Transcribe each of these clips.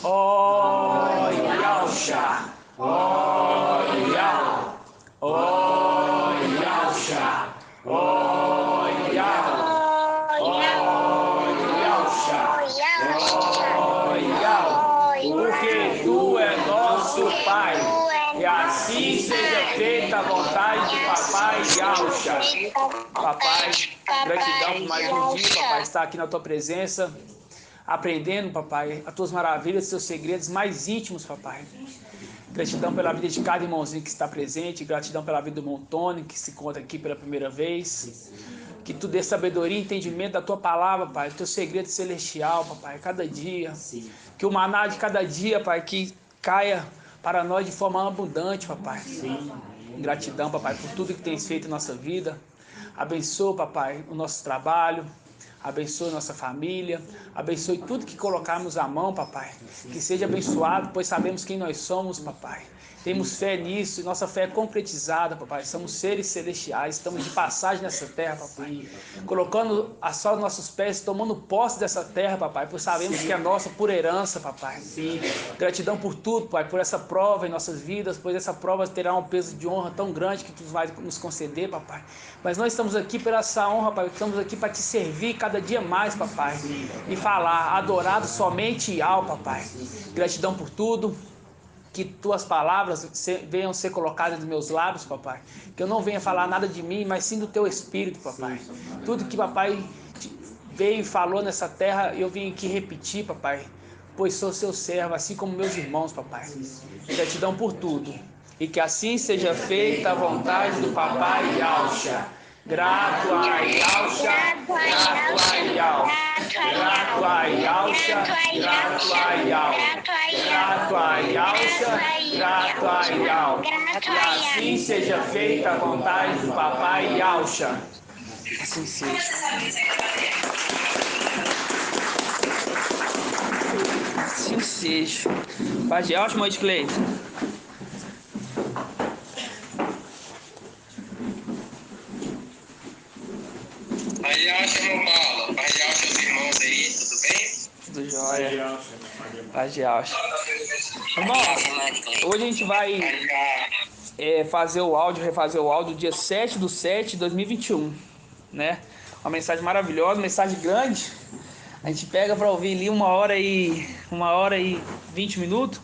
O Yahusha, O Yah, O Yahusha, O Yah, O Yahusha, O Yah, porque tu é nosso Pai, e assim seja feita a vontade de Papai Yahusha. Papai, gratidão por mais um dia, papai, estar aqui na tua presença, aprendendo, papai, as tuas maravilhas, os teus segredos mais íntimos, papai. Gratidão pela vida de cada irmãozinho que está presente, gratidão pela vida do Montone, que se encontra aqui pela primeira vez. Que tu dê sabedoria e entendimento da tua palavra, pai, do teu segredo celestial, papai, cada dia. Que o maná de cada dia, pai, que caia para nós de forma abundante, papai. Gratidão, papai, por tudo que tens feito em nossa vida. Abençoa, papai, o nosso trabalho. Abençoe nossa família, abençoe tudo que colocarmos à mão, papai. Que seja abençoado, pois sabemos quem nós somos, papai. Temos fé nisso, e nossa fé é concretizada, papai. Somos seres celestiais, estamos de passagem nessa terra, papai. Colocando a sola dos nossos pés, tomando posse dessa terra, papai, pois sabemos que é nossa por herança, papai. Gratidão por tudo, pai, por essa prova em nossas vidas, pois essa prova terá um peso de honra tão grande que tu vai nos conceder, papai. Mas nós estamos aqui por essa honra, pai. Estamos aqui para te servir cada dia mais, papai. E falar, adorado somente ao, papai. Gratidão por tudo. Que tuas palavras venham ser colocadas nos meus lábios, papai. Que eu não venha falar nada de mim, mas sim do teu espírito, papai. Tudo que papai veio e falou nessa terra, eu vim aqui repetir, papai. Pois sou seu servo, assim como meus irmãos, papai. Gratidão por tudo. E que assim seja feita a vontade do papai Yahusha. Grato a Yahusha, grato a Yahusha, grato a Yahusha, grato a Yahusha, grato a Yahusha, grato a Yahusha. Que assim seja feita a vontade do papai Yahusha. Assim seja. Assim seja. Paz de Yahusha, Moite Cleiton. Pai Yahusha, meu Paulo. Pai Yahusha, os irmãos aí, tudo bem? Tudo jóia. Paz de Yahusha. Irmão, hoje a gente vai fazer o áudio, refazer o áudio, dia 7/7/2021, né? Uma mensagem maravilhosa, mensagem grande. A gente pega para ouvir ali 1h e 20 minutos.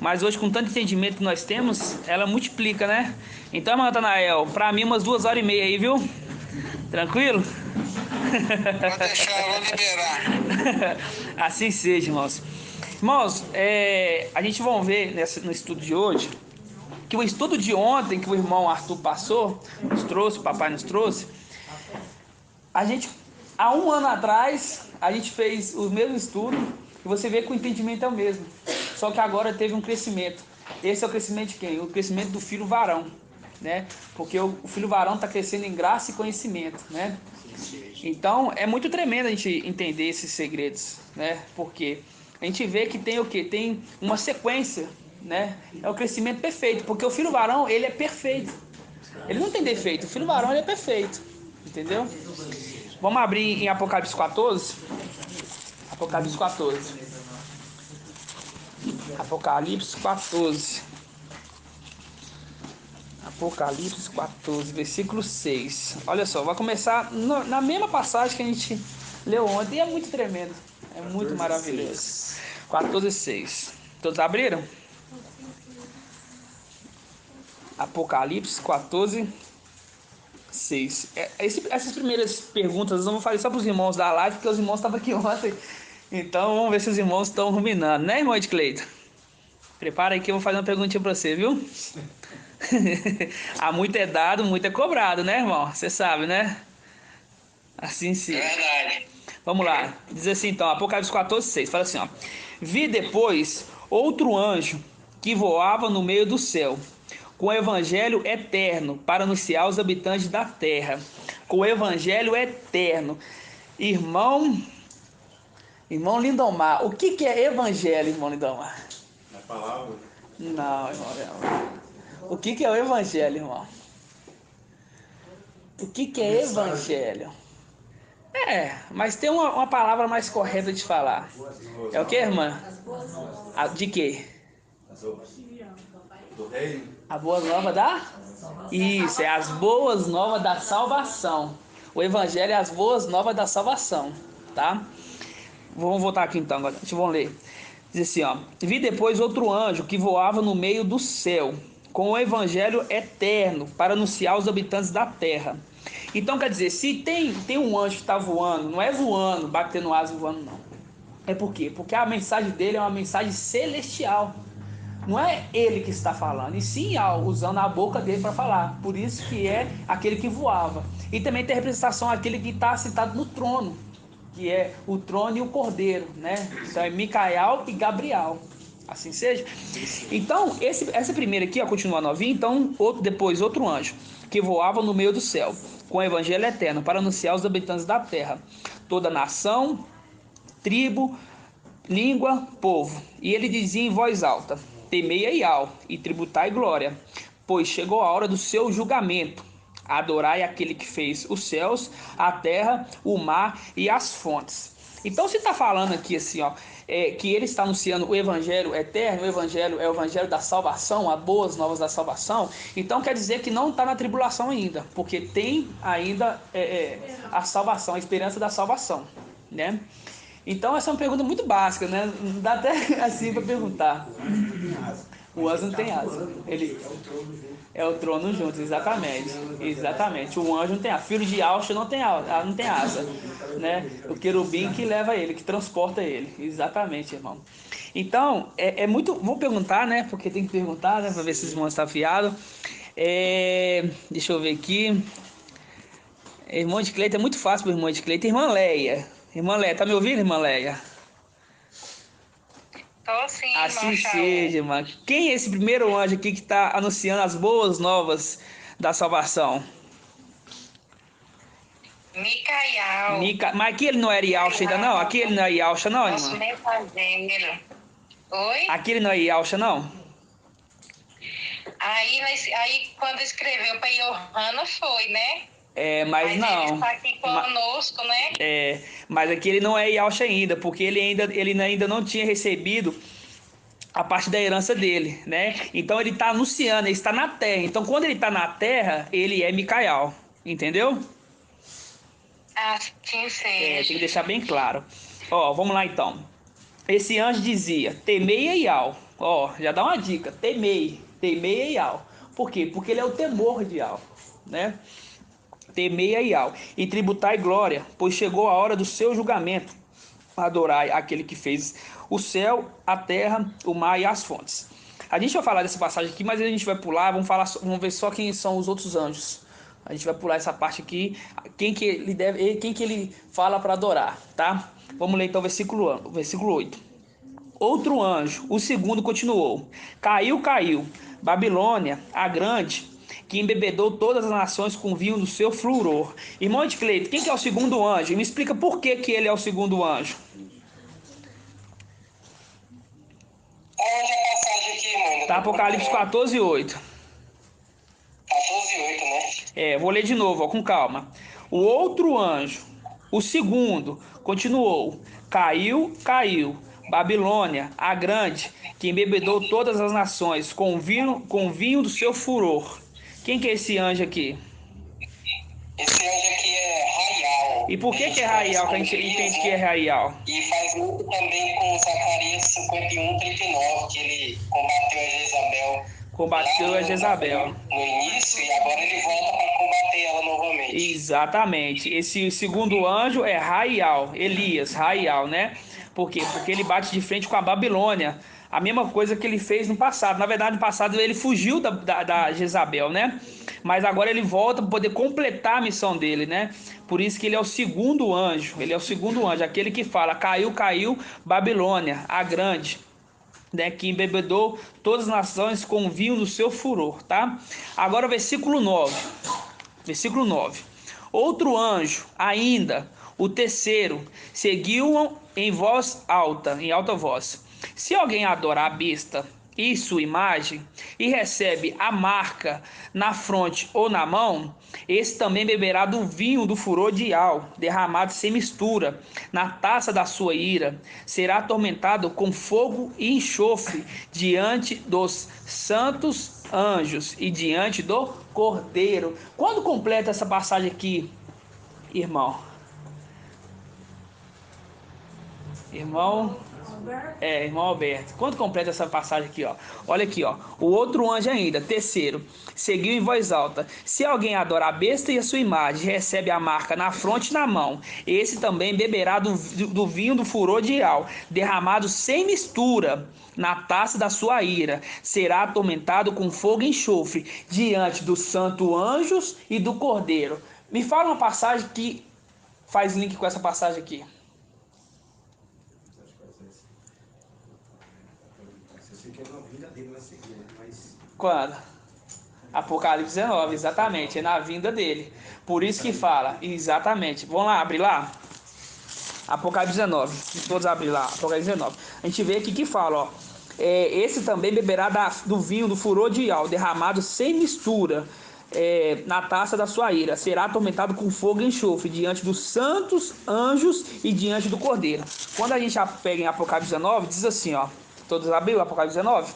Mas hoje, com tanto entendimento que nós temos, ela multiplica, né? Então, irmão Natanael, para mim umas 2h30 aí, viu? Tranquilo? Pode deixar, eu vou liberar. Assim seja, irmãos. Irmãos, a gente vai ver no estudo de hoje que o estudo de ontem que o irmão Arthur passou, nos trouxe, o papai nos trouxe, há 1 ano atrás, a gente fez o mesmo estudo e você vê que o entendimento é o mesmo. Só que agora teve um crescimento. Esse é o crescimento de quem? O crescimento do filho varão, né? Porque o filho varão está crescendo em graça e conhecimento, né? Então é muito tremendo a gente entender esses segredos, né? Porque a gente vê que tem o quê? Tem uma sequência, né? É o crescimento perfeito, porque o filho varão, ele é perfeito. Ele não tem defeito, o filho varão ele é perfeito, entendeu? Vamos abrir em Apocalipse 14. Apocalipse 14. Apocalipse 14. Apocalipse 14, versículo 6. Olha só, vai começar na mesma passagem que a gente leu ontem. E é muito tremendo. É muito maravilhoso. 14:6. Todos abriram? Apocalipse 14:6. Essas primeiras perguntas eu vou fazer só para os irmãos da live, porque os irmãos estavam aqui ontem. Então vamos ver se os irmãos estão ruminando, né, irmão de Cleiton? Prepara aí que eu vou fazer uma perguntinha para você, viu? Há muito é dado, muito é cobrado, né, irmão? Você sabe, né? Assim sim. É verdade. Vamos lá. Diz assim então, Apocalipse 14:6. Fala assim, ó. Vi depois outro anjo que voava no meio do céu, com o evangelho eterno, para anunciar aos habitantes da terra. Com o evangelho eterno. Irmão Lindomar, o que é evangelho, irmão Lindomar? É a palavra? Não, irmão. O que é o evangelho, irmão? O que é evangelho? Mas tem uma palavra mais correta de falar. É o que, irmã? De quê? Do reino. A boa nova da? Isso, é as boas novas da salvação. O evangelho é as boas novas da salvação, tá? Vamos voltar aqui então agora. Vamos ler. Diz assim, ó: vi depois outro anjo que voava no meio do céu, com o evangelho eterno, para anunciar aos habitantes da terra. Então quer dizer, se tem um anjo que está voando, não é voando, batendo asa e voando, não. É por quê? Porque a mensagem dele é uma mensagem celestial. Não é ele que está falando, e sim usando a boca dele para falar. Por isso que é aquele que voava. E também tem a representação aquele que está sentado no trono, que é o trono e o cordeiro, né? Então é Micael e Gabriel. Assim seja. Então, essa primeira aqui, ó, continua novinha. Então, depois outro anjo que voava no meio do céu, com o evangelho eterno, para anunciar aos habitantes da terra, toda nação, tribo, língua, povo. E ele dizia em voz alta: temei a Iau e tributai glória, pois chegou a hora do seu julgamento. Adorai aquele que fez os céus, a terra, o mar e as fontes. Então se está falando aqui assim, ó, que ele está anunciando o evangelho eterno, o evangelho é o evangelho da salvação, as boas novas da salvação. Então quer dizer que não está na tribulação ainda, porque tem ainda a salvação, a esperança da salvação, né? Então essa é uma pergunta muito básica, né? Não dá até assim para perguntar. O anjo não tem asa. Ele é o trono junto, exatamente. Exatamente. O anjo não tem asa. Filho de Alcha não tem asa, né? O querubim que leva ele, que transporta ele. Exatamente, irmão. Então, é muito. Vou perguntar, né? Porque tem que perguntar, né? Para ver se os irmãos estão afiados. Deixa eu ver aqui. Irmão de Cleito é muito fácil para o irmão de Cleito. Irmã Leia. Irmã Leia, tá me ouvindo, irmã Leia? Tô sim, Assim irmão Shaul. seja, irmã. Quem é esse primeiro anjo aqui que está anunciando as boas novas da salvação? Micael, Mas aqui ele não era Ialcha ainda não? Aqui ele não é Ialcha não, nosso irmã? mensageiro. Oi? Aqui ele não é Ialcha não? Aí quando escreveu para Johanna foi, né? Mas Mas não. ele está aqui conosco, né? Mas aqui ele não é Ialcha ainda, porque ele ainda não tinha recebido a parte da herança dele, né? Então ele está anunciando, ele está na terra. Então quando ele está na terra, ele é Micael, entendeu? Assim Tem que seja. deixar bem claro. Ó, vamos lá então. Esse anjo dizia: temei Eial. Ó, já dá uma dica: temei Eial. Por quê? Porque ele é o temor de Ial, né? Temei Eial e tributai glória, pois chegou a hora do seu julgamento. Adorai aquele que fez o céu, a terra, o mar e as fontes. A gente vai falar dessa passagem aqui, mas a gente vai pular, vamos ver só quem são os outros anjos. A gente vai pular essa parte aqui, quem que ele fala para adorar, tá? Vamos ler então o versículo 8. Outro anjo, o segundo, continuou: caiu, Babilônia, a grande, que embebedou todas as nações com vinho do seu furor. Irmão de Cleito, quem que é o segundo anjo? Me explica por que ele é o segundo anjo. Aonde é a passagem aqui, irmão? Tá, Apocalipse 14, 8. 14:8, né? Vou ler de novo, ó, com calma. O outro anjo, o segundo, continuou: caiu, Babilônia, a grande, que embebedou todas as nações com vinho do seu furor. Quem que é esse anjo aqui? Esse anjo aqui é Raial. E por que é Raial, que a gente entende que é Raial? E faz muito também com Zacarias 51:39, que ele combateu a Jezabel. Combateu a Jezabel. No início, e agora ele volta para combater ela novamente. Exatamente. Esse segundo anjo é Raial, Elias, Raial, né? Por quê? Porque ele bate de frente com a Babilônia. A mesma coisa que ele fez no passado. Na verdade, no passado ele fugiu da Jezabel, né? Mas agora ele volta para poder completar a missão dele, né? Por isso que ele é o segundo anjo. Ele é o segundo anjo, aquele que fala: caiu, Babilônia, a grande, né, que embebedou todas as nações com o vinho do seu furor, tá? Agora o versículo 9. Versículo 9. Outro anjo, ainda, o terceiro, seguiu em alta voz: se alguém adorar a besta e sua imagem, e recebe a marca na fronte ou na mão, esse também beberá do vinho do furor de Ial, derramado sem mistura, na taça da sua ira. Será atormentado com fogo e enxofre diante dos santos anjos e diante do Cordeiro. Quando completa essa passagem aqui, irmão? Irmão Alberto. Quando completa essa passagem aqui, ó. Olha aqui, ó. O outro anjo ainda, terceiro, seguiu em voz alta: se alguém adora a besta e a sua imagem, recebe a marca na fronte e na mão, esse também beberá do vinho do furor de Ial, derramado sem mistura na taça da sua ira. Será atormentado com fogo e enxofre diante dos santos anjos e do Cordeiro. Me fala uma passagem que faz link com essa passagem aqui. Quando? Apocalipse 19, exatamente, é na vinda dele. Por isso que fala, exatamente. Vamos lá, abrir lá. Apocalipse 19, todos abrir lá, Apocalipse 19. A gente vê aqui que fala, ó. Esse também beberá do vinho do furor de Ial, derramado sem mistura, na taça da sua ira. Será atormentado com fogo e enxofre diante dos santos anjos e diante do Cordeiro. Quando a gente pega em Apocalipse 19, diz assim, ó. Todos abriram o Apocalipse 19?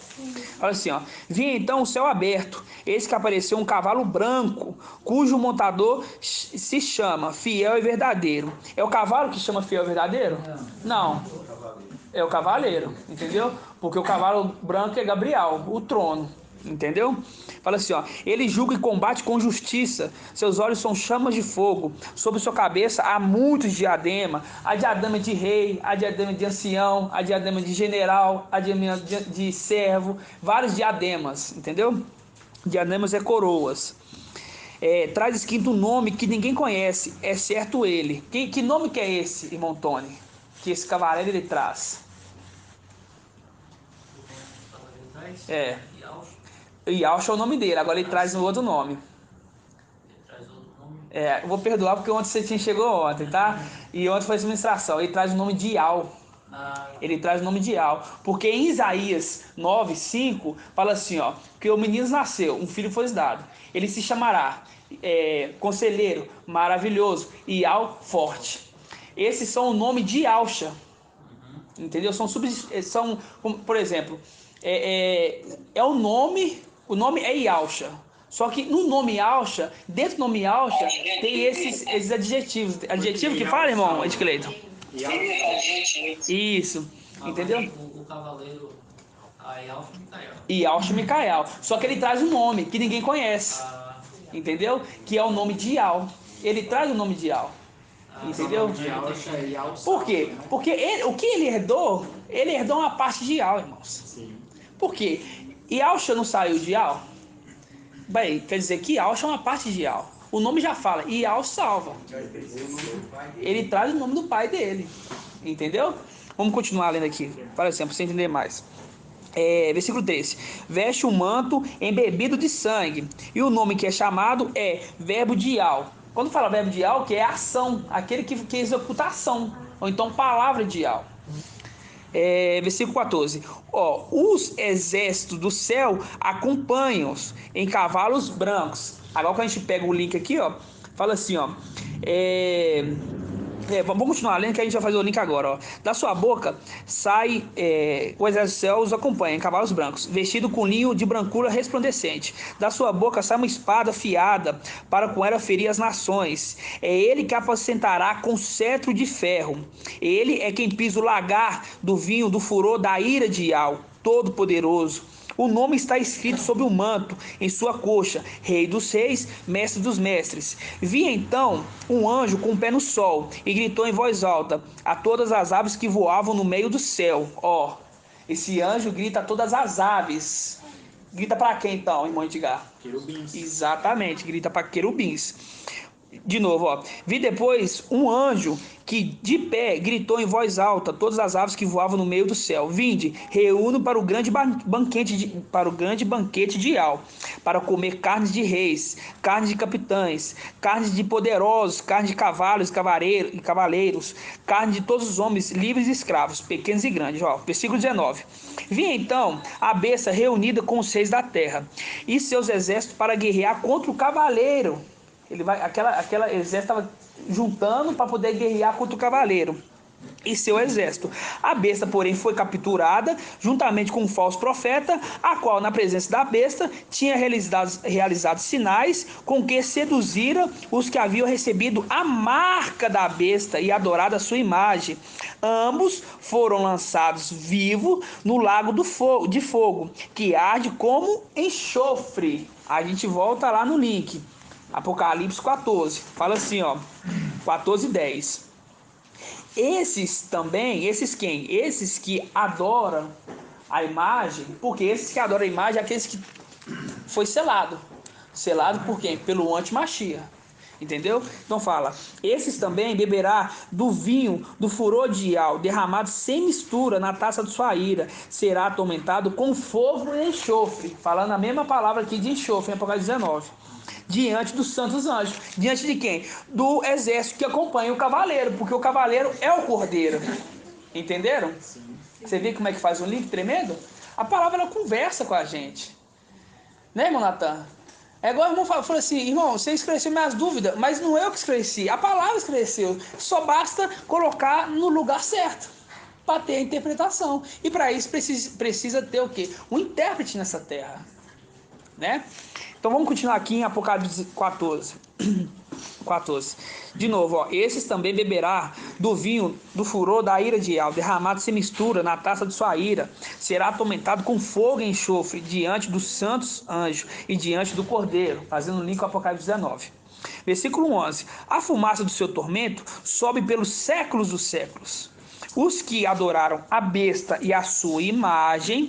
Olha assim, ó. Vi então o céu aberto, eis que apareceu um cavalo branco, cujo montador se chama Fiel e Verdadeiro. É o cavalo que chama Fiel e Verdadeiro? Não. É o cavaleiro, entendeu? Porque o cavalo branco é Gabriel, o trono, entendeu? Fala assim, ó. Ele julga e combate com justiça, seus olhos são chamas de fogo, sobre sua cabeça há muitos diademas, a diadema de rei, a diadema de ancião, a diadema de general, a diadema de servo, vários diademas, entendeu? Diademas é coroas. Traz escrito um nome que ninguém conhece, é certo ele. Que nome que é esse, irmão Tony? Que esse cavaleiro ele traz? Yalcha é o nome dele, agora ele traz um outro nome. Eu vou perdoar porque ontem você chegou ontem, tá? E ontem foi a administração. Ele traz o nome de Ial. Ele traz o nome de Ial. Porque em Isaías 9:5 fala assim, ó: que o menino nasceu, um filho foi dado. Ele se chamará Conselheiro, Maravilhoso, Ial Forte. Esses são o nome de Yalcha. Entendeu? São, por exemplo, o nome é Yalcha. Só que no nome Yalcha, dentro do nome Yalcha, tem esses adjetivos. Adjetivo que fala, irmão Edcleiton? Isso, entendeu? O cavaleiro Yalcha Micael. Yalcha Micael. Só que ele traz um nome que ninguém conhece. Entendeu? Que é o nome de Ial. Ele traz o nome de Ial. Entendeu? Por quê? Porque o que ele herdou uma parte de Ial, irmãos. Por quê? Yalcha não saiu de Ial? Bem, quer dizer que Yalcha é uma parte de Ial. O nome já fala, Ial salva. Ele traz o nome do pai dele. Entendeu? Vamos continuar lendo aqui, para exemplo, para você entender mais. Versículo 13: veste o manto embebido de sangue, e o nome que é chamado é Verbo de Ial. Quando fala verbo de Ial, que é ação, aquele que executa ação, ou então palavra de Ial. Versículo 14: os exércitos do céu acompanham-os em cavalos brancos. Agora que a gente pega o link aqui, ó, fala assim, ó. Vamos continuar lendo que a gente vai fazer o link agora, ó. Da sua boca sai, o exército do céu os acompanha em cavalos brancos, vestido com linho de brancura resplandecente. Da sua boca sai uma espada afiada, para com ela ferir as nações. É ele que apacentará com cetro de ferro. Ele é quem pisa o lagar do vinho do furor da ira de Ial, todo-poderoso. O nome está escrito sobre o manto, em sua coxa: Rei dos Reis, Mestre dos Mestres. Vi então um anjo com o pé no sol, e gritou em voz alta a todas as aves que voavam no meio do céu. Esse anjo grita a todas as aves. Grita para quem então, irmão Edgar? Querubins. Exatamente, grita para querubins. De novo, ó. Vi depois um anjo que de pé gritou em voz alta todas as aves que voavam no meio do céu: Vinde, reúno para o grande banquete de Ial, para comer carnes de reis, carnes de capitães, carnes de poderosos, carnes de cavalos e cavaleiros, carne de todos os homens livres e escravos, pequenos e grandes. Ó, versículo 19. Vi então a besta reunida com os reis da terra e seus exércitos para guerrear contra o cavaleiro. Aquela exército estava juntando para poder guerrear contra o cavaleiro e seu exército. A besta, porém, foi capturada juntamente com um falso profeta, a qual, na presença da besta, tinha realizado sinais com que seduzira os que haviam recebido a marca da besta e adorado a sua imagem. Ambos foram lançados vivos no lago de fogo, que arde como enxofre. A gente volta lá no link. Apocalipse 14, fala assim, ó, 14:10. Esses também, esses quem? Esses que adoram a imagem, porque esses que adoram a imagem é aqueles que foi selado. Selado por quem? Pelo anti-Machia. Entendeu? Então fala, esses também beberá do vinho do furor de Ial, derramado sem mistura na taça de sua ira, será atormentado com fogo e enxofre. Falando a mesma palavra aqui de enxofre, em Apocalipse 19. Diante dos santos anjos. Diante de quem? Do exército que acompanha o cavaleiro, porque o cavaleiro é o cordeiro. Entenderam? Você vê como é que faz um link tremendo? A palavra, ela conversa com a gente. Né, irmão Natan? É igual o irmão falou assim, irmão, você esclareceu minhas dúvidas, mas não eu que esclareci, a palavra esclareceu. Só basta colocar no lugar certo para ter a interpretação. E para isso precisa ter o quê? Um intérprete nessa terra. Né? Então vamos continuar aqui em Apocalipse 14. 14. De novo, ó, esses também beberá do vinho do furor da ira de Ial, derramado sem mistura na taça de sua ira, será atormentado com fogo e enxofre diante dos santos anjos e diante do cordeiro, fazendo link com Apocalipse 19. Versículo 11. A fumaça do seu tormento sobe pelos séculos dos séculos. Os que adoraram a besta e a sua imagem,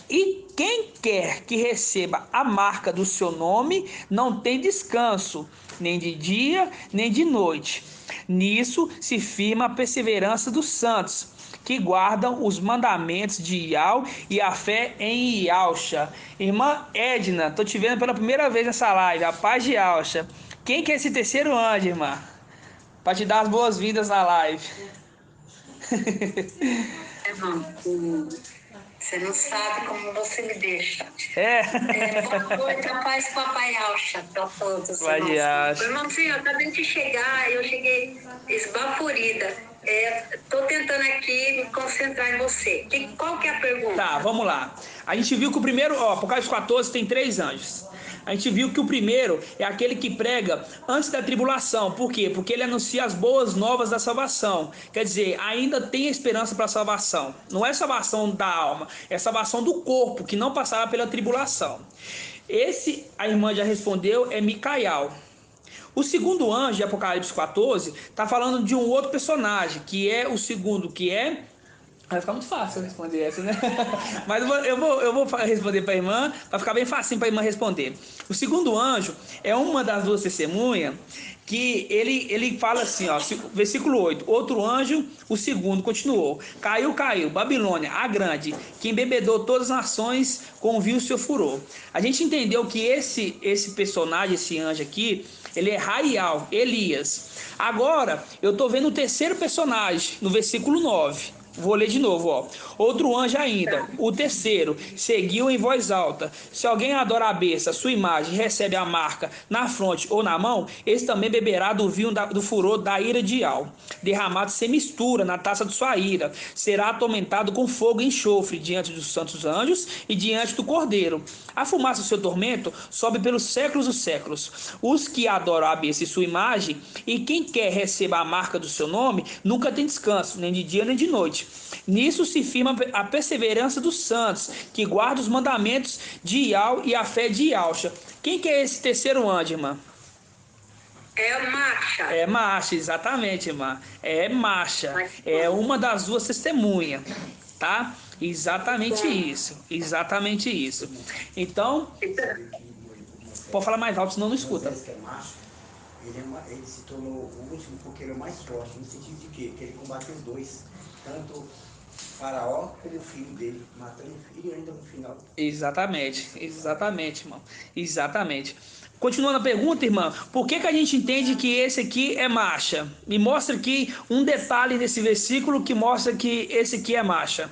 e quem quer que receba a marca do seu nome não tem descanso, nem de dia, nem de noite. Nisso se firma a perseverança dos santos, que guardam os mandamentos de Ial e a fé em Ialcha. Irmã Edna, estou te vendo pela primeira vez nessa live, a paz de Ialcha. Quem que é esse terceiro anjo, irmã? Para te dar as boas-vindas na live. Irmão, você não sabe como você me deixa. Boa noite, a paz, papai Alcha, para todos. Paz de Alcha. Irmãozinho, eu acabei de chegar, eu cheguei esbaforida. Estou tentando aqui me concentrar em você. Qual que é a pergunta? Tá, vamos lá. A gente viu que o primeiro, Apocalipse 14 tem 3 anjos. A gente viu que o primeiro é aquele que prega antes da tribulação. Por quê? Porque ele anuncia as boas novas da salvação. Quer dizer, ainda tem esperança para a salvação. Não é salvação da alma, é salvação do corpo, que não passará pela tribulação. Esse, a irmã já respondeu, é Micael. O segundo anjo de Apocalipse 14 está falando de um outro personagem, que é o segundo, que é... Vai ficar muito fácil eu responder essa, né? Mas eu vou responder para a irmã, vai ficar bem facinho para a irmã responder. O segundo anjo é uma das duas testemunhas que ele fala assim, ó, versículo 8. Outro anjo, o segundo, continuou. Caiu, Babilônia, a grande, que embebedou todas as nações com o vil seu furor. A gente entendeu que esse personagem, esse anjo aqui, ele é Raial, Elias. Agora, eu estou vendo o terceiro personagem, no versículo 9. Vou ler de novo, ó. Outro anjo ainda, o terceiro, seguiu em voz alta. Se alguém adora a besta, sua imagem, recebe a marca na fronte ou na mão, esse também beberá do vinho do furor da ira de Ial, derramado sem mistura na taça de sua ira. Será atormentado com fogo e enxofre diante dos santos anjos e diante do cordeiro. A fumaça do seu tormento sobe pelos séculos dos séculos. Os que adoram a besta e sua imagem, e quem quer receber a marca do seu nome, nunca tem descanso, nem de dia nem de noite. Nisso se firma a perseverança dos santos, que guardam os mandamentos de Ial e a fé de Ialcha. Quem que é esse terceiro anjo, irmã? É Marcha. É Marcha, exatamente, irmã. É Marcha. É uma das duas testemunhas, tá? Exatamente isso. Exatamente isso. Então, pode falar mais alto, senão não escuta. ele se tornou o último porque ele é o mais forte, no sentido de quê? Que ele combateu dois, tanto Faraó como o filho dele, matando o filho ainda no final. Exatamente, irmão. Exatamente. Continuando a pergunta, irmã, por que a gente entende que esse aqui é marcha? Me mostra aqui um detalhe nesse versículo que mostra que esse aqui é marcha.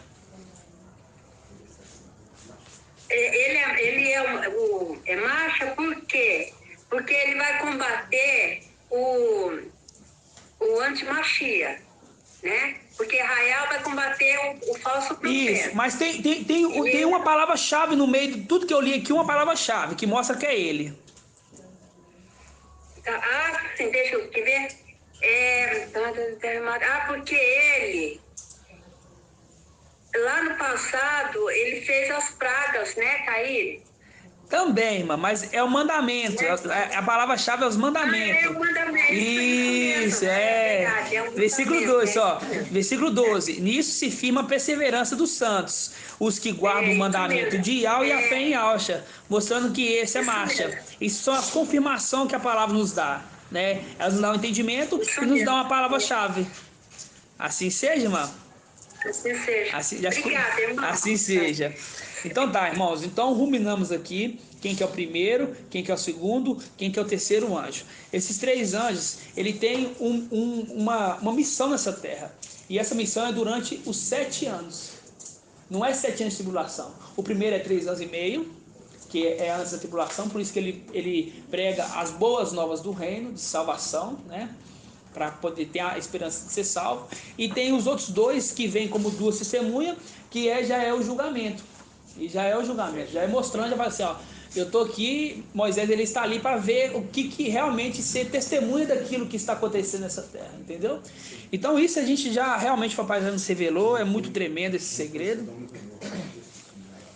É marcha por quê? Porque ele vai combater o antimachia, né? Porque Israel vai combater o falso profeta. Isso, mas tem uma palavra-chave no meio de tudo que eu li aqui, uma palavra-chave que mostra que é ele. Sim, deixa eu ver. Porque ele, lá no passado, ele fez as pragas, né, cair? Também, irmã, mas é o mandamento. A palavra-chave é os mandamentos. É o mandamento. Isso, verdade, um versículo 2, ó. Versículo 12. Nisso se firma a perseverança dos santos, os que guardam o mandamento de Yahweh e a fé em Yahshua, mostrando que esse é marcha. Isso são as confirmações que a palavra nos dá, né? Elas nos dão um entendimento e nos dão uma palavra-chave. Assim seja, irmã? Assim seja. Obrigada, irmão. Assim seja. Então tá, irmãos. Então ruminamos aqui quem que é o primeiro, quem que é o segundo, quem que é o terceiro anjo. Esses três anjos, ele tem uma missão nessa terra. E essa missão é durante os 7 anos. Não é 7 anos de tribulação. O primeiro é 3 anos e meio, que é antes da tribulação. Por isso que ele prega as boas novas do reino, de salvação, né? Para poder ter a esperança de ser salvo. E tem os outros 2 que vêm como 2 testemunhas, que já é o julgamento. E já é o julgamento, já é mostrando, já vai assim, ó, eu estou aqui, Moisés ele está ali para ver o que realmente ser testemunha daquilo que está acontecendo nessa terra, entendeu? Então isso a gente já realmente, o papai já nos revelou, é muito tremendo esse segredo.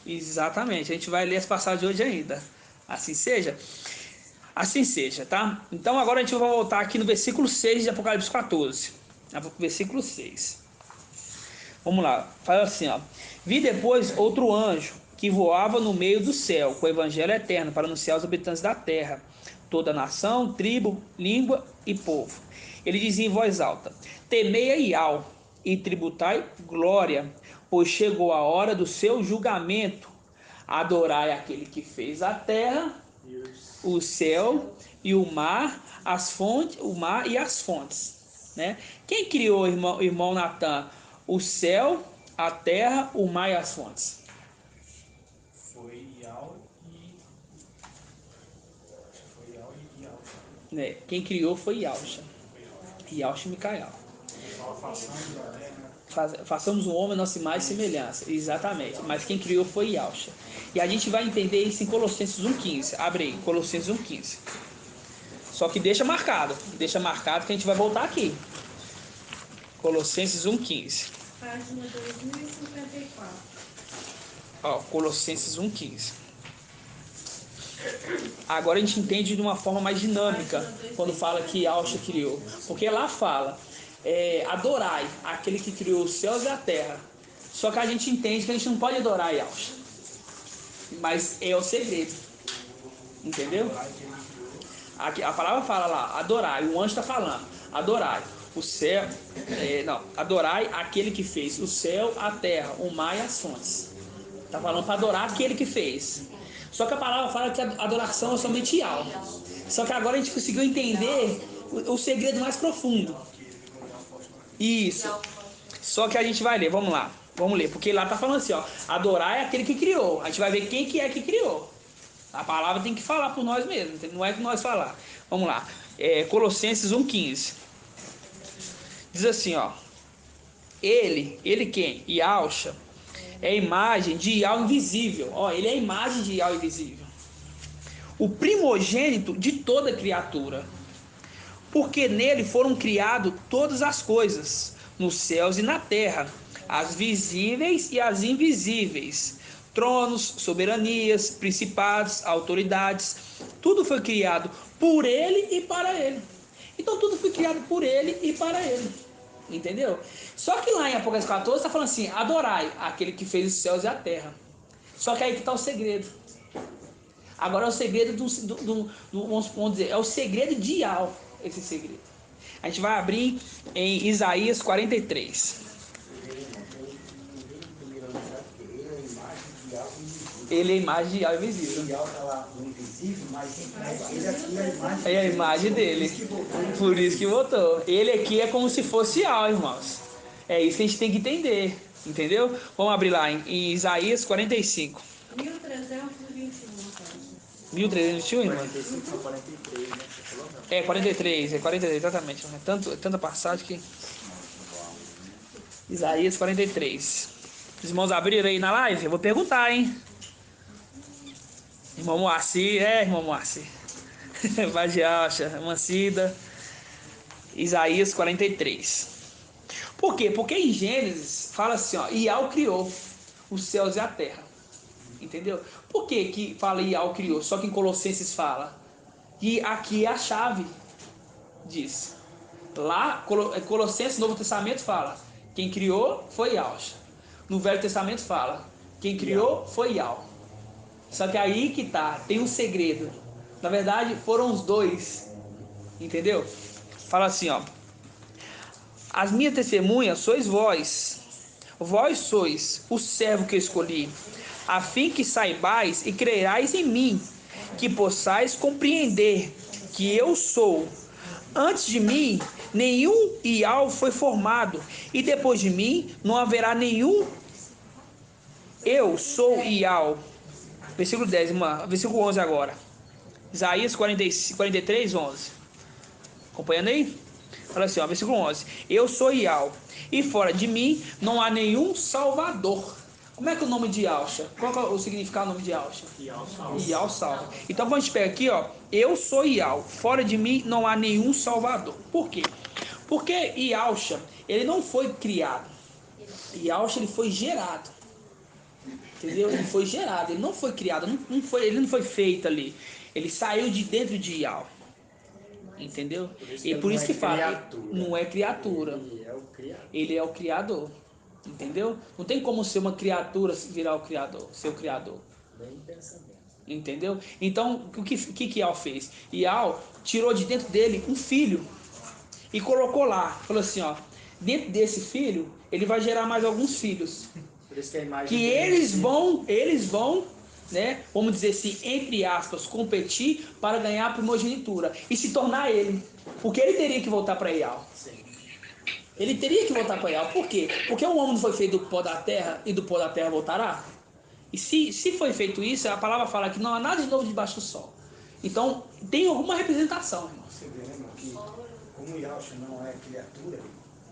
Exatamente, a gente vai ler as passagens de hoje ainda. Assim seja. Assim seja, tá? Então agora a gente vai voltar aqui no versículo 6 de Apocalipse 14. Versículo 6. Vamos lá, fala assim, ó. Vi depois outro anjo que voava no meio do céu com o evangelho eterno para anunciar aos habitantes da terra, toda nação, tribo, língua e povo. Ele dizia em voz alta: temei a Iau e tributai glória, pois chegou a hora do seu julgamento. Adorai aquele que fez a terra, o céu e o mar, as fontes, o mar e as fontes, né? Quem criou, irmão Natan, o céu, a terra, o mar e as fontes? Foi Yahweh e Yahweh. Né? Quem criou foi Yahshua. Yahshua e Micael. Façamos um homem a nossa imagem e semelhança. Exatamente. Mas quem criou foi Yahshua. E a gente vai entender isso em Colossenses 1,15. Abre aí, Colossenses 1,15. Só que deixa marcado que a gente vai voltar aqui. Colossenses 1,15. Página 2054. Ó, Colossenses 1,15. Agora a gente entende de uma forma mais dinâmica quando fala que Yahshua criou. Porque lá fala, adorai aquele que criou os céus e a terra. Só que a gente entende que a gente não pode adorar Yahshua. Mas é o segredo. Entendeu? Aqui, a palavra fala lá, adorai. O anjo está falando, adorai o céu, adorai aquele que fez o céu, a terra, o mar e as fontes. Está falando para adorar aquele que fez. Só que a palavra fala que a adoração é somente Yahweh. Só que agora a gente conseguiu entender o segredo mais profundo. Isso. Só que a gente vai ler, vamos lá. Vamos ler, porque lá está falando assim, ó, adorar é aquele que criou. A gente vai ver quem que é que criou. A palavra tem que falar por nós mesmos, não é que nós falar. Vamos lá. Colossenses 1,15. Diz assim, ó. Ele quem? Yahshua. É a imagem de Yahweh invisível. Ó, ele é a imagem de Yahweh invisível. O primogênito de toda criatura. Porque nele foram criadas todas as coisas, nos céus e na terra, as visíveis e as invisíveis, tronos, soberanias, principados, autoridades. Tudo foi criado por ele e para ele. Então tudo foi criado por ele e para ele. Entendeu? Só que lá em Apocalipse 14 está falando assim, adorai aquele que fez os céus e a terra. Só que aí que está o segredo. Agora é o segredo vamos dizer, é o segredo de Ial, esse segredo. A gente vai abrir em Isaías 43. Ele é a imagem de Ial invisível. Ial está lá no invisível, mas ele aqui é a imagem. É a imagem dele. Por isso que voltou. Ele aqui é como se fosse Ial, irmãos. É isso que a gente tem que entender. Entendeu? Vamos abrir lá em Isaías 45. 1321. 1321, irmão? 45 ou 43, né? É 43, exatamente. É tanta passagem que. Isaías 43. Os irmãos abriram aí na live? Eu vou perguntar, hein? Irmão Moacir, irmão Moacir. Vagiacha, Mancida. Isaías 43. Por quê? Porque em Gênesis fala assim, ó, Ial criou os céus e a terra. Entendeu? Por que fala Ial criou? Só que em Colossenses fala. E aqui é a chave disso. Lá, Colossenses, Novo Testamento fala. Quem criou foi Ial. No Velho Testamento fala. Quem criou foi Ial. Só que aí que tá, tem um segredo. Na verdade, foram os dois. Entendeu? Fala assim, ó. As minhas testemunhas sois vós. Vós sois o servo que eu escolhi, a fim que saibais e crerais em mim, que possais compreender que eu sou. Antes de mim, nenhum Ial foi formado, e depois de mim, não haverá nenhum. Eu sou Ial. Versículo 10, versículo 11 agora. Isaías 43, 11. Acompanhando aí? Fala assim, ó, versículo 11. Eu sou Ial, e fora de mim não há nenhum Salvador. Como é que é o nome de Yalcha? Qual é o significado do nome de Yalcha? Ial salva. Então quando a gente pega aqui, ó, eu sou Ial, fora de mim não há nenhum Salvador. Por quê? Porque Yalcha, ele não foi criado. Yalcha, ele foi gerado. Entendeu? Ele foi gerado, ele não foi criado, ele não foi feito ali. Ele saiu de dentro de Ial. Entendeu? E por isso que fala, não é criatura. Ele é o criador. Entendeu? Não tem como ser uma criatura virar o criador, ser o criador. Entendeu? Então, o que Ial fez? Ial tirou de dentro dele um filho e colocou lá. Falou assim, ó, dentro desse filho, ele vai gerar mais alguns filhos. Por isso que a imagem Que eles vão, né, vamos dizer assim, entre aspas, competir para ganhar a primogenitura e se tornar ele. Porque ele teria que voltar para Ial. Sim. Ele teria que voltar para Ial. Por quê? Porque o homem não foi feito do pó da terra e do pó da terra voltará. E se foi feito isso, a palavra fala que não há nada de novo debaixo do sol. Então, tem alguma representação, irmão. Você vê, né, irmão, que como Yalcha não é criatura,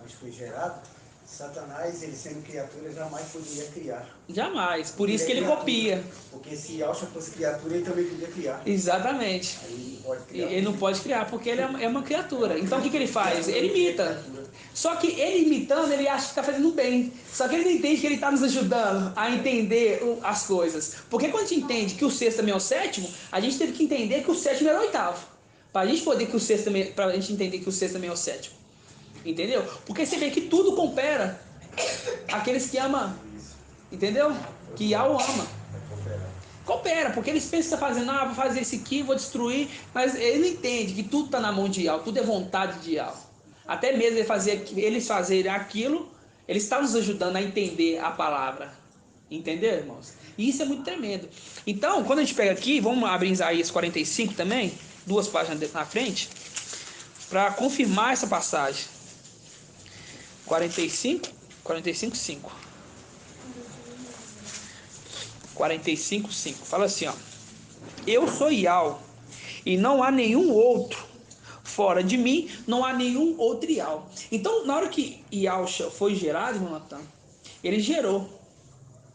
mas foi gerado, Satanás, ele sendo criatura, jamais poderia criar. Jamais. Por isso que ele copia. Porque se Yalcha fosse criatura, ele também podia criar. Exatamente. Aí ele não pode criar. Ele não pode criar porque ele é uma criatura. Então o que ele faz? Ele imita. Só que ele imitando, ele acha que está fazendo bem. Só que ele não entende que ele está nos ajudando a entender as coisas. Porque quando a gente entende que o sexto também é o sétimo, a gente teve que entender que o sétimo era o oitavo. Para a gente poder que o sexto também, para a gente entender que o sexto também é o sétimo. Entendeu? Porque você vê que tudo coopera. Aqueles que amam. Entendeu? Que Ial ama. Coopera, porque eles pensam que está fazendo, vou fazer esse aqui, vou destruir. Mas ele não entende que tudo está na mão de Ial, tudo é vontade de Ial. Até mesmo eles fazerem aquilo, ele está nos ajudando a entender a palavra. Entendeu, irmãos? E isso é muito tremendo. Então, quando a gente pega aqui, vamos abrir Isaías 45 também, 2 páginas na frente, para confirmar essa passagem. 45, 5. 45, 5. Fala assim, ó. Eu sou Ial, e não há nenhum outro. Fora de mim, não há nenhum outro Ial. Então, na hora que Yalcha foi gerado, irmão Natan, ele gerou.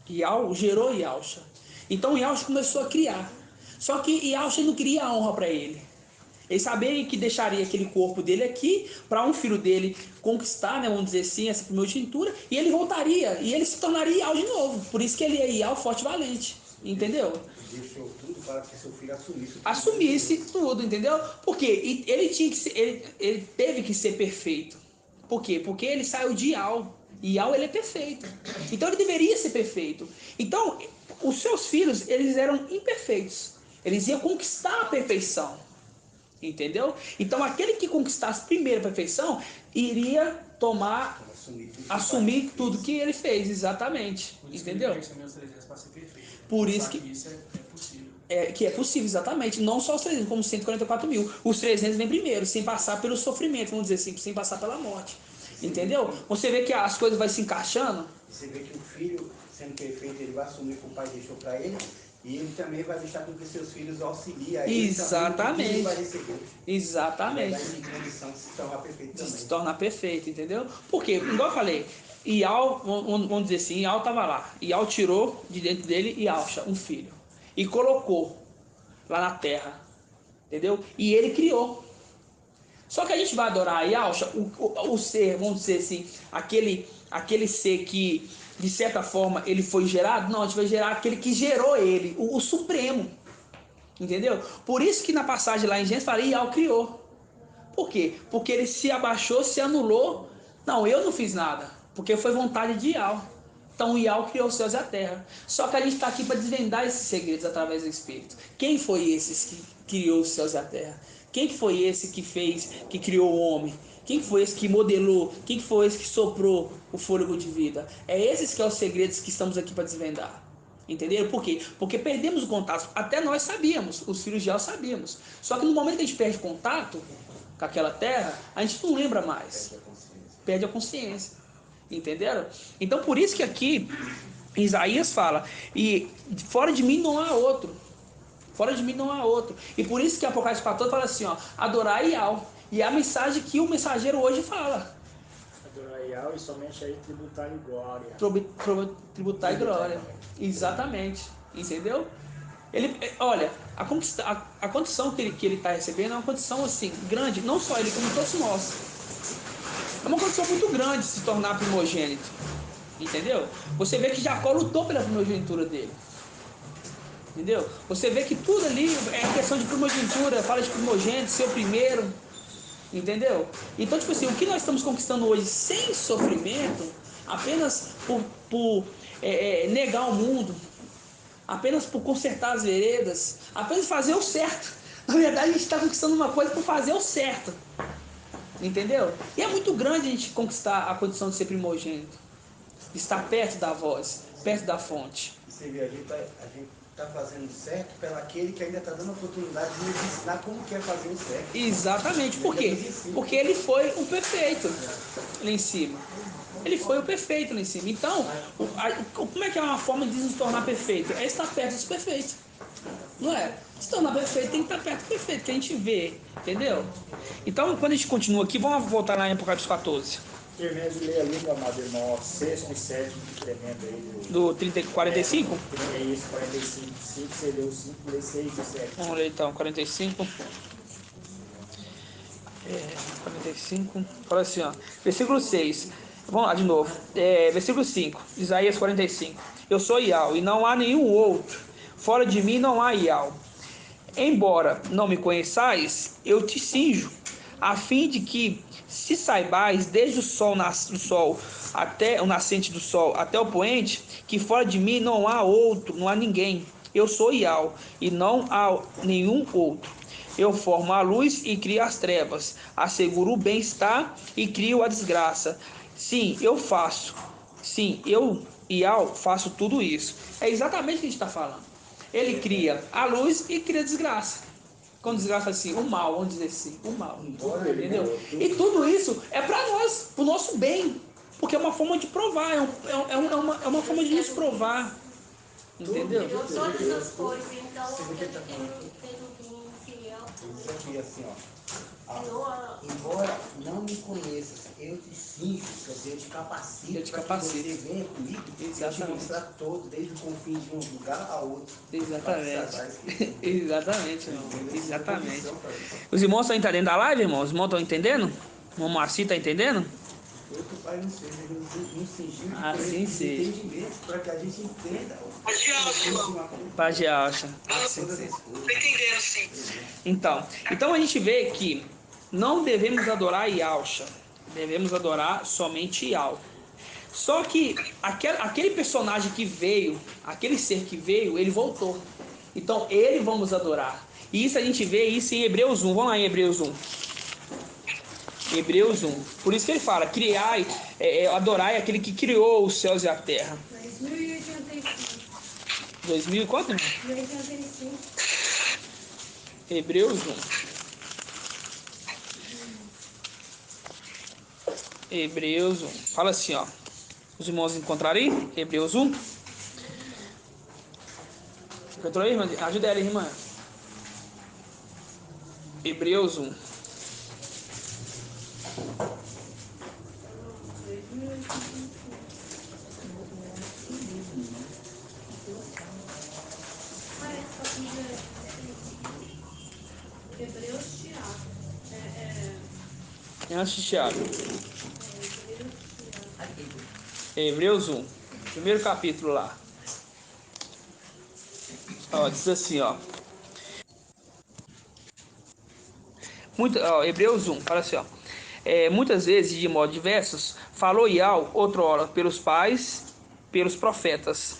Ial gerou Yalcha. Então, Yalcha começou a criar. Só que Yalcha não queria a honra para ele. Ele sabia que deixaria aquele corpo dele aqui para um filho dele conquistar, né, vamos dizer assim, essa primogenitura, e ele voltaria, e ele se tornaria Ial de novo. Por isso que ele é Ial forte e valente. Entendeu? Deixou tudo para que seu filho assumisse. Assumisse tudo, entendeu? Porque ele tinha que ser, ele teve que ser perfeito. Por quê? Porque ele saiu de Ial. Ial, ele é perfeito. Então ele deveria ser perfeito. Então, os seus filhos, eles eram imperfeitos. Eles iam conquistar a perfeição. Entendeu? Então aquele que conquistasse primeiro a perfeição iria assumir tudo que ele fez, exatamente. Por isso entendeu? Que ele fez também os 300 para ser perfeito. Por isso que isso é possível. Que é possível, exatamente. Não só os 300, como 144 mil. Os 300 vem primeiro, sem passar pelo sofrimento, vamos dizer assim, sem passar pela morte. Entendeu? Você vê que as coisas vão se encaixando. Você vê que o filho, sendo perfeito, ele vai assumir o que o pai deixou para ele. E ele também vai deixar com que seus filhos auxiliem a ele. Exatamente. Ele vai receber. Exatamente. Vai dar condição de se tornar perfeito também. Se tornar perfeito, entendeu? Porque, igual eu falei, Ial, vamos dizer assim, Ial estava lá. Ial tirou de dentro dele Ialcha, um filho. E colocou lá na terra. Entendeu? E ele criou. Só que a gente vai adorar Ialcha, o ser, vamos dizer assim, aquele ser que, de certa forma, ele foi gerado. Não, a gente vai gerar aquele que gerou ele, o Supremo. Entendeu? Por isso que na passagem lá em Gênesis fala, Ial criou. Por quê? Porque ele se abaixou, se anulou. Não, eu não fiz nada, porque foi vontade de Ial. Então Ial criou os céus e a terra. Só que a gente está aqui para desvendar esses segredos através do Espírito. Quem foi esse que criou os céus e a terra? Quem foi esse que fez, que criou o homem? Quem foi esse que modelou? Quem foi esse que soprou o fôlego de vida? É esses que são os segredos que estamos aqui para desvendar. Entenderam? Por quê? Porque perdemos o contato. Até nós sabíamos, os filhos de El sabíamos. Só que no momento que a gente perde contato com aquela terra, a gente não lembra mais. Perde a consciência. Entenderam? Então por isso que aqui Isaías fala, e fora de mim não há outro. Fora de mim não há outro. E por isso que Apocalipse 14 fala assim, ó, adorar Ial. E é a mensagem que o mensageiro hoje fala. Adorar Ial e somente aí tributar e glória. Tributar e glória. Exatamente. Entendeu? Olha, a condição que ele está recebendo é uma condição assim, grande, não só ele, como todos nós. É uma condição muito grande se tornar primogênito. Entendeu? Você vê que Jacó lutou pela primogenitura dele. Entendeu? Você vê que tudo ali é questão de primogenitura, fala de primogênito, ser o primeiro. Entendeu? Então, tipo assim, o que nós estamos conquistando hoje sem sofrimento, apenas por negar o mundo, apenas por consertar as veredas, apenas fazer o certo. Na verdade, a gente está conquistando uma coisa por fazer o certo. Entendeu? E é muito grande a gente conquistar a condição de ser primogênito. Estar perto da voz, perto da fonte. Você vê, a gente está fazendo certo pelo aquele que ainda está dando a oportunidade de nos ensinar como que é fazer o certo. Exatamente. Por quê? Porque ele foi o perfeito lá em cima. Ele foi o perfeito lá em cima. Então, como é que é uma forma de nos tornar perfeito? É estar perto dos perfeitos. Não é? Se tornar perfeito, tem que estar perto do perfeito, que a gente vê. Entendeu? Então, quando a gente continua aqui, vamos voltar lá em Apocalipse 14. Termina de ler ali, meu amado irmão, sexto e sétimo incremento aí. Do 45? É isso, 45. 5, você leu 5, lê 6 e 7. Vamos ler então, 45. 45. Fala assim, ó. Versículo 6. Vamos lá de novo. Versículo 5. Isaías 45. Eu sou Ial e não há nenhum outro. Fora de mim não há Ial. Embora não me conheçais, eu te cinjo, a fim de que se saibais desde o sol até o nascente do sol até o poente, que fora de mim não há outro, não há ninguém. Eu sou Ial e não há nenhum outro. Eu formo a luz e crio as trevas, asseguro o bem-estar e crio a desgraça. Sim, eu faço. Sim, eu, Ial, faço tudo isso. É exatamente o que a gente está falando. Ele cria a luz e cria a desgraça. Quando desgraça assim, o mal, vamos dizer assim, o mal. Entendeu? E tudo isso é para nós, para o nosso bem. Porque é uma forma de provar, é uma forma de nos provar. Entendeu? Criou todas as coisas, então ele fez o bem fiel. Isso aqui, assim, ó. Embora não me conheças, eu te cinjo, quer dizer, eu te capacito, para que você venha comigo. Exatamente. Eu te mostrar todo, desde o confim de um lugar a outro. Exatamente. Exatamente, irmão. Exatamente. Os irmãos estão entendendo da live, irmãos? Os irmãos estão entendendo? O irmão Moacir está entendendo? Outro pai não seja, nos cingiu de assim seja. entendimento, para que a gente entenda. Paz de alça. Entendendo, sim. Então a gente vê que não devemos adorar Yalcha, devemos adorar somente Ial. Só que aquele personagem que veio, aquele ser que veio, ele voltou. Então, ele vamos adorar. E isso a gente vê isso em Hebreus 1. Vamos lá em Hebreus 1. Hebreus 1. Por isso que ele fala, criai, adorai aquele que criou os céus e a terra. 2085. 2000 e quanto? 2085. Hebreus 1. Hebreus 1. Fala assim, ó. Os irmãos encontraram aí? Hebreus 1. Encontrou aí, irmã? Ajuda ela, irmã. Hebreus 1. Hebreus, Tiago. Antes de Tiago. Hebreus 1. Primeiro capítulo lá. Ó, diz assim, ó. Hebreus 1, fala assim, ó. Muitas vezes, de modo diversos, falou Yahweh outrora pelos pais, pelos profetas.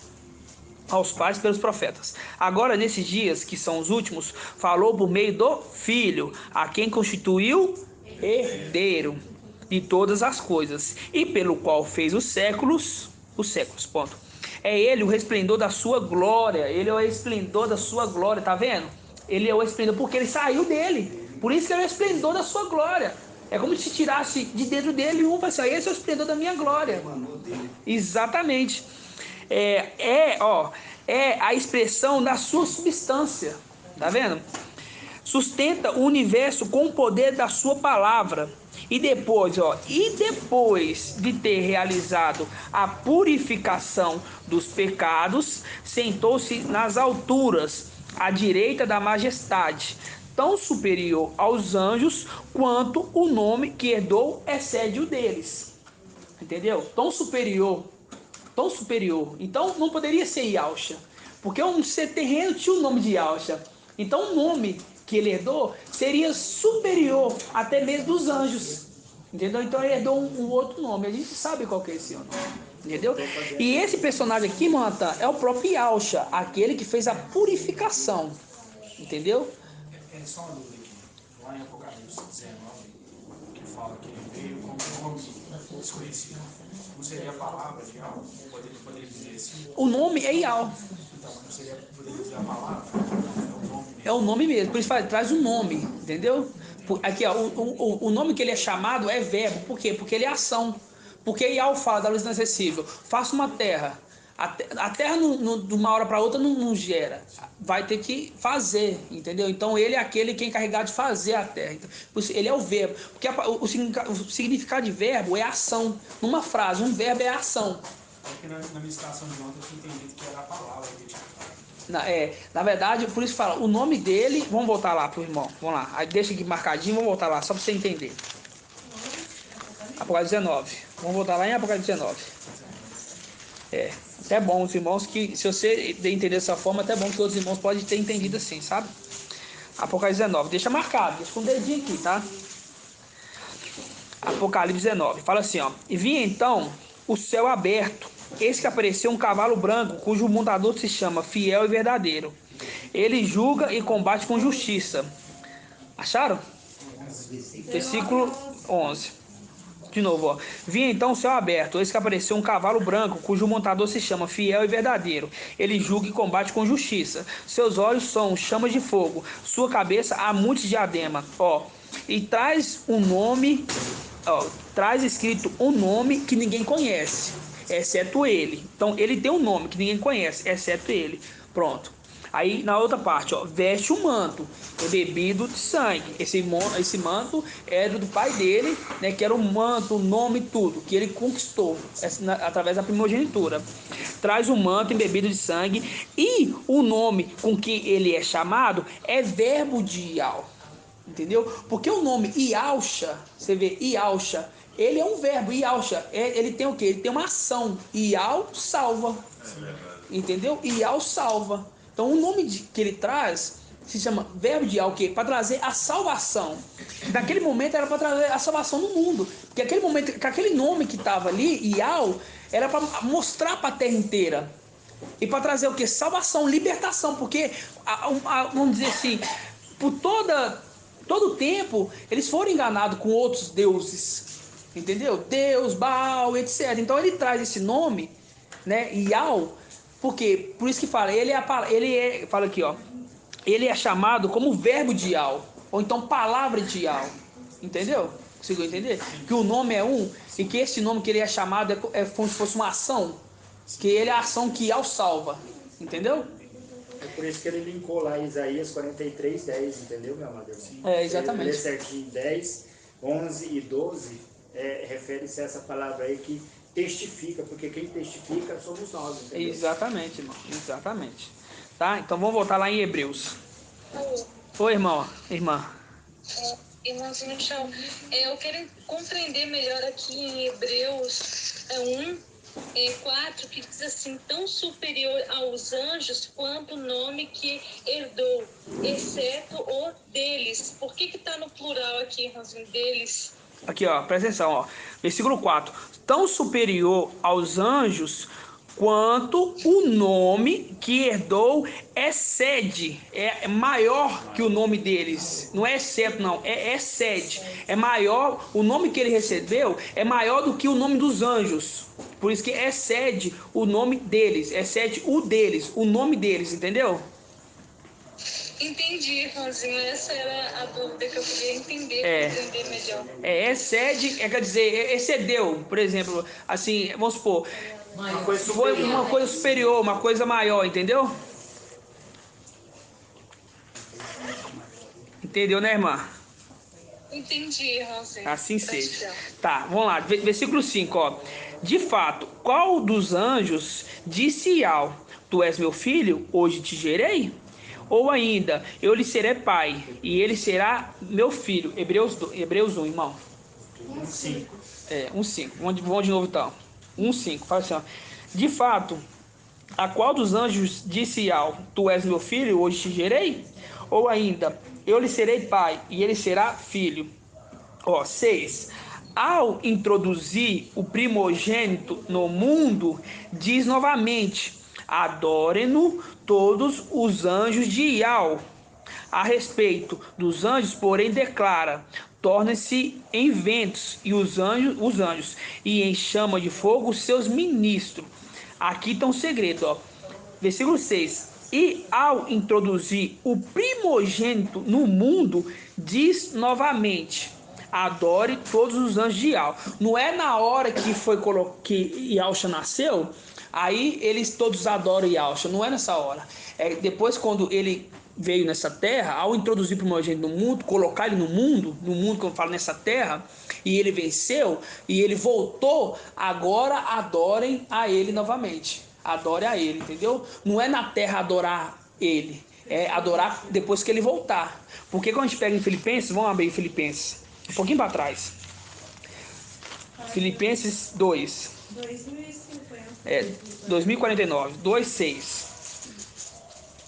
Aos pais pelos profetas. Agora, nesses dias, que são os últimos, falou por meio do Filho, a quem constituiu herdeiro de todas as coisas, e pelo qual fez os séculos, ponto. É ele o resplendor da sua glória, ele é o resplendor da sua glória, tá vendo? Ele é o resplendor porque ele saiu dele, por isso que ele é o resplendor da sua glória. É como se tirasse de dentro dele um, para assim, esse é o resplendor da minha glória. Exatamente. É a expressão da sua substância, tá vendo? Sustenta o universo com o poder da sua palavra. E depois de ter realizado a purificação dos pecados, sentou-se nas alturas, à direita da majestade, tão superior aos anjos quanto o nome que herdou excede o deles. Entendeu? Tão superior. Então não poderia ser Yahusha, porque um ser terreno tinha o nome de Yahusha. Então o nome que ele herdou seria superior até mesmo dos anjos. Entendeu? Então ele herdou um outro nome. A gente sabe qual que é esse nome. Entendeu? E esse personagem aqui, Manta, é o próprio Yahusha, aquele que fez a purificação. Entendeu? É só uma dúvida aqui. Lá em Apocalipse 19, que fala que ele veio com um nome desconhecido. Não seria a palavra de Yahweh? Poderia dizer assim? O nome é Yahweh. Então, não seria, poderia dizer a palavra? É o nome mesmo. Por isso traz um nome, entendeu? Aqui, ó, o nome que ele é chamado é verbo. Por quê? Porque ele é ação. Porque Yahweh fala da luz inacessível. Faça uma terra. A terra de uma hora para outra não gera. Vai ter que fazer, entendeu? Então ele é aquele que é encarregado de fazer a terra. Então, ele é o verbo. Porque o significado de verbo é ação. Numa frase, um verbo é ação. Porque na minha citação de ontem eu tinha entendido que era a palavra que tinha. Na verdade, por isso fala, o nome dele, vamos voltar lá pro irmão, vamos lá, aí deixa aqui marcadinho, vamos voltar lá, só para você entender. Apocalipse 19, vamos voltar lá em Apocalipse 19. Até bom os irmãos que, se você entender dessa forma, até bom que outros irmãos podem ter entendido assim, sabe? Apocalipse 19, deixa marcado, deixa com o dedinho aqui, tá? Apocalipse 19, fala assim, ó, e vi então o céu aberto, eis que apareceu um cavalo branco, cujo montador se chama Fiel e Verdadeiro. Ele julga e combate com justiça. Acharam? Versículo 11. De novo, ó. Vi então o céu aberto, eis que apareceu um cavalo branco, cujo montador se chama Fiel e Verdadeiro. Ele julga e combate com justiça. Seus olhos são chamas de fogo, sua cabeça há muitos diadema. E traz um nome, traz escrito um nome que ninguém conhece, exceto ele. Então ele tem um nome que ninguém conhece, exceto ele. Pronto. Aí na outra parte, veste um manto embebido de sangue. Esse manto era do pai dele, né, que era o manto, o nome, tudo que ele conquistou através da primogenitura. Traz um manto embebido de sangue, e o nome com que ele é chamado é verbo de Yahweh. Entendeu? Porque o nome Yahusha, você vê Yahusha, ele é um verbo. Yahusha, ele tem o quê? Ele tem uma ação. Yahweh salva. Entendeu? Yahweh salva. Então o nome que ele traz se chama verbo de Yahweh, para trazer a salvação. Naquele momento era para trazer a salvação no mundo. Porque aquele momento, aquele nome que estava ali, Yahweh, era para mostrar para a terra inteira E para trazer o que? Salvação, libertação. Porque, vamos dizer assim, por todo o tempo, eles foram enganados com outros deuses. Entendeu? Deus, Baal, etc. Então ele traz esse nome, né? Yau, porque por isso que fala, fala aqui, ó. Ele é chamado como verbo de Yau, ou então palavra de Yau. Entendeu? Conseguiu entender? Que o nome é um e que esse nome que ele é chamado é como se fosse uma ação, que ele é a ação que Yau salva. Entendeu? É por isso que ele linkou lá Isaías 43, 10, entendeu, meu amado? Exatamente. Ele certinho 10, 11 e 12, refere-se a essa palavra aí que testifica, porque quem testifica somos nós, entendeu? Exatamente, irmão. Exatamente. Tá? Então vamos voltar lá em Hebreus. Oi, irmão. Irmã. Irmãozinho, tchau. Eu quero compreender melhor aqui em Hebreus 1:4, que diz assim: tão superior aos anjos quanto o nome que herdou, exceto o deles. Por que está no plural aqui, irmãozinho, deles? Aqui, ó, presta atenção, ó. Versículo 4. Tão superior aos anjos quanto o nome que herdou excede, é maior que o nome deles. Não é exceto, não, excede. É maior, o nome que ele recebeu é maior do que o nome dos anjos. Por isso que excede o nome deles, excede o deles, o nome deles, entendeu? Entendi, irmãozinho. Essa era a dúvida que eu queria entender, compreender melhor. Excede, quer dizer, excedeu, por exemplo, assim, vamos supor, foi uma coisa superior, uma coisa maior, entendeu? Entendeu, né, irmã? Entendi, irmãozinho. Assim seja. Tá, vamos lá, versículo 5, ó. De fato, qual dos anjos disse Yau: tu és meu filho, hoje te gerei? Ou ainda, eu lhe serei pai, e ele será meu filho. Hebreus 1, irmão. 1:5. 1:5. Vamos de novo então. 1:5. Fala assim, ó. De fato, a qual dos anjos disse Yau: tu és meu filho, hoje te gerei? Ou ainda, eu lhe serei pai, e ele será filho. 6. Ao introduzir o primogênito no mundo, diz novamente: adorem-no todos os anjos de Yau. A respeito dos anjos, porém, declara: tornem-se em ventos e os anjos, e em chama de fogo os seus ministros. Aqui está um segredo, ó. Versículo 6. E ao introduzir o primogênito no mundo, diz novamente: adore todos os anjos de Yau. Não é na hora que Yausha nasceu, aí eles todos adoram Yausha. Não é nessa hora. É depois, quando ele veio nessa terra, ao introduzir o primogênito no mundo, colocar ele no mundo que eu falo nessa terra, e ele venceu, e ele voltou, agora adorem a ele novamente. Adore a ele, entendeu? Não é na terra adorar ele, é adorar depois que ele voltar. Porque quando a gente pega em Filipenses, vamos abrir Filipenses, um pouquinho para trás. Filipenses 2. 2049, 2:6.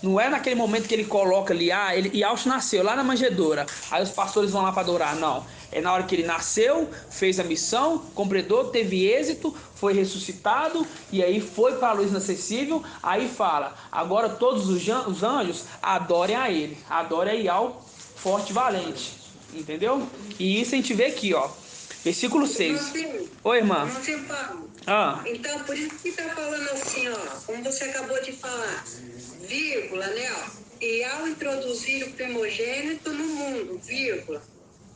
Não é naquele momento que ele coloca ali, Yausha nasceu lá na manjedoura, aí os pastores vão lá para adorar, não. É na hora que ele nasceu, fez a missão, completou, teve êxito, foi ressuscitado, e aí foi para a luz inacessível, aí fala: agora todos os anjos adorem a ele, adorem a Yau forte e valente, entendeu? E isso a gente vê aqui, ó, versículo 6. Oi, irmã. Então, por isso que está falando assim, ó, como você acabou de falar, vírgula, né, ó, e ao introduzir o primogênito no mundo, vírgula,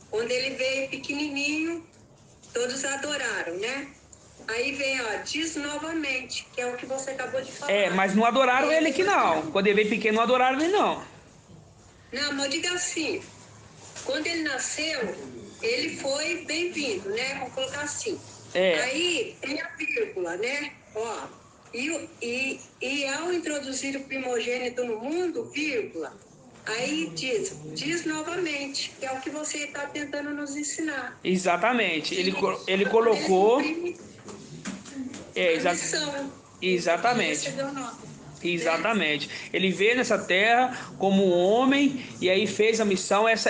quando ele veio pequenininho, todos adoraram, né? Aí vem, ó, diz novamente, que é o que você acabou de falar. Mas não adoraram ele aqui não, quando ele veio pequeno não adoraram ele não. Não, mas diga assim, quando ele nasceu, ele foi bem-vindo, né, vamos colocar assim. Aí tem a vírgula, né? Ó, e ao introduzir o primogênito no mundo, vírgula, aí diz novamente, que é o que você está tentando nos ensinar. Exatamente. Ele colocou. Exatamente. Exatamente. Ele veio nessa terra como um homem e aí fez a missão. Essa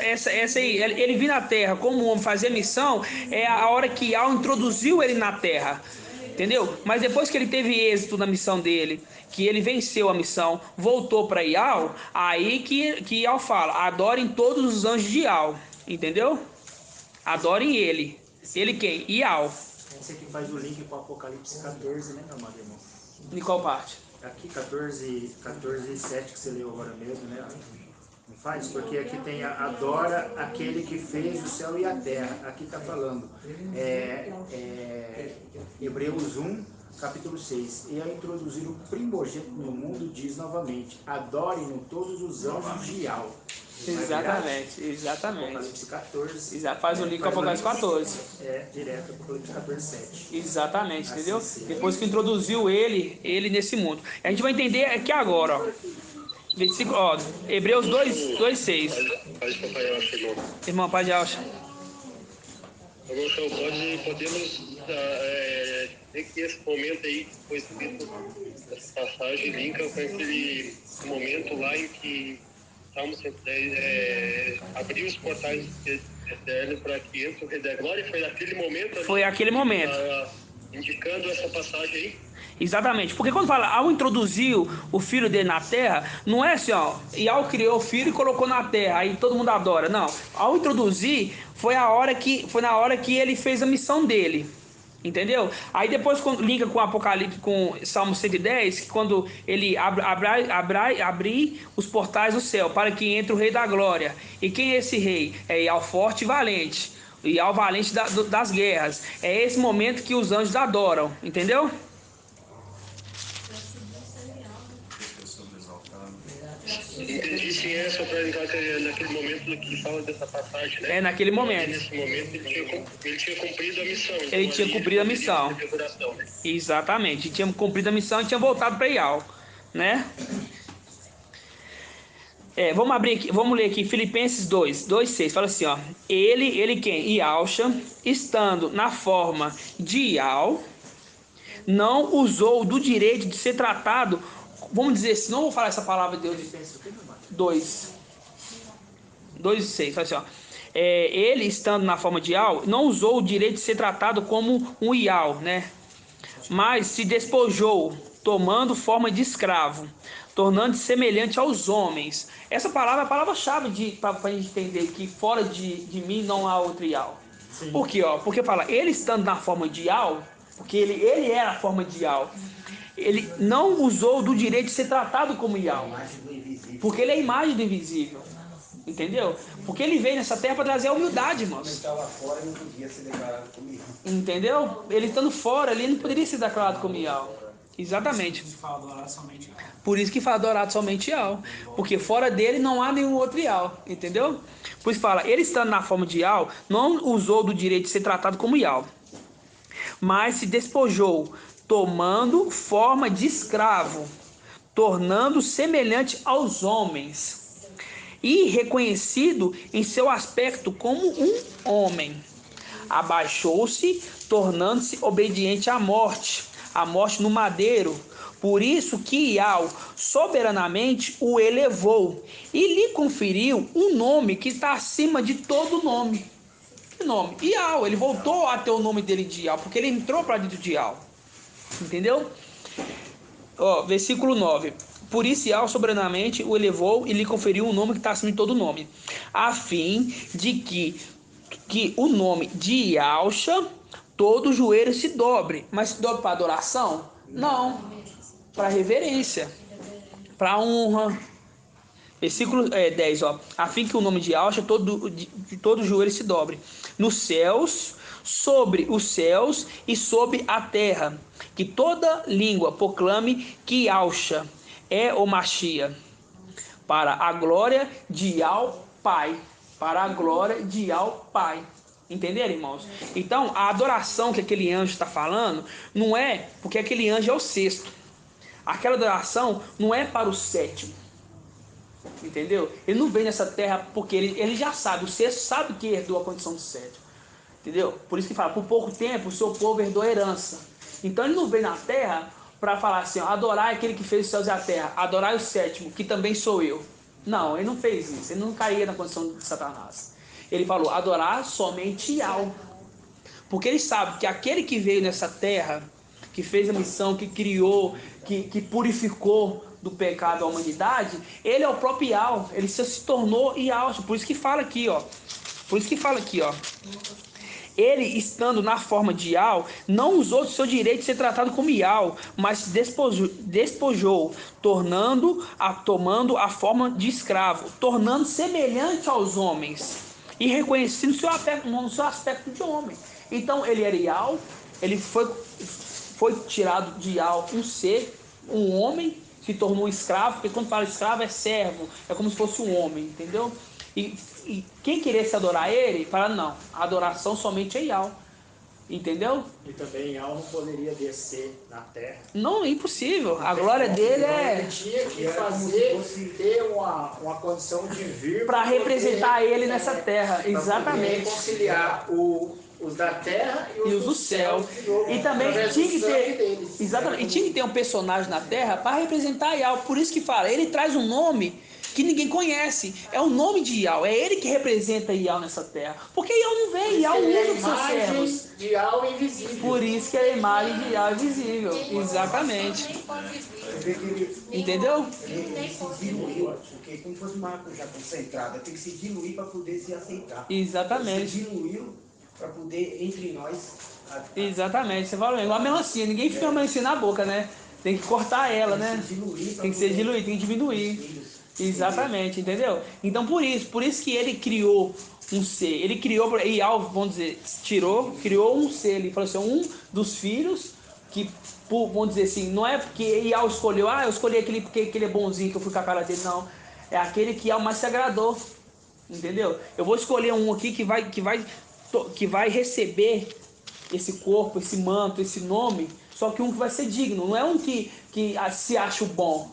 aí, ele vir na terra como um homem fazer a missão é a hora que Yau introduziu ele na terra. Entendeu? Mas depois que ele teve êxito na missão dele, que ele venceu a missão, voltou para Ial, aí que Ial fala, adorem todos os anjos de Ial. Entendeu? Adorem ele. Ele quem? Ial. Esse aqui faz o link com o Apocalipse 14, né, meu amado irmão? De qual parte? Aqui 14 e 7 que você leu agora mesmo, né? Não faz? Porque aqui tem adora aquele que fez o céu e a terra. Aqui está falando. Hebreus 1, capítulo 6. E a introduzir o primogênito no mundo diz novamente, adorem-no todos os anjos de Ial. Exatamente. Apocalipse 14. Faz o link com o Apocalipse 14. Direto Apocalipse 14, 7. Exatamente, entendeu? Depois que introduziu ele nesse mundo. A gente vai entender aqui agora, ó. Versículo, ó, Hebreus 2, 6. Paz de Papai Alcha, irmão. Irmão, Pai de Alcha. Então, podemos ver que esse momento aí que foi escrito, essa passagem, linka com aquele momento lá em que estamos abrir os portais eternos para que entre o Rei da Glória. Foi naquele momento? Foi aquele momento. Indicando essa passagem aí? Exatamente, porque quando fala, ao introduzir o filho dele na terra, não é assim, ó, Ial criou o filho e colocou na terra, aí todo mundo adora, não. Ao introduzir, foi na hora que ele fez a missão dele, entendeu? Aí depois quando liga com o Apocalipse, com Salmo 110, que quando ele abre os portais do céu, para que entre o Rei da Glória. E quem é esse rei? É Ial forte e valente, Ial valente das guerras. É esse momento que os anjos adoram, entendeu? Entendi, sim, só para entrar naquele momento que fala dessa passagem, né? Naquele momento. Nesse momento ele tinha cumprido a missão. Ele tinha cumprido a missão. Né? Exatamente, ele tinha cumprido a missão e tinha voltado para Ial, né? Vamos ler aqui Filipenses 2, 6, fala assim, ó. Ele quem? Ialcha, estando na forma de Ial, não usou do direito de ser tratado, vamos dizer assim, não vou falar essa palavra de Deus, 2, 6, fala assim, ó. Ele, estando na forma de Ial, não usou o direito de ser tratado como um Ial, né? Mas se despojou, tomando forma de escravo, tornando-se semelhante aos homens. Essa palavra é a palavra-chave para a gente entender que fora de mim não há outro Ial. Por quê? Porque fala, ele estando na forma de Ial, porque ele era a forma de Ial, ele não usou do direito de ser tratado como Ial, porque ele é a imagem do invisível, entendeu? Porque ele veio nessa terra para trazer a humildade, irmãos. Ele estava fora e não podia ser declarado como Ial. Entendeu? Ele estando fora, ele não poderia ser declarado como Ial. Exatamente. Por isso que fala adorado somente Ial. Porque fora dele não há nenhum outro Ial. Entendeu? Por isso fala, ele estando na forma de Ial, não usou do direito de ser tratado como Ial, mas se despojou, tomando forma de escravo, tornando semelhante aos homens, e reconhecido em seu aspecto como um homem, abaixou-se, tornando-se obediente à morte no madeiro. Por isso que Ial soberanamente o elevou e lhe conferiu um nome que está acima de todo nome. Que nome? Ial. Ele voltou a ter o nome dele de Ial, porque ele entrou para dentro de Ial. Entendeu? Versículo 9. Por isso Ial soberanamente o elevou e lhe conferiu um nome que está acima de todo nome, a fim de que o nome de Ialcha todo joelho se dobre. Mas se dobre para adoração? Não. Para reverência, para honra. Versículo 10, ó. A fim que o nome de Ialcha de todo joelho se dobre, nos céus, sobre os céus e sobre a terra, que toda língua proclame que Ialcha é o Machia, para a glória de Ial Pai. Para a glória de Ial Pai. Entenderam, irmãos? Então, a adoração que aquele anjo está falando não é porque aquele anjo é o sexto. Aquela adoração não é para o sétimo. Entendeu? Ele não vem nessa terra porque ele já sabe, o sexto sabe que herdou a condição do sétimo. Entendeu? Por isso que fala, por pouco tempo o seu povo herdou a herança. Então ele não vem na terra para falar assim, ó, adorar aquele que fez os céus e a terra, adorar o sétimo, que também sou eu. Não, ele não fez isso, ele não caía na condição de Satanás. Ele falou, adorar somente Ial. Porque ele sabe que aquele que veio nessa terra que fez a missão, que criou, que purificou do pecado a humanidade, ele é o próprio Yahweh, ele se tornou Yahweh, por isso que fala aqui, ó. Ele, estando na forma de Yahweh, não usou de seu direito de ser tratado como Yahweh, mas se despojou, tomando a forma de escravo, tornando semelhante aos homens e reconhecendo no seu aspecto de homem. Então ele era Yahweh, ele foi tirado de Yahweh um ser, um homem, se tornou um escravo, porque quando fala escravo é servo, é como se fosse um homem, entendeu? E quem queria adorar ele, fala não, a adoração somente é Yahweh, entendeu? E também Yahweh não poderia descer na terra. Não, é impossível, a glória dele é... Ele tinha que ter uma condição de vir para representar ele nessa terra, exatamente. Para reconciliar os da terra e os do céu. E também tinha que ter, exatamente, e tinha que ter um personagem na terra para representar Yahweh. Por isso que fala, ele traz um nome que ninguém conhece. É o nome de Yahweh, é ele que representa Yahweh nessa terra. Porque Yahweh não vem, Yahweh usa os seus servos. De Yahweh invisível. Por isso que é a imagem de Yahweh visível. Exatamente. Entendeu? Ele se diluiu, porque como fosse uma água já concentrada, tem que se diluir para poder se aceitar. Exatamente. Ele se diluiu para poder, entre nós... Exatamente, você fala igual a melancia, ninguém fica a melancia na boca, né? Tem que cortar ela, né? Tem que ser diluído, tem que diminuir. Exatamente, entendeu? Então por isso que ele criou um ser, ele criou, e Yahweh, vamos dizer, criou um ser, ele falou assim, um dos filhos, que, vamos dizer assim, não é porque Yahweh escolheu, eu escolhi aquele porque ele é bonzinho, que eu fui com a cara dele, não, é aquele que Yahweh mais se agradou, entendeu? Eu vou escolher um aqui que vai receber esse corpo, esse manto, esse nome, só que um que vai ser digno, não é um que se acha o bom.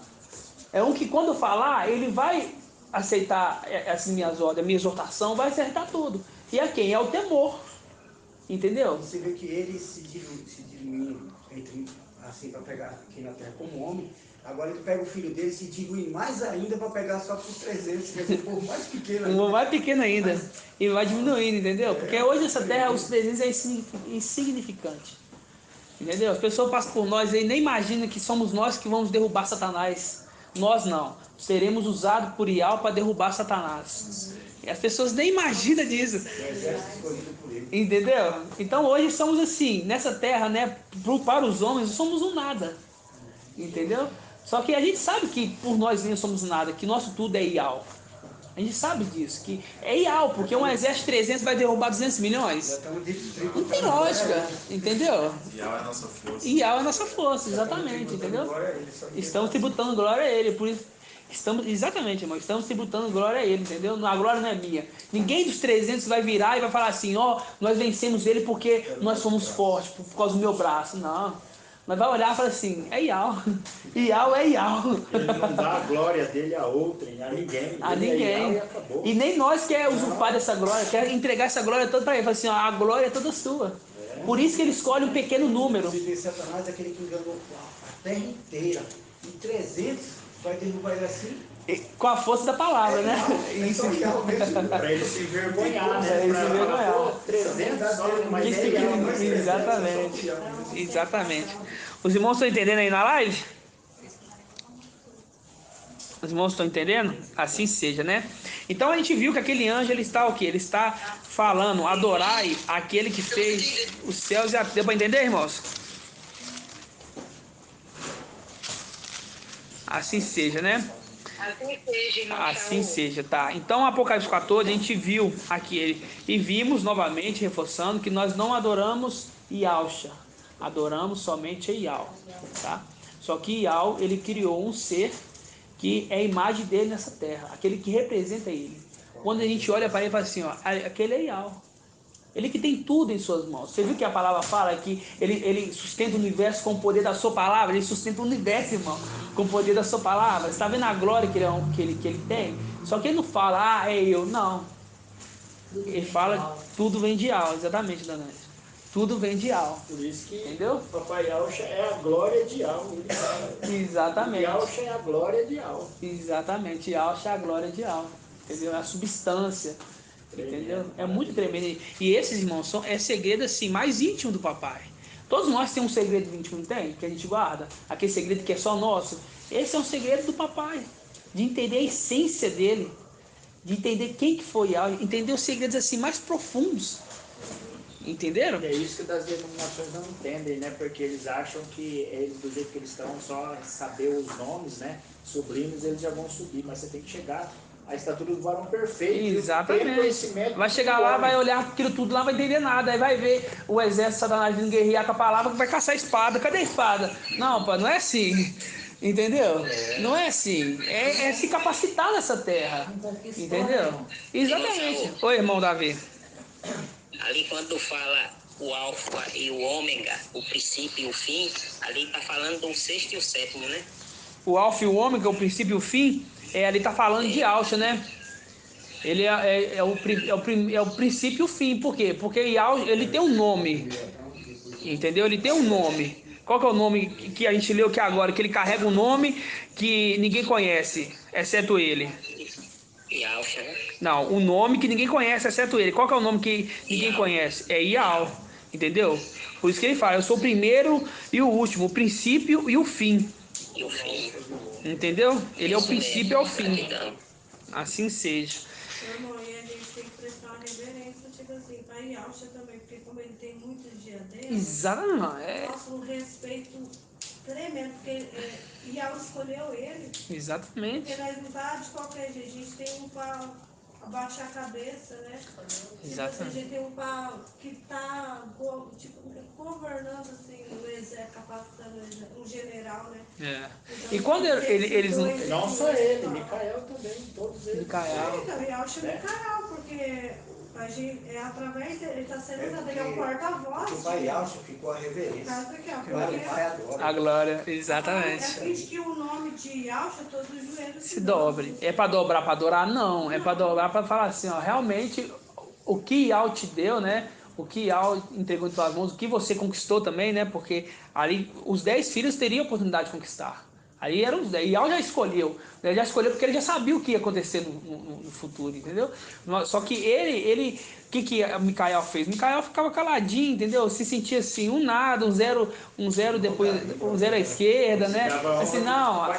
É um que quando eu falar, ele vai aceitar as minhas ordens, a minha exortação, vai acertar tudo. E é quem? É o temor. Entendeu? Você vê que ele se diluiu assim, para pegar aqui na terra como homem. Agora ele pega o filho dele e se dilui mais ainda para pegar só por 300, quer dizer, um pouco mais pequeno ainda. Mais pequeno ainda. E vai diminuindo, entendeu? Porque hoje essa terra, os 300 é insignificante. Entendeu? As pessoas passam por nós e nem imaginam que somos nós que vamos derrubar Satanás. Nós não. Seremos usados por Yahweh para derrubar Satanás. E as pessoas nem imaginam disso. Entendeu? Então hoje somos assim, nessa terra, né? Para os homens, somos um nada. Entendeu? Só que a gente sabe que por nós mesmos somos nada, que nosso tudo é Yahweh. A gente sabe disso, que é Yahweh, porque um exército de 300 vai derrubar 200 milhões. Não tem lógica, entendeu? Yahweh é a nossa força. Yahweh é a nossa força, exatamente, entendeu? Estamos tributando glória a Ele, por isso... Exatamente, irmão, estamos tributando glória a Ele, entendeu? A glória não é minha. Ninguém dos 300 vai virar e vai falar assim, nós vencemos Ele porque nós somos fortes, por causa do meu braço. Não. Nós vai olhar e falar assim, é Yahweh. Yahweh é Yahweh. Ele não dá a glória dele a outrem, a ninguém. A ninguém. E nem nós quer usurpar dessa glória, quer entregar essa glória toda para Ele. Fala assim, a glória é toda sua. Por isso que Ele escolhe um pequeno número. Se vê Satanás é aquele que enganou a terra inteira. E 300 vai derrubar ele assim. Com a força da palavra, né? Isso para ele se envergonhar, né? Para ele se envergonhar. 300 mas exatamente. Exatamente. Os irmãos estão entendendo aí na live? Os irmãos estão entendendo? Assim seja, né? Então a gente viu que aquele anjo, ele está o quê? Ele está falando, adorai aquele que fez os céus e a terra. Deu para entender, irmãos? Assim seja, né? Assim seja, tá. Então, Apocalipse 14, a gente viu aqui e vimos novamente, reforçando, que nós não adoramos Yahshua, adoramos somente Yahweh, tá? Só que Yahweh, ele criou um ser que é a imagem dele nessa terra, aquele que representa ele. Quando a gente olha para ele e fala assim, aquele é Yahweh. Ele que tem tudo em suas mãos. Você viu que a palavra fala que ele sustenta o universo com o poder da sua palavra? Ele sustenta o universo, irmão, com o poder da sua palavra. Você está vendo a glória que ele tem? Só que ele não fala, é eu. Não. Ele fala, tudo vem de Yahweh. Exatamente, Danante. Tudo vem de Yahweh. Por isso que entendeu? Papai Yahshua é a glória de Yahweh. Exatamente. Yahshua é a glória de Yahweh. Exatamente. Yahshua é a glória de Yahweh. Entendeu? É a substância. Entendeu? É muito tremendo. E esses, irmãos, é segredo assim, mais íntimo do papai. Todos nós temos um segredo íntimo, não tem? Que a gente guarda. Aquele segredo que é só nosso. Esse é um segredo do papai. De entender a essência dele. De entender quem que foi Yahweh. Entender os segredos assim mais profundos. Entenderam? E é isso que das denominações não entendem, né? Porque eles acham que eles, do jeito que eles estão, só saber os nomes, né? Sublimes, eles já vão subir. Mas você tem que chegar à estatura do varão perfeito. Exatamente. Vai chegar lá, vai olhar aquilo tudo lá, vai entender nada. Aí vai ver o exército de Satanás vindo guerrear com a palavra, que vai caçar a espada. Cadê a espada? Não, pá, não é assim. Entendeu? Não é assim. É se capacitar nessa terra. Entendeu? Exatamente. Oi, irmão Davi. Ali quando fala o alfa e o ômega, o princípio e o fim, ali está falando do sexto e o sétimo, né? O alfa e o ômega, o princípio e o fim, ali está falando de Yahshua, né? Ele é o princípio e o fim. Por quê? Porque Yahshua, ele tem um nome. Entendeu? Ele tem um nome. Qual que é o nome que a gente leu aqui agora? Que ele carrega um nome que ninguém conhece, exceto ele. Yahshua, né? Não, um nome que ninguém conhece, exceto ele. Qual que é o nome que ninguém conhece? É Yahweh, entendeu? Por isso que ele fala, eu sou o primeiro e o último, o princípio e o fim. E o fim. Entendeu? Ele é o princípio e é o fim. Assim seja. Irmão, e a gente tem que prestar uma reverência, tipo assim, para Yahshua também, porque como ele tem muitos diademas, Exatamente. nossa, um respeito tremendo, porque Yahweh escolheu ele. Exatamente. Porque nós não tá de qualquer jeito, a gente tem um para abaixar a cabeça, né? Exatamente. A gente tem um para que tá governando assim, o exército, capacitando um general, né? É. Então, E quando eles não... Não só ele, Micael também, todos eles. Micael. Então, eu acho Micael, porque a gente, através dele, ele está sendo usado, ele é o porta-voz. O pai Yahshua ficou a reverência. A glória, exatamente. É triste que o nome de Yahshua, todos os joelhos Se dobre. É para dobrar, para adorar? Não. É para dobrar, para falar assim, ó, realmente o que Yahweh te deu, né? O que Yahweh entregou em tuas mãos, o que você conquistou também, né? Porque ali os 10 filhos teriam a oportunidade de conquistar. Aí eram os 10. E Yahweh já escolheu. Ele já escolheu porque ele já sabia o que ia acontecer no futuro, entendeu? Só que o que Micael fez? Micael ficava caladinho, entendeu? Se sentia assim, um nada, um zero depois, um zero à esquerda, né? Assim, não,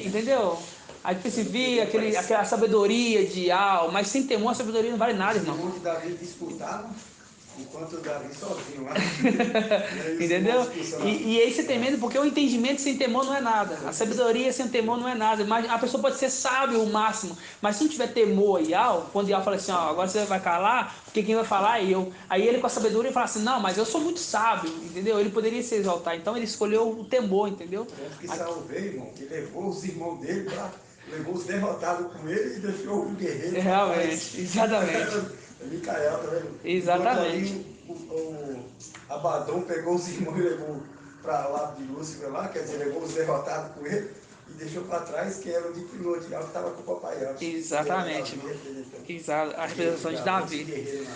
entendeu? Aí você via aquela sabedoria de Yahweh, mas sem temor a sabedoria não vale nada, irmão. Os irmãos de Davi disputavam, enquanto o Davi sozinho lá. Entendeu? E aí você tem medo, porque o entendimento sem temor não é nada. A sabedoria sem temor não é nada. Mas a pessoa pode ser sábio o máximo, mas se não tiver temor a Yahweh, quando Yahweh fala assim, ó, agora você vai calar, porque quem vai falar é eu. Aí ele com a sabedoria fala assim, não, mas eu sou muito sábio, entendeu? Ele poderia se exaltar, então ele escolheu o temor, entendeu? Tanto que Saul veio, irmão, que levou os irmãos dele levou os derrotados com ele e deixou o guerreiro. Realmente, exatamente. Micael também. Exatamente. O Abaddon pegou os irmãos e levou para lá de Lúcifer lá, quer dizer, levou os derrotados com ele e deixou para trás quem era o de primordial que estava com o papai. Exatamente. A representação de Davi.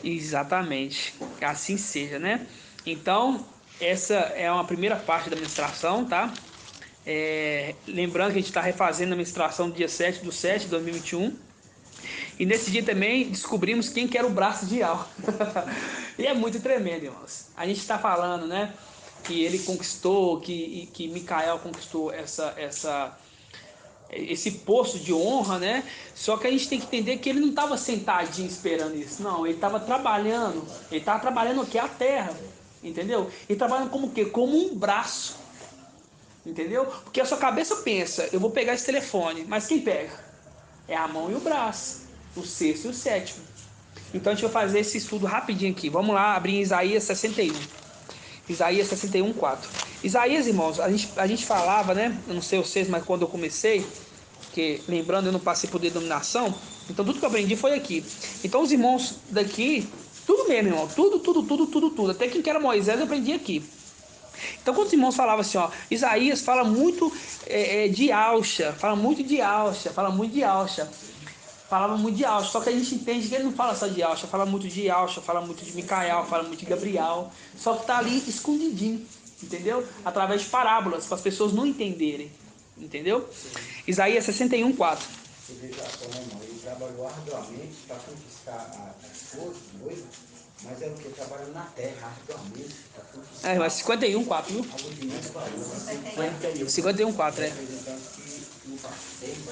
Exatamente. Assim seja, né? Então, essa é uma primeira parte da ministração, tá? Lembrando que a gente está refazendo a ministração do dia 7/7/2021. E nesse dia também descobrimos quem que era o braço de Yahweh. E é muito tremendo, irmãos. A gente está falando, né? Que ele conquistou, que Micael conquistou esse posto de honra, né? Só que a gente tem que entender que ele não estava sentadinho esperando isso. Não, ele estava trabalhando. Ele estava trabalhando aqui a terra. Entendeu? Ele trabalhando como o quê? Como um braço. Entendeu? Porque a sua cabeça pensa, eu vou pegar esse telefone, mas quem pega? É a mão e o braço, o sexto e o sétimo. Então a gente vai fazer esse estudo rapidinho aqui. Vamos lá, abrir em Isaías 61. Isaías 61, 4. Isaías, irmãos, a gente falava, né? Eu não sei vocês, mas quando eu comecei, porque lembrando, eu não passei por denominação, então tudo que eu aprendi foi aqui. Então os irmãos daqui, tudo mesmo, irmão, tudo. Até quem que era Moisés eu aprendi aqui. Então quando os irmãos falavam assim, ó, Isaías fala muito de Yahshua, falava muito de Yahshua, só que a gente entende que ele não fala só de Yahshua, fala muito de Yahshua, fala muito de Micael, fala muito de Gabriel, só que está ali escondidinho, entendeu? Através de parábolas, para as pessoas não entenderem, entendeu? Isaías 61, 4. Você veja como ele trabalhou arduamente para conquistar a esposa, noiva, Mas é o que? Trabalhando na terra, atualmente. Mas 51, 4, viu? 51, 4, é. No tempo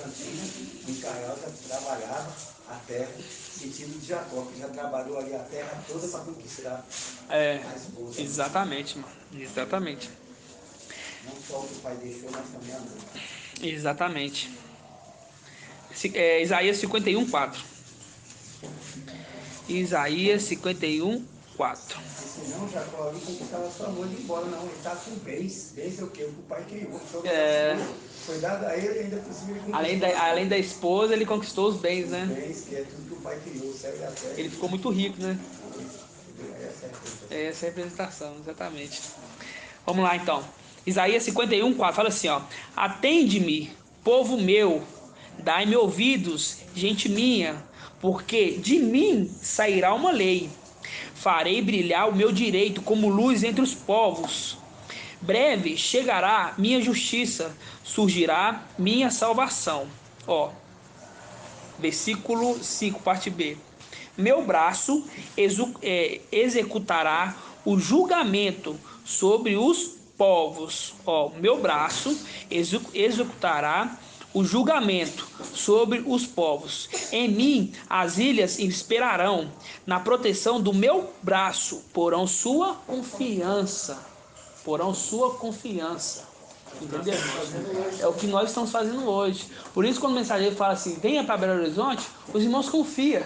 antigo, Micael já trabalhava a terra, sentido de Jacó, que já trabalhou ali a terra toda para conquistar a esposa. Exatamente, mano. Exatamente. Não só o que o pai deixou, mas também a mãe. Exatamente. Isaías 51, 4. Isaías 51, 4. Senão Jacó ali conquistava sua mãe de embora, não. Ele está com bens. Bens é o quê? O que o pai criou. Foi dado a ele e ainda por cima ele conquistou. Além da esposa, ele conquistou os bens, né? Os bens, que é tudo que o pai criou, o céu e a terra. Ele ficou muito rico, né? Essa é a representação, exatamente. Vamos lá, então. Isaías 51, 4. Fala assim, ó. Atende-me, povo meu, dai-me ouvidos, gente minha, porque de mim sairá uma lei. Farei brilhar o meu direito como luz entre os povos. Breve chegará minha justiça, surgirá minha salvação. Ó, versículo 5, parte B. Meu braço executará o julgamento sobre os povos. Ó, meu braço executará o julgamento sobre os povos. Em mim as ilhas esperarão. Na proteção do meu braço porão sua confiança. Porão sua confiança. Entendeu? É o que nós estamos fazendo hoje. Por isso, quando o mensageiro fala assim, venha para Belo Horizonte, os irmãos confiam.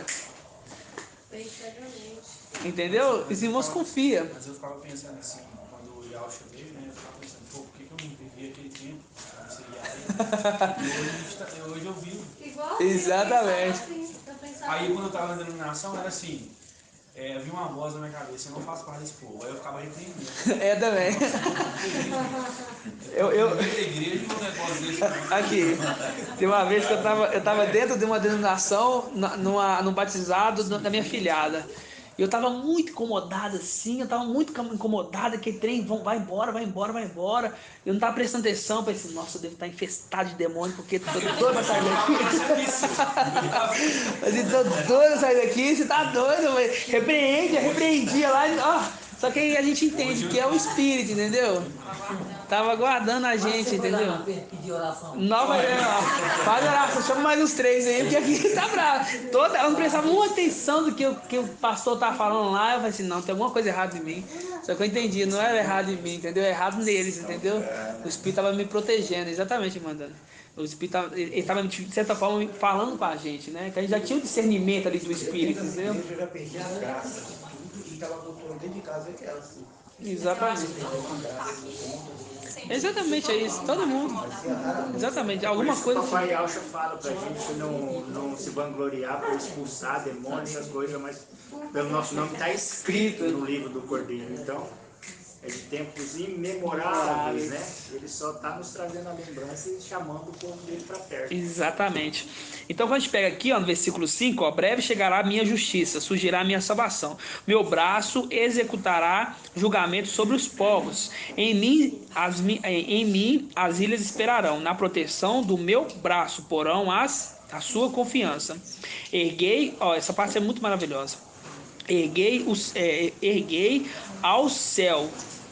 Entendeu? Os irmãos confiam. Mas eu ficava pensando assim, quando o Yalcha veio, né? Eu ficava pensando, pô, por que eu não vivi aquele tempo? E hoje eu vivo. Exatamente. Aí quando eu estava na denominação, era assim, vi uma voz na minha cabeça, eu não faço parte desse povo. Aí eu ficava repreendendo. Também. Aqui, tem uma vez que eu tava dentro de uma denominação, num batizado da minha filhada. E eu tava muito incomodado assim, que trem vai embora. Eu não tava prestando atenção, eu pensei, nossa, eu devo estar infestado de demônio, porque tô doido pra sair daqui. Mas eu tô doido pra sair daqui, você tá doido, mas repreendia lá, ó. Só que aí a gente entende que é o Espírito, entendeu? Tava aguardando a gente, entendeu? Faz oração, chama mais uns 3 aí, porque aqui tá bravo. Ela não prestava uma atenção do que o pastor tá falando lá. Eu falei assim, não, tem alguma coisa errada em mim. Só que eu entendi, não era errado em mim, entendeu? É errado neles, entendeu? O Espírito tava me protegendo, exatamente, mandando. O Espírito ele tava, de certa forma, falando com a gente, né? Que a gente já tinha o discernimento ali do Espírito, entendeu? Eu já perdi as graças, tudo, e estava procurando dentro de casa aquela assim. Exatamente. Exatamente, é isso. Todo mundo. Exatamente. Alguma coisa. O papai Yalcha fala pra gente não se vangloriar por expulsar demônios, essas coisas, mas pelo nosso nome está escrito no livro do Cordeiro. Então, é de tempos imemoráveis, né? Ele só está nos trazendo a lembrança e chamando o povo dele para perto. Exatamente. Então, quando a gente pega aqui, ó, no versículo 5, ó, breve chegará a minha justiça, surgirá a minha salvação. Meu braço executará julgamento sobre os povos. Em mim as ilhas esperarão. Na proteção do meu braço porão a sua confiança. Erguei, ó, essa parte é muito maravilhosa. Erguei ao céu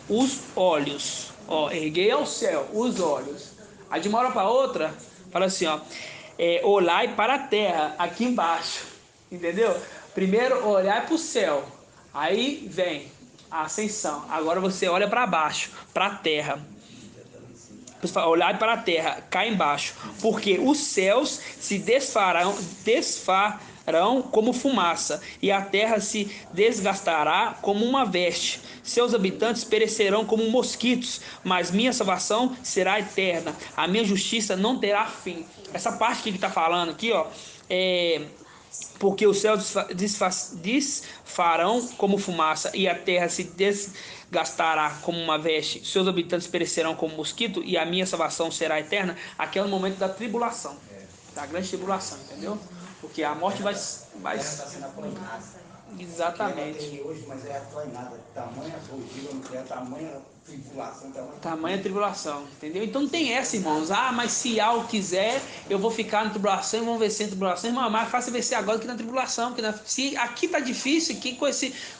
os olhos. Ó, erguei ao céu os olhos. Aí de uma hora para outra, fala assim, ó. Olhai para a terra, aqui embaixo. Entendeu? Primeiro olhar para o céu. Aí vem a ascensão. Agora você olha para baixo, para a terra. Olhai para a terra, cá embaixo. Porque os céus se desfarão como fumaça, e a terra se desgastará como uma veste. Seus habitantes perecerão como mosquitos, mas minha salvação será eterna. A minha justiça não terá fim. Essa parte que está falando aqui, ó, porque os céus desfarão como fumaça, e a terra se desgastará como uma veste. Seus habitantes perecerão como mosquito, e a minha salvação será eterna. Aqui é o momento da tribulação, da grande tribulação, entendeu? Porque a morte vai Exatamente. Ela tem hoje, mas atrai nada. Tamanha ogiva nuclear, tamanha tribulação. Tamanha tribulação, entendeu? Então não tem essa, irmãos. Mas se algo quiser, eu vou ficar na tribulação e vamos vencer na tribulação. Irmão, mais fácil vencer agora que na tribulação. Porque se aqui tá difícil, aqui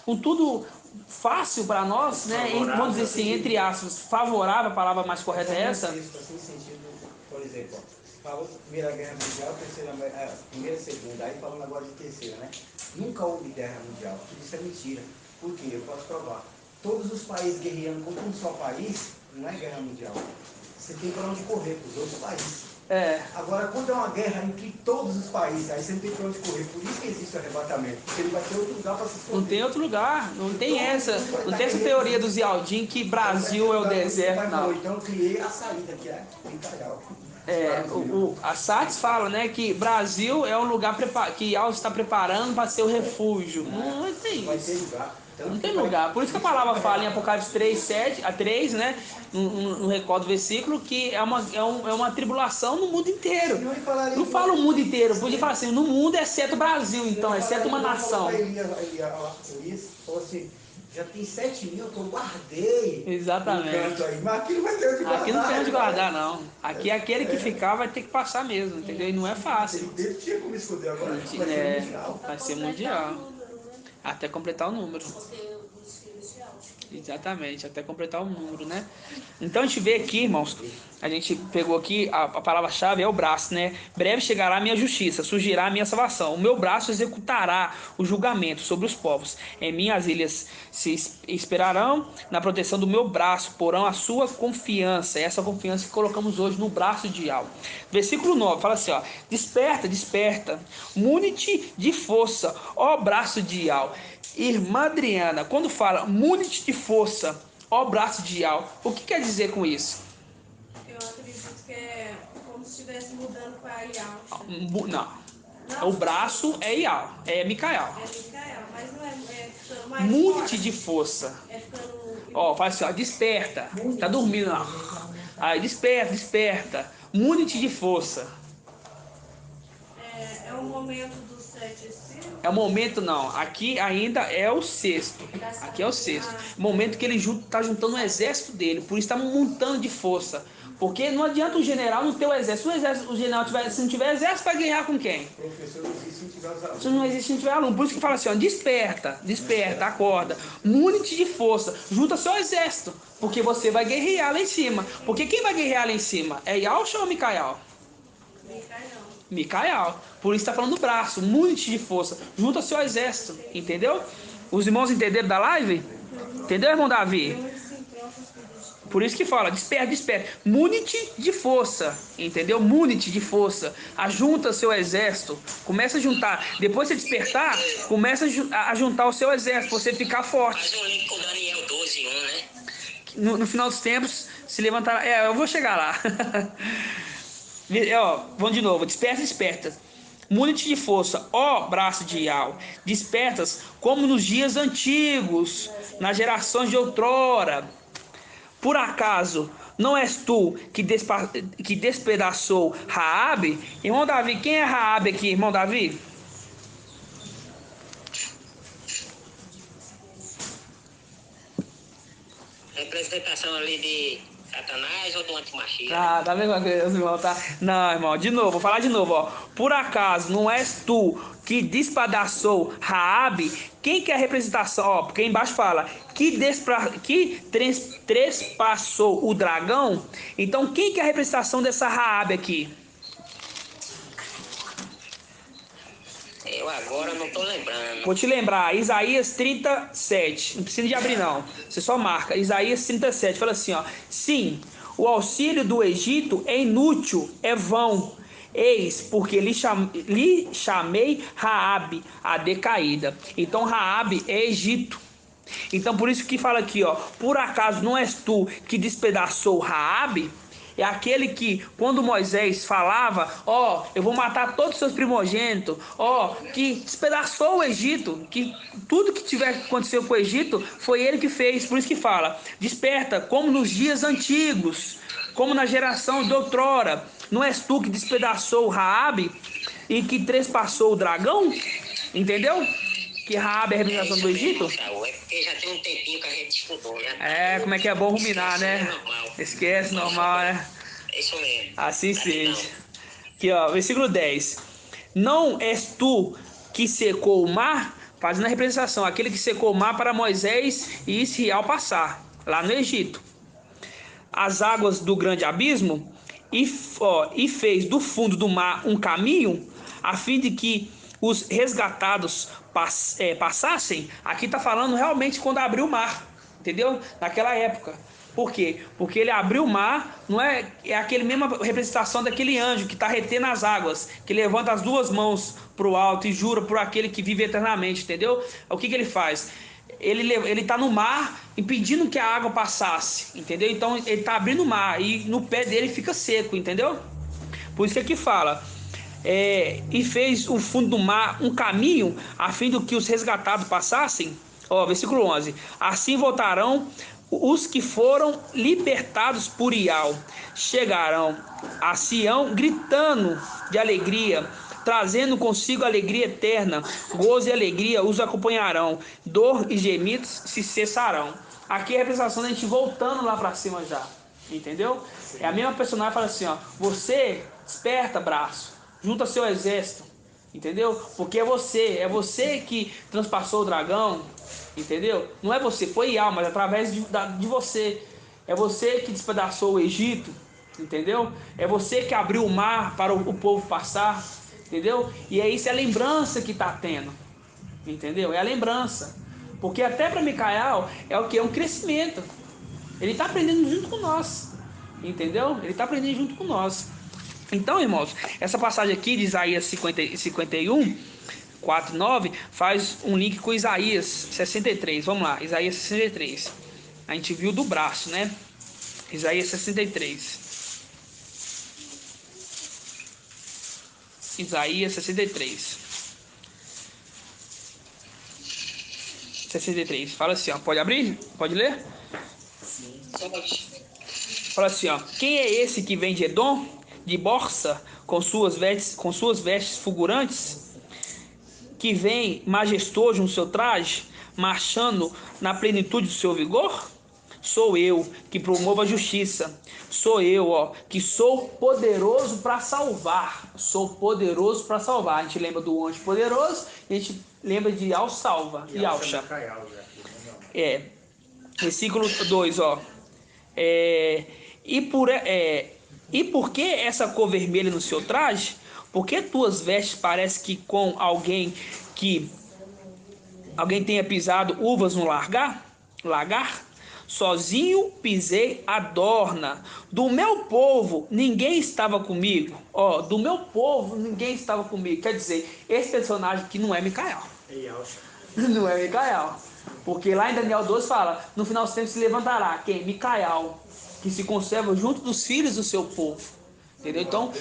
com tudo fácil para nós, né? Vamos dizer assim, entre aspas, favorável, a palavra mais correta é essa. Por exemplo, falou Primeira Guerra Mundial, Primeira e Segunda, aí falando agora de terceira, né? Nunca houve guerra mundial, tudo isso é mentira. Por quê? Eu posso provar. Todos os países guerreando contra um só país, não é guerra mundial. Você tem para onde correr, para os outros países. Agora, quando é uma guerra entre todos os países, aí você não tem para onde correr. Por isso que existe o arrebatamento, porque ele vai ter outro lugar para se esconder. Não tem outro lugar, não tem essa teoria do Zialdin que Brasil é o deserto, não. Então eu criei a saída, que é Micaial. A Sardes fala, né, que Brasil é um lugar que Alves está preparando para ser o refúgio. Não tem isso. Não tem lugar. Por isso que a palavra fala em Apocalipse 3, né, no recordo do versículo, que é uma tribulação no mundo inteiro. Não fala o mundo inteiro, podia falar assim, no mundo exceto o Brasil, então, exceto uma nação. Elias falou assim, já tem 7.000 que eu guardei. Exatamente. Aí, mas aqui não vai ter onde guardar. Aqui não tem onde guardar, não. Aqui aquele que ficar vai ter que passar mesmo, entendeu? E não é fácil. Ele tinha como esconder agora. Vai ser mundial. Até completar o número. Exatamente, até completar o número, né? Então a gente vê aqui, irmãos, a gente pegou aqui, a palavra-chave é o braço, né? Breve chegará a minha justiça, surgirá a minha salvação. O meu braço executará o julgamento sobre os povos. Em mim as ilhas se esperarão na proteção do meu braço, porão a sua confiança. É essa confiança que colocamos hoje no braço de Yahweh. Versículo 9, fala assim, ó. Desperta, desperta, mune-te de força, ó braço de Yahweh. Irmã Adriana, quando fala mune-te de força, ó braço de Yahweh, o que quer dizer com isso? Eu acredito que é como se estivesse mudando para Yahweh. Não. O braço é Yahweh, é Micael. É Micael, mas não é ficando mais mune-te de força. É ficando... Ó, fala assim, ó, desperta. Tá dormindo lá. Aí, desperta. Mune-te de força. É o momento dos 7 espíritos? É o momento, não. Aqui ainda é o sexto. Aqui é o sexto. Momento que ele está juntando o exército dele. Por isso está montando de força. Porque não adianta o general não ter o exército. O general se não tiver exército, vai ganhar com quem? Professor, não existe se não tiver aluno. Se não existe se não tiver aluno. Por isso que fala assim, ó, desperta, acorda. Mune-te de força. Junta seu exército. Porque você vai guerrear lá em cima. Porque quem vai guerrear lá em cima? É Yahshua ou Micael? Micael. Por isso está falando do braço, mune-te de força, junta seu exército, entendeu? Os irmãos entenderam da live? Entendeu, irmão Davi? Por isso que fala, desperta, mune-te de força, entendeu? Mune-te de força, ajunta seu exército, começa a juntar, depois de você despertar, começa a juntar o seu exército, você ficar forte. Faz um link com Daniel 12:1, né? No final dos tempos, se levantar, eu vou chegar lá. Vamos de novo, desperta. Mune-te de força, ó braço de Yahweh, despertas como nos dias antigos, nas gerações de outrora. Por acaso não és tu que despedaçou Raabe? Irmão Davi, quem é Raabe aqui, irmão Davi? Representação ali de Satanás ou do antimachista? Tá vendo, irmão? Tá? Não, irmão, de novo, vou falar de novo, ó. Por acaso não és tu que despedaçou Raabe? Quem que é a representação? Ó, porque embaixo fala que trespassou o dragão. Então, quem que é a representação dessa Raabe aqui? Eu agora não tô lembrando. Vou te lembrar, Isaías 37. Não precisa de abrir, não. Você só marca. Isaías 37. Fala assim, ó. Sim, o auxílio do Egito é inútil, é vão. Eis, porque lhe chamei Raabe, a decaída. Então, Raabe é Egito. Então, por isso que fala aqui, ó. Por acaso não és tu que despedaçou Raabe? É aquele que, quando Moisés falava, ó, eu vou matar todos os seus primogênitos, ó, que despedaçou o Egito, que tudo que aconteceu com o Egito, foi ele que fez. Por isso que fala, desperta, como nos dias antigos, como na geração de outrora. Não és tu que despedaçou Raabe e que trespassou o dragão? Entendeu? Que Raabe é a representação do Egito? É porque já tem um tempinho que a gente estudou, né? Como é que é bom ruminar, né? Esquece, normal, né? É isso mesmo. Assim seja. Aqui, ó, versículo 10. Não és tu que secou o mar, fazendo a representação, aquele que secou o mar para Moisés e Israel passar, lá no Egito. As águas do grande abismo, e fez do fundo do mar um caminho, a fim de que os resgatados passassem. Aqui está falando realmente quando abriu o mar, entendeu? Naquela época. Por quê? Porque ele abriu o mar, não é aquele mesma representação daquele anjo que está retendo as águas, que levanta as duas mãos para o alto e jura por aquele que vive eternamente, entendeu? O que ele faz? Ele está no mar impedindo que a água passasse, entendeu? Então ele está abrindo o mar e no pé dele fica seco, entendeu? Por isso que aqui fala, e fez o fundo do mar um caminho a fim de que os resgatados passassem. Ó, versículo 11. Assim voltarão os que foram libertados por Ial, chegarão a Sião gritando de alegria, trazendo consigo alegria eterna, gozo e alegria os acompanharão, dor e gemidos se cessarão. Aqui é a representação da gente voltando lá para cima já, entendeu? É a mesma personagem que fala assim, ó, você desperta, braço, junta seu exército, entendeu? Porque é você que transpassou o dragão, entendeu? Não é você, foi Ial, mas através de você. É você que despedaçou o Egito, entendeu? É você que abriu o mar para o povo passar, entendeu? E é isso, é a lembrança que está tendo, entendeu? É a lembrança. Porque até para Micael é o que? É um crescimento. Ele está aprendendo junto com nós, entendeu? Ele está aprendendo junto com nós. Então, irmãos, essa passagem aqui de Isaías 51, 4 e 9, faz um link com Isaías 63. Vamos lá, Isaías 63. A gente viu do braço, né? Isaías 63. Isaías 63. 63. Fala assim, ó. Pode abrir? Pode ler? Fala assim, ó. Quem é esse que vem de Edom, de Borsa, com suas vestes fulgurantes? Que vem majestoso no seu traje, marchando na plenitude do seu vigor? Sou eu que promovo a justiça. Sou eu, que sou poderoso para salvar. Sou poderoso para salvar. A gente lembra do anjo poderoso e a gente lembra de Al salva e Alcha. Versículo 2, ó. E por que essa cor vermelha no seu traje? Porque tuas vestes parecem que com alguém tenha pisado uvas no lagar? Sozinho pisei a dorna. Do meu povo ninguém estava comigo. Do meu povo ninguém estava comigo. Quer dizer, esse personagem aqui não é Micael. Não é Micael. Porque lá em Daniel 12 fala, no final dos tempos se levantará quem? Micael, que se conserva junto dos filhos do seu povo. Entendeu? Então,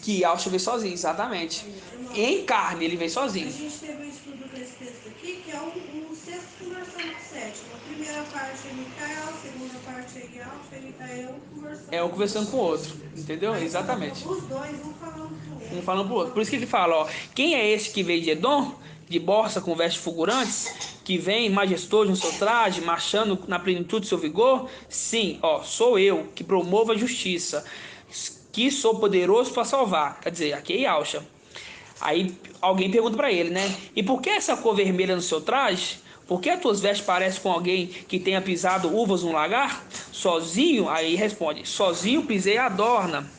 que Yahshua veio sozinho, exatamente. Em carne ele veio sozinho. A gente teve um estudo desse texto aqui, que é um texto conversando com o sétimo. A primeira parte é Micael, a segunda parte é Yahshua, ele tá conversando. Um conversando com o outro, entendeu? Exatamente. Os dois, um falando pro outro. Um falando pro outro. Por isso que ele fala, quem é esse que veio de Edom, de Borsa com vestes fulgurantes, que vem majestoso no seu traje, marchando na plenitude do seu vigor? Sim, sou eu que promovo a justiça, que sou poderoso para salvar. Quer dizer, aqui é Yahshua. Aí alguém pergunta para ele, né? E por que essa cor vermelha no seu traje? Por que as tuas vestes parecem com alguém que tenha pisado uvas no lagar? Sozinho? Aí responde, sozinho pisei a dorna.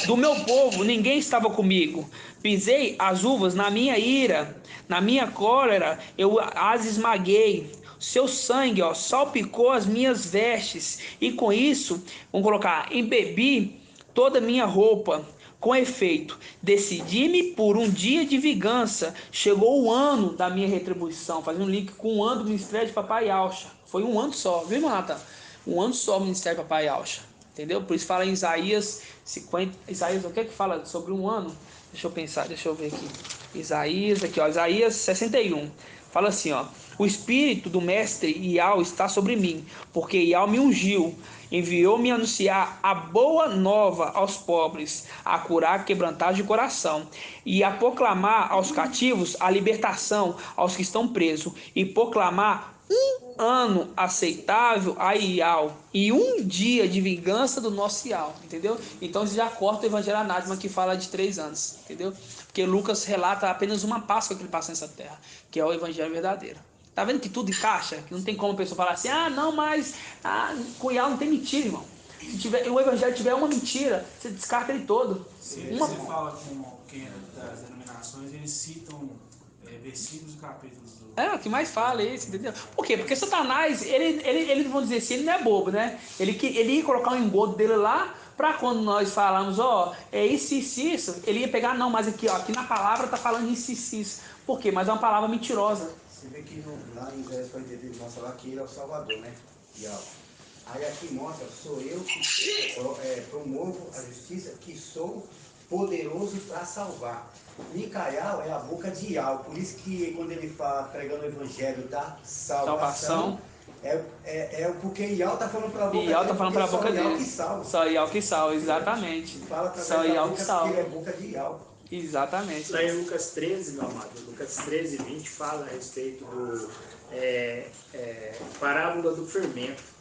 Do meu povo ninguém estava comigo. Pisei as uvas na minha ira, na minha cólera eu as esmaguei. Seu sangue salpicou as minhas vestes, e com isso, vamos colocar, embebi toda a minha roupa. Com efeito, decidi-me por um dia de vingança. Chegou o ano da minha retribuição. Fazendo um link com o ano do ministério de Papai Yahshua. Foi um ano só, viu, Renata? Um ano só o ministério de Papai Yahshua. Entendeu? Por isso fala em Isaías 50. Isaías, o que é que fala sobre um ano? Deixa eu pensar, deixa eu ver aqui. Isaías, aqui, Isaías 61. Fala assim, o espírito do mestre Ial está sobre mim, porque Ial me ungiu Enviou-me a anunciar a boa nova aos pobres, a curar quebrantados de coração, e a proclamar aos cativos a libertação aos que estão presos, e proclamar um ano aceitável a Ial e um dia de vingança do nosso Ial, entendeu? Então você já corta o evangelho anátema que fala de 3 anos, entendeu? Porque Lucas relata apenas uma Páscoa que ele passa nessa terra, que é o evangelho verdadeiro. Tá vendo que tudo encaixa? Que não tem como a pessoa falar assim, não, mas com Ial não tem mentira, irmão. Se o evangelho tiver uma mentira, você descarta ele todo. Você fala com quem é das denominações, eles citam versículos e capítulos do... O que mais fala é isso, entendeu? Por quê? Porque Satanás, ele vamos dizer assim, ele não é bobo, né? Ele ia colocar um engodo dele lá, para quando nós falamos, é isso, ele ia pegar, não, mas aqui na palavra tá falando isso. Por quê? Mas é uma palavra mentirosa. Você vê que lá em Isaías 43 ele mostra lá que ele é o Salvador, né? Aí aqui mostra, sou eu que promovo a justiça, que sou poderoso para salvar. Micael é a boca de Ial, por isso que quando ele fala pregando o evangelho da salvação, porque Ial está falando para a boca dele. Ial está falando para a boca dele. Só Ial que salva, exatamente. Fala só Ial que salva. Ele é a boca de Ial. Exatamente. Lá em Lucas 13, meu amado, Lucas 13, 20 fala a respeito do parábola do fermento.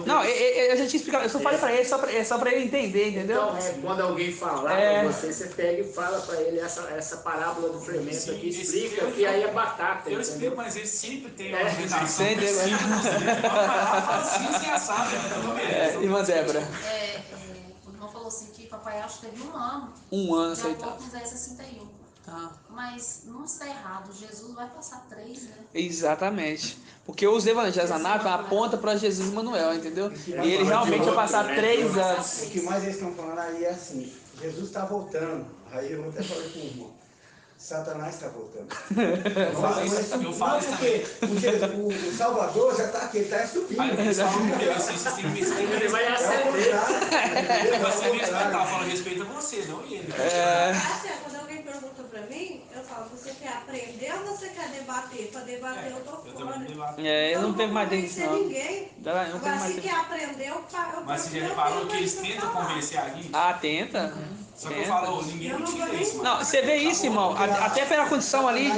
Não, eu já tinha explicado, eu só falei para ele, só para ele entender, entendeu? Então, quando alguém falar para você pega e fala para ele essa parábola do fermento aqui, explica que aí é batata. Eu explico, mas ele sempre tem uma organização. Sempre tem, Irmã Débora. O irmão falou assim que Papai Acho teve 1 ano. 1 ano de aceitado. acordo com Isaías 61. Mas não está errado, Jesus vai passar 3, né? Exatamente. Porque os evangelhos anátomos apontam para Jesus Emmanuel, entendeu? E ele realmente vai passar 3 anos. O que mais eles estão falando aí é assim, Jesus está voltando. Aí eu até falei com o irmão, Satanás está voltando. Eu falo isso também. Porque o Salvador já está aqui, ele está subindo. Aí eles falam comigo assim, vocês têm que me respeitar. Ele vai acender. Você tem que respeitar, eu falo, respeita você, não ele. Quando alguém pergunta pra mim, eu falo, você quer aprender ou você quer debater? Pra debater eu tô fora. Eu não tenho mais dentro disso, não. Ninguém. Agora, se quer aprender, eu Mas você já reparou que eles tentam convencer a gente? Tenta. Só que eu falo, ninguém me tira isso. Não, você vê isso, irmão, até pela condição ali,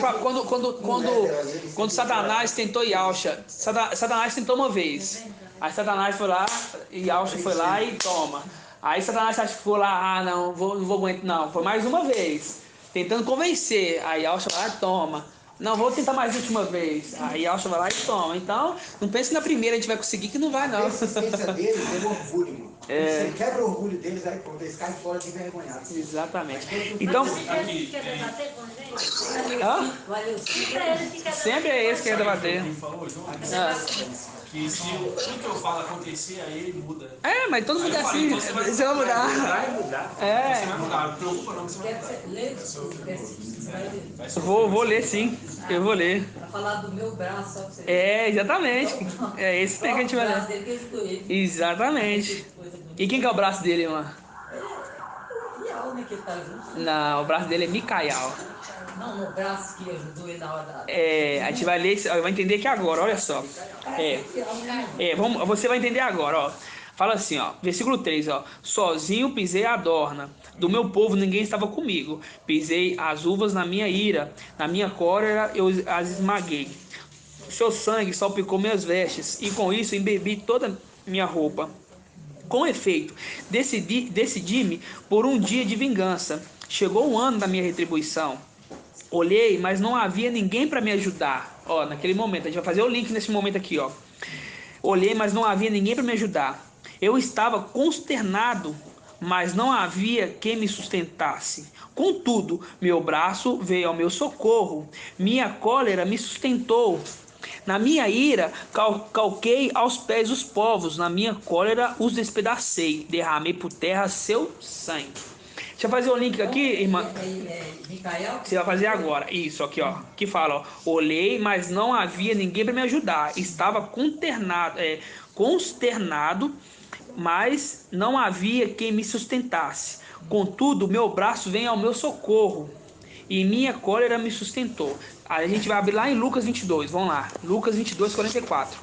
quando Satanás tentou Yalcha. Satanás tentou uma vez. Aí Satanás foi lá, e Yalcha foi lá e toma. Aí Satanás acha que foi lá, não vou aguentar, não. Foi mais uma vez, tentando convencer. Aí Yalcha vai lá e toma. Não, vou tentar mais última vez. Aí Yalcha vai lá e toma. Então, não pense que na primeira a gente vai conseguir, que não vai, não. A persistência deles é orgulho, irmão. Você quebra o orgulho deles, aí pronto, eles caem fora de envergonhados. exatamente. Então, sempre é esse que quer debater. Que se tudo que eu falo acontecer, aí ele muda. Mas todo mundo é assim. Você vai mudar. Vai mudar. Você vai mudar, não preocupa não que você vai mudar. Vou ler, sim. Eu vou ler. Pra falar do meu braço, só pra você. Exatamente. É esse que a gente vai ler. O braço dele que eu escolhi. Exatamente. E quem que é o braço dele, irmã? Ial, né, que ele tá junto. Não, o braço dele é Micael. Não, o braço que ajudou ele na hora da... A gente vai ler, vai entender aqui agora, olha só. Você vai entender agora, ó. Fala assim, ó, versículo 3, ó. Sozinho pisei a adorna, do meu povo ninguém estava comigo. Pisei as uvas na minha ira, na minha cólera eu as esmaguei. Seu sangue salpicou minhas vestes, e com isso embebi toda minha roupa. Com efeito, decidi-me por um dia de vingança. Chegou o ano da minha retribuição. Olhei, mas não havia ninguém para me ajudar. Ó, naquele momento, a gente vai fazer o link nesse momento aqui, ó. Olhei, mas não havia ninguém para me ajudar. Eu estava consternado, mas não havia quem me sustentasse. Contudo, meu braço veio ao meu socorro. Minha cólera me sustentou. Na minha ira, calquei aos pés os povos. Na minha cólera, os despedacei. Derramei por terra seu sangue. Deixa eu fazer o link aqui, irmã. Você vai fazer agora. Isso aqui, ó. Que fala, ó. Olhei, mas não havia ninguém para me ajudar. Estava consternado, mas não havia quem me sustentasse. Contudo, meu braço vem ao meu socorro, e minha cólera me sustentou. Aí a gente vai abrir lá em Lucas 22. Vamos lá. Lucas 22, 44.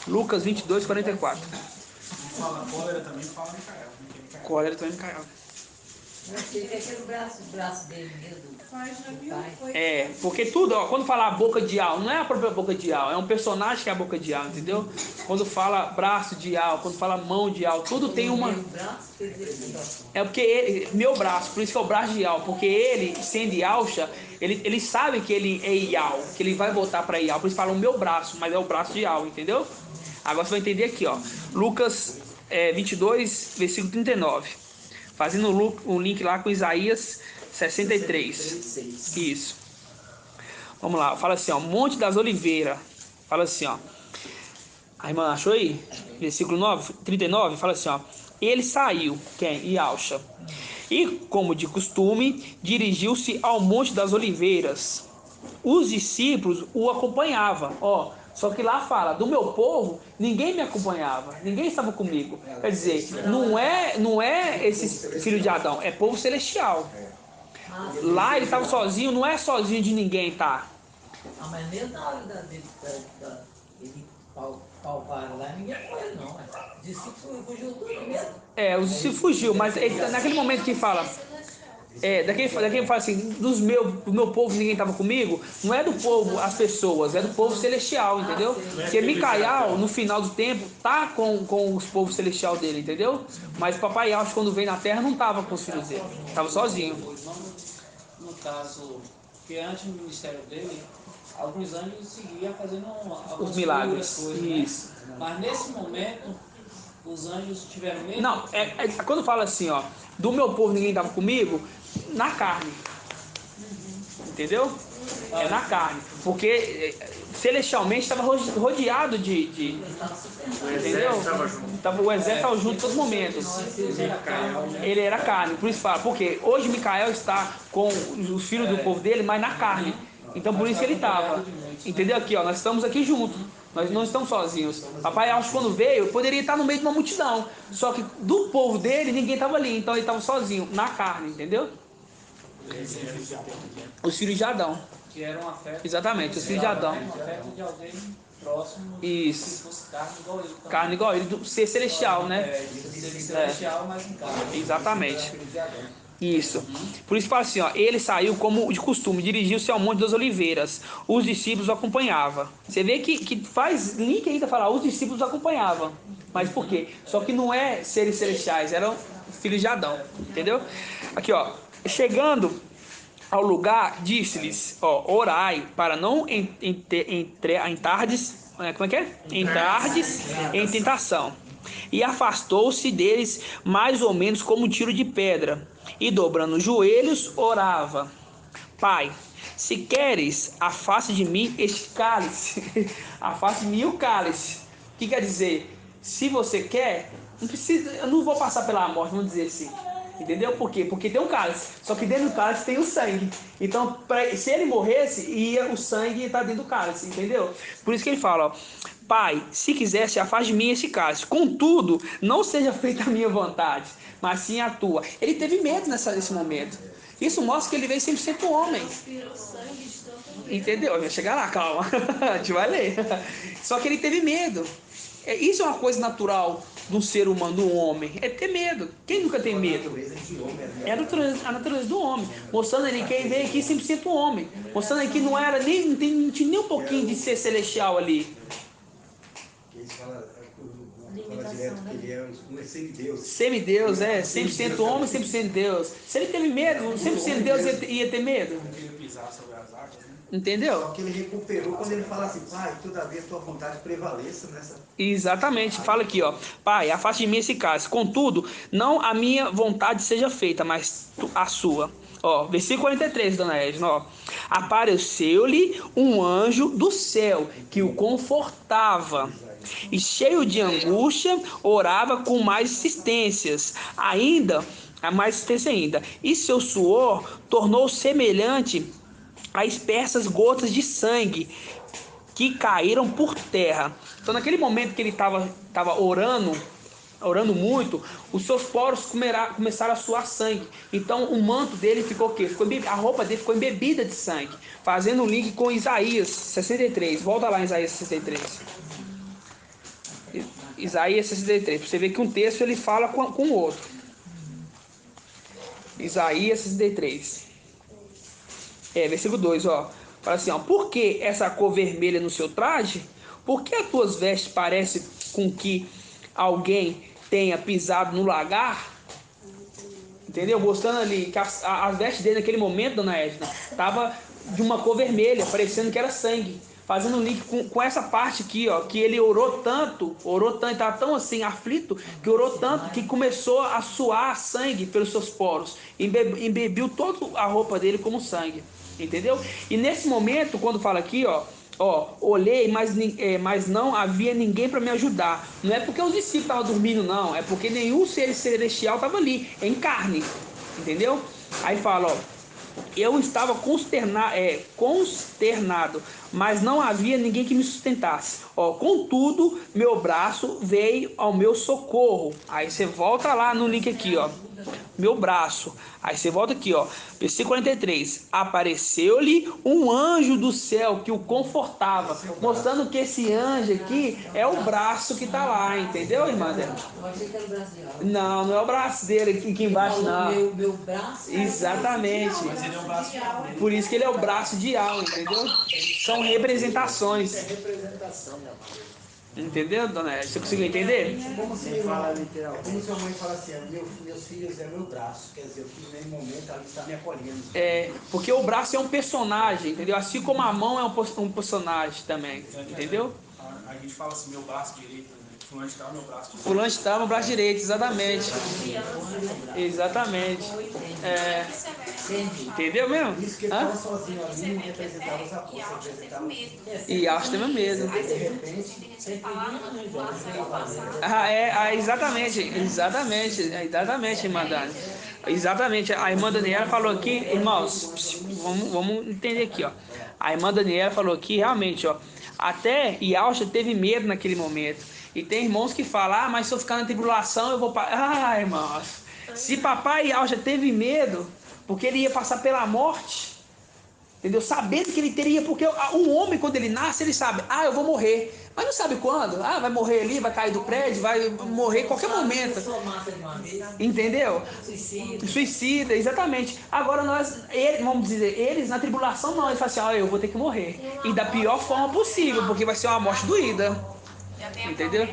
Lucas 22, 44. Fala cólera também, fala Micael. Cólera também, Micael. Ele tem aquele braço dele mesmo. É, porque tudo, ó, quando fala a boca de Al, não é a própria boca de Al, é um personagem que é a boca de Al, entendeu? Quando fala braço de Al, quando fala mão de Al, tudo tem uma... É porque ele, meu braço, por isso que é o braço de Al, porque ele, sendo Yalcha, ele sabe que ele é Ial, que ele vai voltar para Ial, por isso fala o meu braço, mas é o braço de Al, entendeu? Agora você vai entender aqui, ó, Lucas 22, versículo 39. Fazendo um link lá com Isaías 63. Isso. Vamos lá. Fala assim, ó. Monte das Oliveiras. Fala assim, ó. A irmã achou aí? Versículo 39. Fala assim, ó. Ele saiu. Quem? Yalcha. E, como de costume, dirigiu-se ao Monte das Oliveiras. Os discípulos o acompanhavam. Ó. Só que lá fala, do meu povo, ninguém me acompanhava, ninguém estava comigo. Quer dizer, não é esse filho de Adão, é povo celestial. Lá ele estava sozinho, não é sozinho de ninguém, tá? Ah, mas mesmo na hora dele palparam lá, ninguém foi ele não. Os discípulos fugiu tudo mesmo. É, os discípulos fugiu, mas ele, naquele momento que fala... daquele fala assim, do meu povo ninguém estava comigo, não é do povo as pessoas, é do povo celestial, entendeu? Porque Micael, no final do tempo, tá com os povos celestial dele, entendeu? Mas Papai Yalcha, quando veio na terra, não estava com os filhos dele, estava sozinho. No caso, que antes do ministério dele, alguns anjos seguiam fazendo os milagres, coisas, isso. Né? Mas nesse momento, os anjos tiveram medo? Não, quando fala assim, ó, do meu povo ninguém estava comigo, na carne. Entendeu? É na carne. Porque celestialmente estava rodeado de entendeu? O exército estava junto em todo momento. Ele era carne. Por isso fala, porque hoje Micael está com os filhos do povo dele, mas na carne. Então por isso que ele estava. Entendeu? Aqui, ó, nós estamos aqui juntos. Nós não estamos sozinhos. Papai Yalcha, quando veio, poderia estar no meio de uma multidão. Só que do povo dele, ninguém estava ali. Então ele estava sozinho, na carne, entendeu? Os filhos de Adão. Que era um afeto. Exatamente, os filhos de Adão. Um afeto de alguém próximo. Isso. Se fosse carne igual ele. Também. Carne igual ele, do ser celestial, né? Ser celestial, mas em carne. Exatamente. Isso. Por isso fala assim, ó, ele saiu como de costume, dirigiu-se ao Monte das Oliveiras. Os discípulos o acompanhavam. Você vê que faz link ainda falar, os discípulos o acompanhavam. Mas por quê? Só que não é seres celestiais, eram filhos de Adão. Entendeu? Aqui, ó. Chegando ao lugar, disse-lhes, ó, orai para não entrardes, como é que é? Entrardes em tentação. E afastou-se deles mais ou menos como um tiro de pedra. E dobrando os joelhos, orava: Pai, se queres, afaste de mim este cálice. Afaste de mim o cálice. O que quer dizer? Se você quer, não precisa, eu não vou passar pela morte, vamos dizer assim. Entendeu? Por quê? Porque tem um cálice. Só que dentro do cálice tem o sangue. Então, se ele morresse, o sangue está dentro do cálice. Entendeu? Por isso que ele fala, ó, Pai, se quiser, se afaste de mim esse cálice. Contudo, não seja feita a minha vontade, mas sim a tua. Ele teve medo nesse momento. Isso mostra que ele veio 100% homem. Entendeu? Vai chegar lá, calma. A gente vai ler. Só que ele teve medo. Isso é uma coisa natural de um ser humano, do homem. É ter medo. Quem nunca tem medo? É a natureza do homem. Mostrando ali que ele veio aqui 100% homem. Mostrando ali que não tinha nem um pouquinho de ser celestial ali. Fala direto que ele é um semideus. Semideus, 100% homem, 100% Deus. Se ele teve medo, 100% Deus ia ter medo. Entendeu? Só que ele recuperou quando ele fala assim, Pai, todavia tua vontade prevaleça nessa... Exatamente, fala aqui, ó. Pai, afaste de mim esse cálice. Contudo, não a minha vontade seja feita, mas a sua. Ó, versículo 43, dona Edna, ó. Apareceu-lhe um anjo do céu que o confortava. E cheio de angústia, orava com mais insistência ainda. E seu suor tornou semelhante a espessas gotas de sangue que caíram por terra. Então, naquele momento que ele estava orando muito, os seus poros começaram a suar sangue. Então, o manto dele ficou o quê? A roupa dele ficou embebida de sangue, fazendo um link com Isaías 63. Volta lá em Isaías 63. Isaías 63. Pra você ver que um texto ele fala com o outro. Isaías 63. Versículo 2, ó. Fala assim, ó. Por que essa cor vermelha no seu traje? Por que as tuas vestes parecem com que alguém tenha pisado no lagar? Entendeu? Mostrando ali que as vestes dele naquele momento, dona Edna, tava de uma cor vermelha, parecendo que era sangue. Fazendo um link com essa parte aqui, ó, que ele orou tanto, estava tão assim aflito, que orou tanto que começou a suar sangue pelos seus poros, embebiu toda a roupa dele como sangue, entendeu? E nesse momento, quando fala aqui, ó, olhei, mas não havia ninguém para me ajudar. Não é porque os discípulos estavam dormindo, não, é porque nenhum ser celestial estava ali, em carne, entendeu? Aí fala, ó, eu estava consternado, mas não havia ninguém que me sustentasse. Contudo, meu braço veio ao meu socorro. Aí você volta lá no link aqui, ó. Meu braço. Aí você volta aqui, ó. Versículo 43. Apareceu-lhe um anjo do céu que o confortava. Mostrando que esse anjo aqui é o braço que tá lá, entendeu, irmã? Eu achei que era o braço de alma. Não, não é o braço dele aqui embaixo, não. Meu braço. Exatamente. Mas ele é um braço de alma. Por isso que ele é o braço de alma, entendeu? São representações. É representação, meu amor. Entendeu, dona Edna? Você conseguiu entender? Como se fala literal. Como se a mãe fala assim, meus filhos é meu braço. Quer dizer, que nem momento ali está me acolhendo. Porque o braço é um personagem, entendeu? Assim como a mão é um personagem também, entendeu? A gente fala assim, meu braço direito, né? Fulano de tal, meu braço direito. Fulano de tal, meu braço direito, exatamente. Exatamente. Entendeu mesmo? Isso que ele estava sozinho ali, não representava os apóstolos, representava. E acho que teve medo. De repente, Exatamente, irmã Dani. Exatamente, a irmã Daniela falou aqui, irmãos, vamos entender aqui, ó. A irmã Daniela falou aqui, realmente, ó, até Yalcha teve medo naquele momento. E tem irmãos que falam, mas se eu ficar na tribulação, eu vou... irmãos, se papai Yalcha teve medo, porque ele ia passar pela morte, entendeu? Sabendo que ele teria, porque um homem, quando ele nasce, ele sabe, eu vou morrer. Mas não sabe quando. Vai morrer ali, vai cair do prédio, vai morrer em qualquer momento. Entendeu? Suicida, exatamente. Agora vamos dizer, eles na tribulação não, eles falam assim, eu vou ter que morrer. E da pior forma possível, porque vai ser uma morte doída. Entendeu?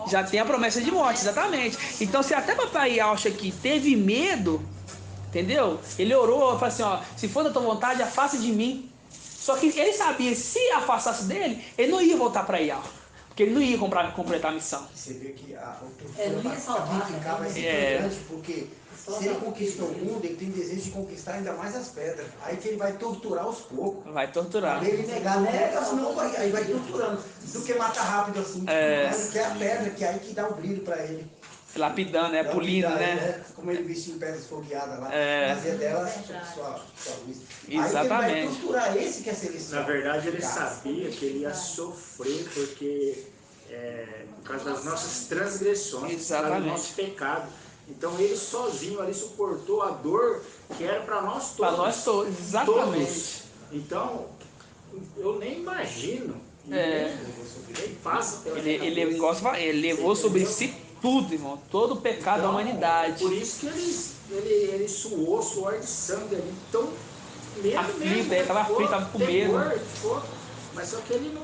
Já tem a promessa de morte, exatamente. Então, se até papai Yalcha aqui teve medo, entendeu? Ele orou, falou assim, se for da tua vontade, afasta de mim. Só que ele sabia, se afastasse dele, ele não ia voltar para Ial. Porque ele não ia completar a missão. Você vê que a tortura vai ser grande, porque se ele conquistou o mundo, ele tem desejo de conquistar ainda mais as pedras. Aí que ele vai torturar aos poucos. Vai torturar. Pra ele nega, senão aí vai torturando. Do que matar rápido assim. Mas que é a pedra, que é aí que dá o brilho para ele. Lapidando, pulindo, né? Como ele vestiu em pedra esfogueada lá. Fazia dela sua luz. Exatamente. Aí ele vai torturar esse que é celestial. Na verdade, ele sabia que ele ia sofrer porque por causa das nossas transgressões, por causa do nosso pecado. Então ele sozinho ali suportou a dor que era para nós todos. Para nós todos, exatamente. Todos. Então, eu nem imagino. Nem passa pela ele levou sobre si tudo, irmão, todo o pecado da humanidade. Por isso que ele suou suor de sangue ali, tão medo aflito, ele estava aflito, estava com medo. Mas só que ele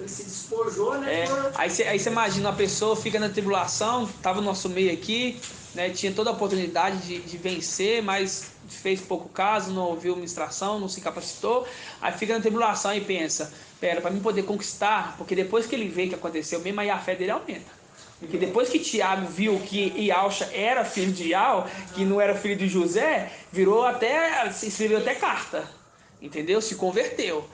se despojou, né? Aí você imagina, a pessoa fica na tribulação, estava no nosso meio aqui, né, tinha toda a oportunidade de vencer, mas fez pouco caso, não ouviu ministração, não se capacitou, aí fica na tribulação e pensa, para mim poder conquistar, porque depois que ele vê o que aconteceu mesmo, aí a fé dele aumenta. Porque depois que Tiago viu que Yalcha era filho de Ial, que não era filho de José, escreveu até carta, entendeu? Se converteu.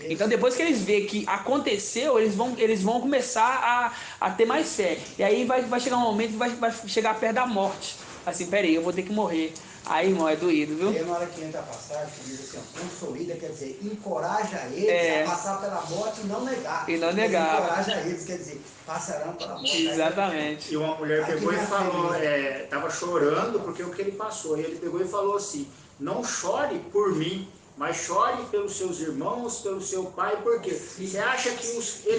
Então depois que eles veem que aconteceu, eles vão começar a ter mais fé. E aí vai chegar um momento que vai chegar perto da morte. Assim, peraí, eu vou ter que morrer. Aí, irmão, é doído, viu? Aí na hora que entra a passagem, diz assim, consolida, quer dizer, encoraja eles a passar pela morte e não negar. E não negar. Encoraja eles, quer dizer, passarão pela morte. Exatamente. E uma mulher pegou e falou, estava chorando porque o que ele passou. E ele pegou e falou assim, não chore por mim, mas chore pelos seus irmãos, pelo seu pai, porque você acha que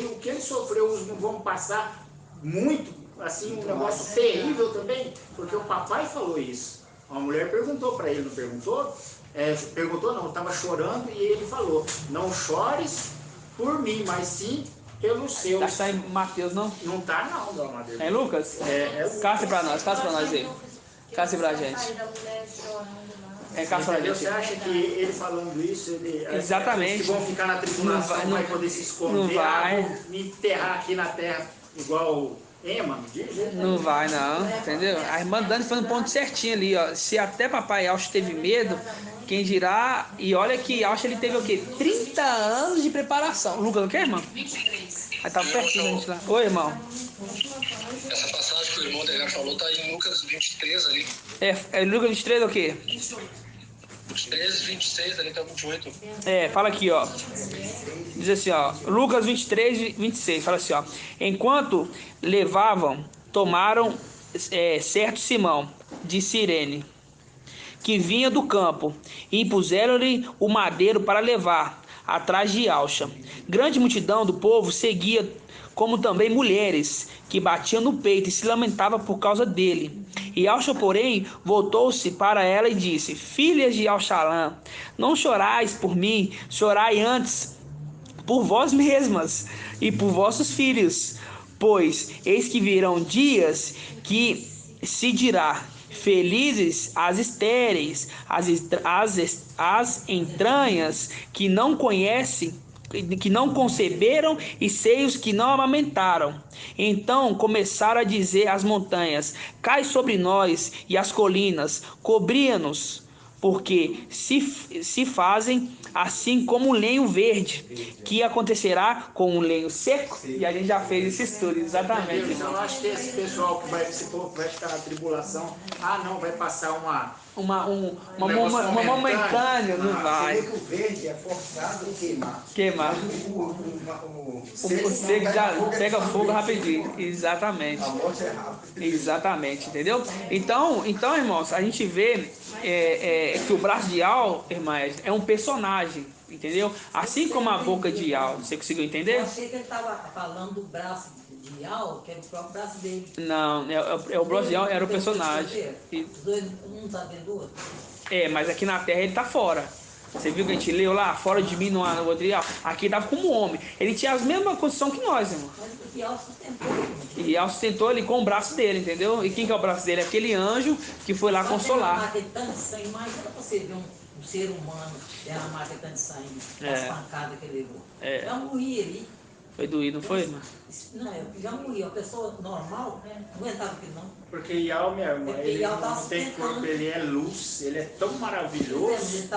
o que ele sofreu, uns não vão passar muito assim, um negócio terrível também, porque o papai falou isso. Uma mulher perguntou para ele, não perguntou? Perguntou não, estava chorando e ele falou, não chores por mim, mas sim pelos seus. Tá em Mateus, não? Não tá não, Mateus. É em Lucas? Caça pra nós aí. Caça pra gente. Caça pra gente. Você acha que ele falando isso, exatamente, que vão ficar na tribulação, não vai poder se esconder, não vai me enterrar aqui na terra igual Ema? Não vai não, entendeu? A irmã Dani foi no ponto certinho ali, ó. Se até papai Alcho teve medo, quem dirá, e olha que Alcho ele teve o quê? 30 anos de preparação. Lucas, não quer, irmão? 23. Aí tava pertinho da gente lá. Oi, irmão. Essa passagem que o irmão dele falou tá em Lucas 23 ali. É Lucas 23 o quê? 23, 26, ali tá 28. Fala aqui, ó. Diz assim, ó. Lucas 23, 26. Fala assim, ó. Enquanto levavam, tomaram certo Simão de Cirene, que vinha do campo, e impuseram-lhe o madeiro para levar, atrás de Alcha. Grande multidão do povo seguia, como também mulheres, que batiam no peito e se lamentavam por causa dele. E Alcha, porém, voltou-se para ela e disse: Filhas de Alchalã, não chorais por mim, chorai antes por vós mesmas e por vossos filhos, pois eis que virão dias que se dirá: felizes as estéreis, as entranhas que não conhecem, que não conceberam, e seios que não amamentaram. Então começaram a dizer às montanhas: cai sobre nós, e as colinas, cobria-nos, porque se fazem assim como um lenho verde, que acontecerá com um lenho seco. E a gente já fez esse estudo, exatamente. Então eu acho que esse pessoal que vai ficar na tribulação, não vai passar uma momentânea, não vai. O verde é forçado a queimar. O seco já pega fogo rapidinho. Exatamente. A morte é rápida. Exatamente, entendeu? Então, irmãos, a gente vê que o braço de Al, irmãs, é um personagem, entendeu? Assim como a boca de Al. Você conseguiu entender? Eu achei que ele estava falando do braço de Al, que era o próprio braço dele. Não, o braço de Al era o personagem. Os dois, um está dentro do outro. Mas aqui na Terra ele está fora. Você viu que a gente leu lá? Fora de mim, no outro dia. Aqui ele estava como homem. Ele tinha as mesmas condições que nós, irmão. E Al sustentou ele com o braço dele, entendeu? E quem que é o braço dele? Aquele anjo que foi lá consolar. Imagina você ver um ser humano derramar aquele tanto de sangue, as pancadas que ele levou. Já morria ali. Foi doído, não foi, irmão? Não, eu já morri. A pessoa normal não aguentava aquilo, não. Porque Ial, minha irmã, ele não tem corpo, ele é luz, ele é tão maravilhoso,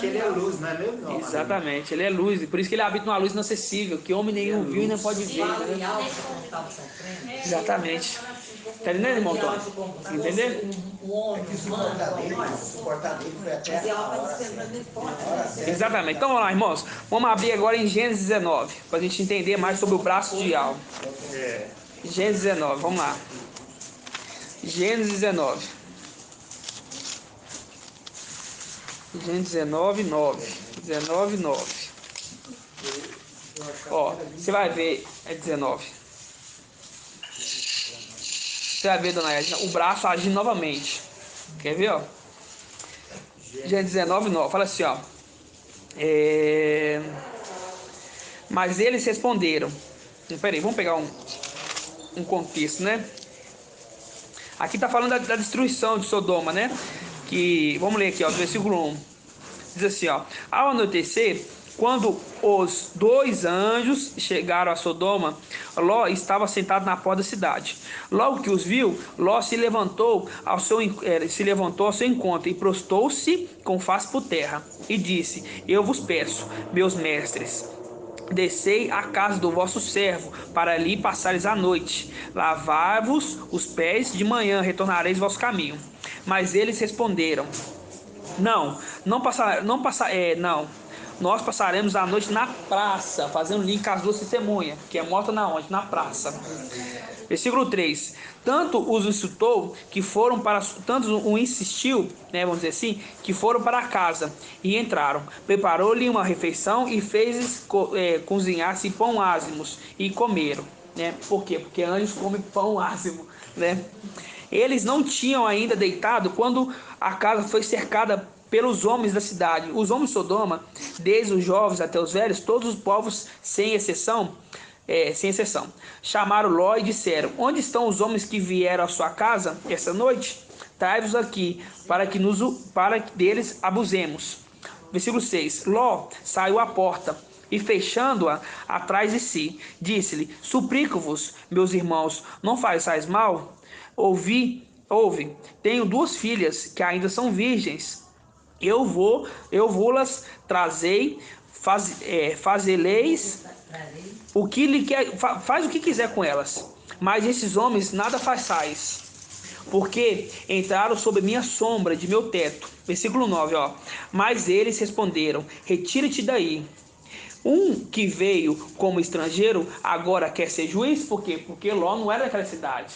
que ele é luz, não é mesmo? Não, exatamente, ele é luz, e por isso que ele habita uma luz inacessível, que homem nenhum viu e não pode ver. Exatamente. Tá entendendo, irmão Antônio? Entendeu? Exatamente. Então vamos lá, irmãos. Vamos abrir agora em Gênesis 19, para a gente entender mais sobre o braço de Ial. Gênesis 19, vamos lá. Gênesis 19. Gênesis 19, 9. 19, 9. Ó, você vai ver, 19. Você vai ver, dona Edna, o braço agindo novamente. Quer ver, ó? Gênesis 19, 9. Fala assim, ó. Mas eles responderam. Peraí, vamos pegar um contexto, né? Aqui está falando da destruição de Sodoma, né? Que, vamos ler aqui, ó, do versículo 1. Diz assim, ó: ao anoitecer, quando os dois anjos chegaram a Sodoma, Ló estava sentado na porta da cidade. Logo que os viu, Ló se levantou ao seu encontro e prostou-se com face por terra e disse: eu vos peço, meus mestres, descei à casa do vosso servo, para ali passares a noite. Lavai-vos os pés, de manhã retornareis vosso caminho. Mas eles responderam: não, nós passaremos a noite na praça, fazendo link com as duas testemunhas, que é morta na onde? Na praça. Versículo 3. Tanto os insultou que foram para, tanto o insistiu, né, vamos dizer assim, que foram para a casa e entraram. Preparou-lhe uma refeição e fez cozinhar-se pão ázimos e comeram. né? Por quê? Porque anjos comem pão ázimo, né? Eles não tinham ainda deitado quando a casa foi cercada pelos homens da cidade. Os homens de Sodoma, desde os jovens até os velhos, todos os povos, sem exceção, chamaram Ló e disseram: onde estão os homens que vieram à sua casa essa noite? Trai-vos aqui, para que deles abusemos. Versículo 6. Ló saiu à porta e, fechando-a atrás de si, disse-lhe: suplico-vos, meus irmãos, não façais mal. Ouve, tenho 2 filhas que ainda são virgens. Eu vou-las trazei, fazeleis o que lhe quer, faz o que quiser com elas. Mas esses homens nada façais, porque entraram sob minha sombra de meu teto. Versículo 9, ó. Mas eles responderam: retira-te daí. Um que veio como estrangeiro agora quer ser juiz? Por quê? Porque Ló não era daquela cidade.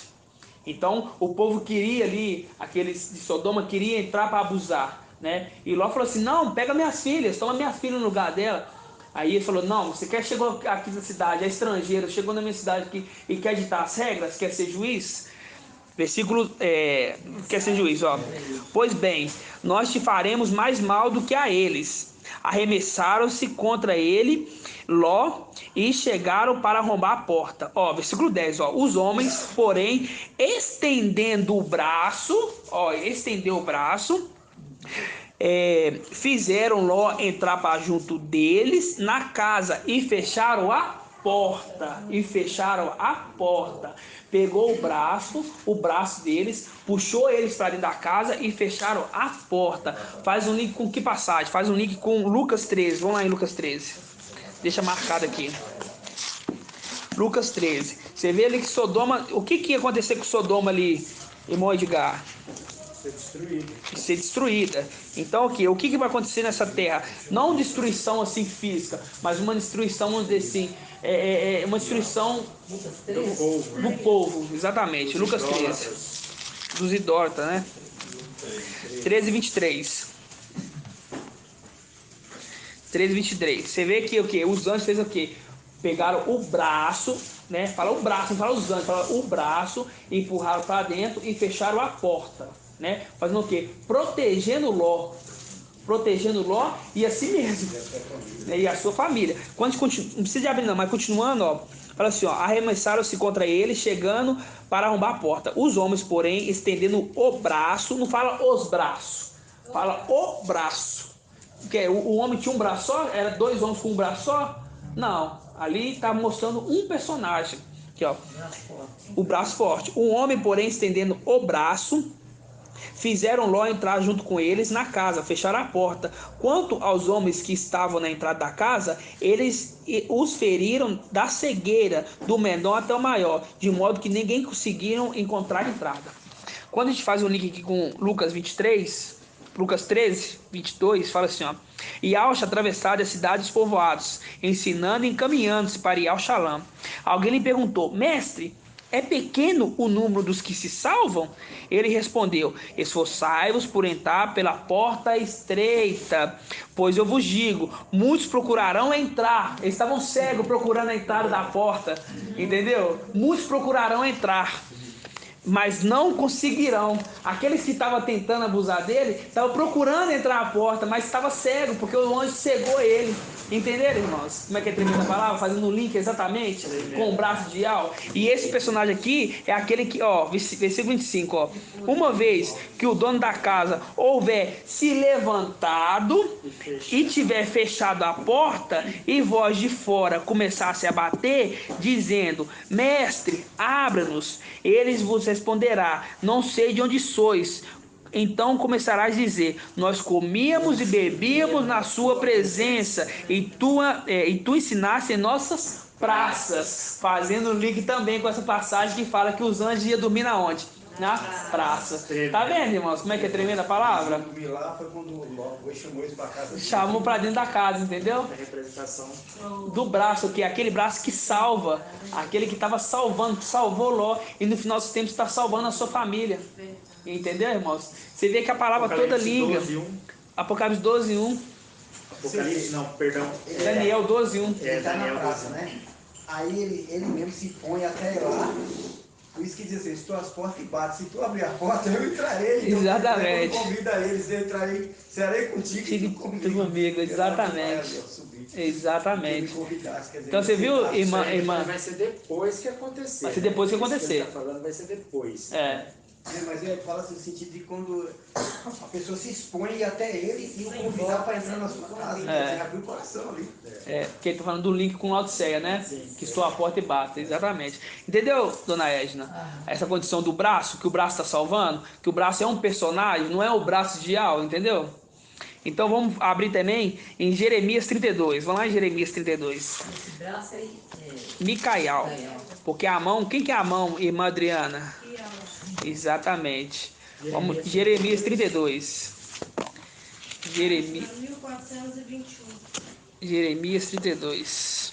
Então o povo queria ali, aqueles de Sodoma queria entrar para abusar, né? E Ló falou assim: não, pega minhas filhas, toma minha filha no lugar dela. Aí ele falou: não, você chegou aqui na cidade, é estrangeiro, chegou na minha cidade aqui e quer ditar as regras, quer ser juiz? Versículo, quer ser juiz, ó. Pois bem, nós te faremos mais mal do que a eles. Arremessaram-se contra ele, Ló, e chegaram para arrombar a porta. Ó, versículo 10, ó. Os homens, porém, estendeu o braço, fizeram Ló entrar para junto deles na casa e fecharam a porta. Pegou o braço deles, puxou eles para dentro da casa e fecharam a porta. Faz um link com que passagem? Faz um link com Lucas 13. Vamos lá em Lucas 13. Deixa marcado aqui. Lucas 13. Você vê ali que Sodoma... O que ia acontecer com Sodoma ali, irmão Edgar? Ser destruída. Então o que vai acontecer nessa terra? Não destruição assim física, mas uma destruição, vamos dizer assim, uma destruição do povo, exatamente. Lucas 13, dos idólatras, né? 13:23. 13:23. Você vê que o que? Os anjos fez o que? Pegaram o braço, né? Fala o braço, não fala os anjos, fala o braço, empurraram para dentro e fecharam a porta, né? Fazendo o que? Protegendo Ló e a si mesmo, né? E a sua família. Quando não precisa de abrir não, mas continuando, ó, fala assim, ó, arremessaram-se contra ele, chegando para arrombar a porta. Os homens, porém, estendendo o braço, não fala os braços, fala o braço. Porque o homem tinha um braço só? Era 2 homens com um braço só? Não, ali está mostrando um personagem. Aqui, ó, o braço forte. O homem, porém, estendendo o braço, fizeram Ló entrar junto com eles na casa, fecharam a porta. Quanto aos homens que estavam na entrada da casa, eles os feriram da cegueira, do menor até o maior, de modo que ninguém conseguiram encontrar a entrada. Quando a gente faz um link aqui com Lucas 23... Lucas 13:22 fala assim, ó: e Alcha atravessava as cidades povoadas, ensinando e encaminhando-se para Ial-Shalom. Alguém lhe perguntou: mestre, é pequeno o número dos que se salvam? Ele respondeu: esforçai-vos por entrar pela porta estreita, pois eu vos digo, muitos procurarão entrar. Eles estavam cegos procurando a entrada da porta, entendeu? Muitos procurarão entrar, mas não conseguirão. Aqueles que estavam tentando abusar dele, estavam procurando entrar na porta, mas estava cego, porque o anjo cegou ele. Entenderam, irmãos? Como é que é tremenda a palavra? Fazendo um link exatamente com o braço de Ial. E esse personagem aqui é aquele que, ó, versículo 25, ó. Uma vez que o dono da casa houver se levantado e tiver fechado a porta, e vós de fora começasse a bater, dizendo: mestre, abra-nos, eles vos responderá: não sei de onde sois. Então começarás a dizer: nós comíamos e bebíamos na sua presença, e tu ensinaste em nossas praças. Fazendo link também com essa passagem que fala que os anjos iam dormir na onde? Na praça. Tá vendo, irmãos, como é que é tremenda a palavra? Dormir lá foi quando o chamou eles para casa. Chamou para dentro da casa, entendeu? A representação do braço, que é aquele braço que salva, aquele que estava salvando, que salvou Ló, e no final dos tempos está salvando a sua família. Entendeu, irmãos? Você vê que a palavra toda liga. Apocalipse 12:1. Apocalipse, não, perdão. Daniel 12:1. Ele está na praça, né? Aí ele mesmo se põe até lá. Por isso que diz assim, estou às portas e bato. Se tu abrir a porta, eu entrarei. Então, exatamente. Convida eles, eu entrarei, serei contigo comigo. Exatamente. Exatamente. Então você viu, irmã? Vai ser depois que acontecer. Vai ser depois que acontecer. Ele está falando, vai ser depois. Mas ele fala assim, no sentido de quando a pessoa se expõe até ele e o convidar para entrar na sua casa. Você abriu o coração ali. Porque ele está falando do link com Laodiceia, né? Sim. Que estou à porta e bato. Exatamente. Entendeu, dona Edna? Essa condição do braço, que o braço está salvando, que o braço é um personagem, não é o braço de Al, entendeu? Então vamos abrir também em Jeremias 32. Vamos lá em Jeremias 32. Esse braço aí Micael. Porque a mão, quem que é a mão, irmã Adriana? Exatamente. Vamos, Jeremias 32. Jeremias 32.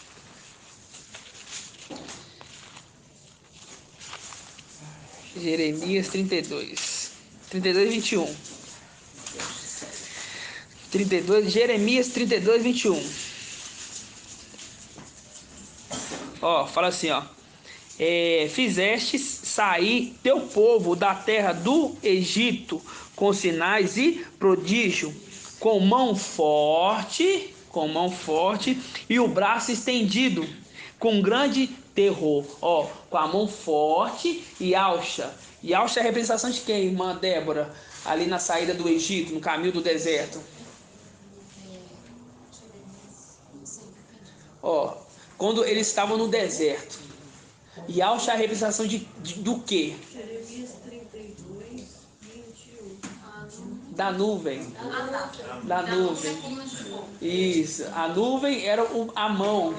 Jeremias 32. 32, 21. 32, Jeremias 32, 21. Ó, fala assim, ó. Fizeste sair teu povo da terra do Egito com sinais e prodígio, com mão forte e o braço estendido, com grande terror. Ó, com a mão forte e alça. E alça é a representação de quem, irmã Débora? Ali na saída do Egito, no caminho do deserto. Ó, quando eles estavam no deserto. E alça é a representação do quê? Jeremias 32, 21. Da nuvem. Da nuvem. Isso. A nuvem era a mão.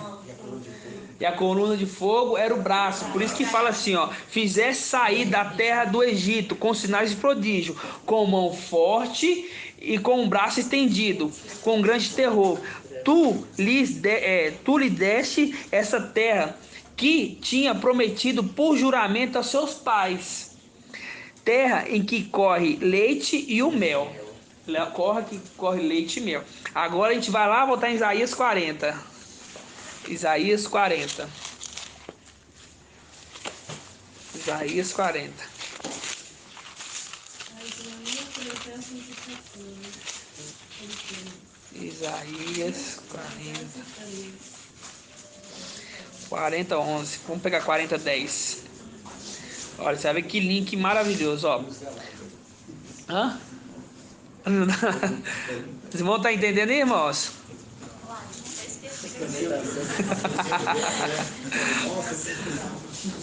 E a coluna de fogo era o braço. Por isso que fala assim, ó. Fizesse sair da terra do Egito com sinais de prodígio, com mão forte e com o braço estendido, com grande terror. Tu lhe deste essa terra que tinha prometido por juramento a seus pais, terra em que corre leite e o mel. Corre leite e mel. Agora a gente vai lá voltar em Isaías 40. Isaías 40. Isaías 40. Isaías 40. 40, 11. Vamos pegar 40, 10. Olha, você vai ver que link maravilhoso, ó. Hã? Os irmãos estão entendendo aí, irmãos?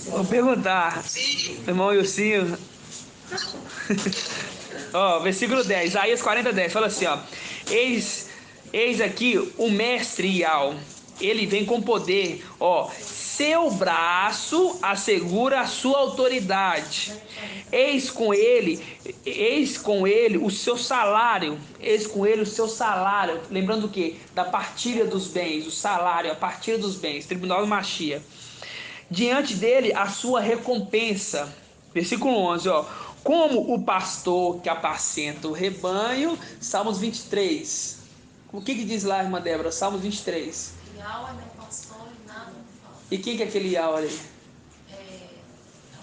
Vou perguntar. Irmão Ilcinho. Ó, versículo 10. Isaías 40, 10. Fala assim, ó. Eis aqui o mestre Ial. Ele vem com poder, ó, seu braço assegura a sua autoridade. Eis com ele o seu salário. Lembrando o quê? Da partilha dos bens, o salário, a partilha dos bens, tribunal de Machia. Diante dele a sua recompensa. Versículo 11, ó. Como o pastor que apacenta o rebanho, Salmos 23. O que diz lá, irmã Débora? Salmos 23. Ial é meu pastor e nada me falta. E quem que é aquele Ial ali? É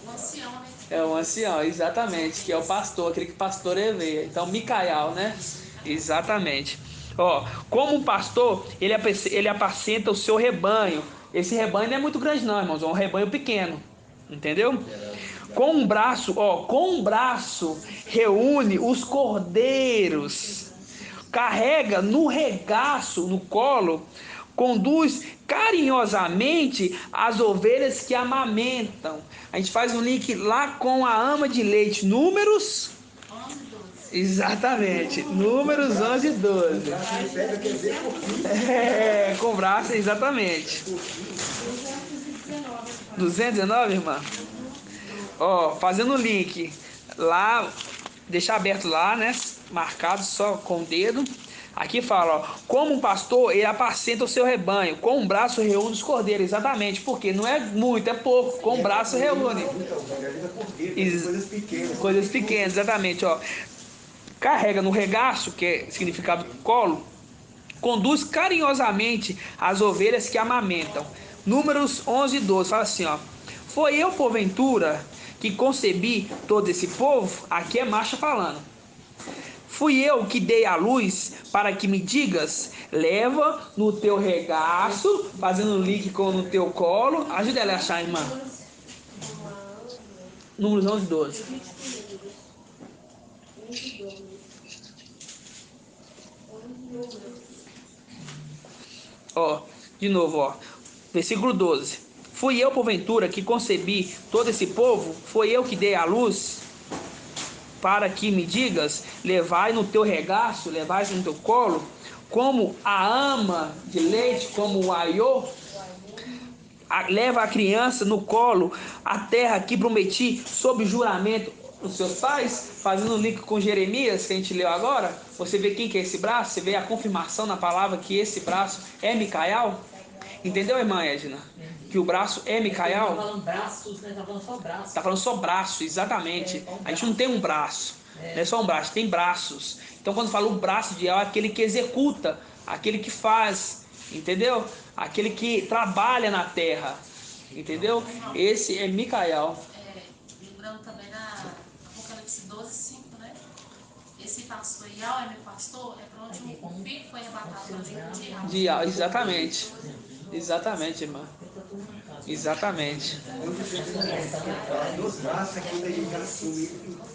o ancião, né? É o ancião, exatamente, que é o pastor, aquele que pastoreia. Então, Micael, né? Exatamente. Ó, como um pastor, ele apacenta o seu rebanho. Esse rebanho não é muito grande não, irmãos, é um rebanho pequeno. Entendeu? Com um braço reúne os cordeiros. Carrega no regaço, no colo, conduz carinhosamente as ovelhas que amamentam. A gente faz um link lá com a ama de leite. Números 11 e 12. Exatamente. Números 11 e 12. Com braço, exatamente. 219, irmã? Ó, fazendo o link lá, deixar aberto lá, né? Marcado só com o dedo. Aqui fala, ó, como um pastor, ele apacenta o seu rebanho, com um braço reúne os cordeiros, exatamente, porque não é muito, é pouco, com um braço reúne. Coisas pequenas, exatamente, ó. Carrega no regaço, que é significado colo, conduz carinhosamente as ovelhas que amamentam. Números 11 e 12, fala assim, ó. Foi eu, porventura, que concebi todo esse povo? Aqui é Marcha falando. Fui eu que dei a luz para que me digas, leva no teu regaço, fazendo link com no teu colo. Ajuda ela a achar, irmã. Números 11 e 12. Ó, de novo, ó. Versículo 12. Fui eu, porventura, que concebi todo esse povo? Foi eu que dei a luz para que me digas, levai no teu regaço, levai no teu colo, como a ama de leite, como o aiô, leva a criança no colo, a terra que prometi sob juramento os seus pais, fazendo um link com Jeremias, que a gente leu agora. Você vê quem que é esse braço, você vê a confirmação na palavra que esse braço é Micael. Entendeu, irmã Edna? Que o braço é Micael? Tá falando braços, né? Tá falando só braço. Tá falando só braço, exatamente. A gente não tem um braço, não é só um braço, tem braços. Então quando fala o braço de El, é aquele que executa, aquele que faz, entendeu? Aquele que trabalha na terra, entendeu? Esse é Micael. Lembrando também na Apocalipse 12, 5, né? Esse pastor Ial é meu pastor, é para onde um filho foi arrebatado também de Ial. Exatamente. Exatamente, irmã. Exatamente.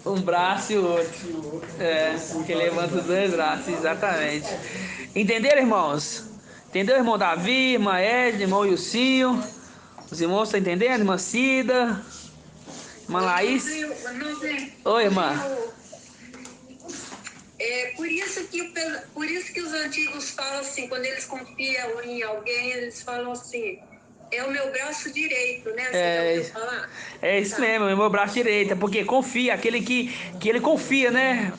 Um braço e o outro. É, que levanta os dois braços, exatamente. Entenderam, irmãos? Entendeu, irmão Davi, irmã Edna, irmão Ilcinho? Os irmãos estão entendendo? Irmã Cida? Irmã Laís? Oi, irmã. É por isso que os antigos falam assim, quando eles confiam em alguém, eles falam assim, é o meu braço direito, né? Você já ouviu falar? É isso mesmo, é o meu braço direito, porque confia, aquele que ele confia, né?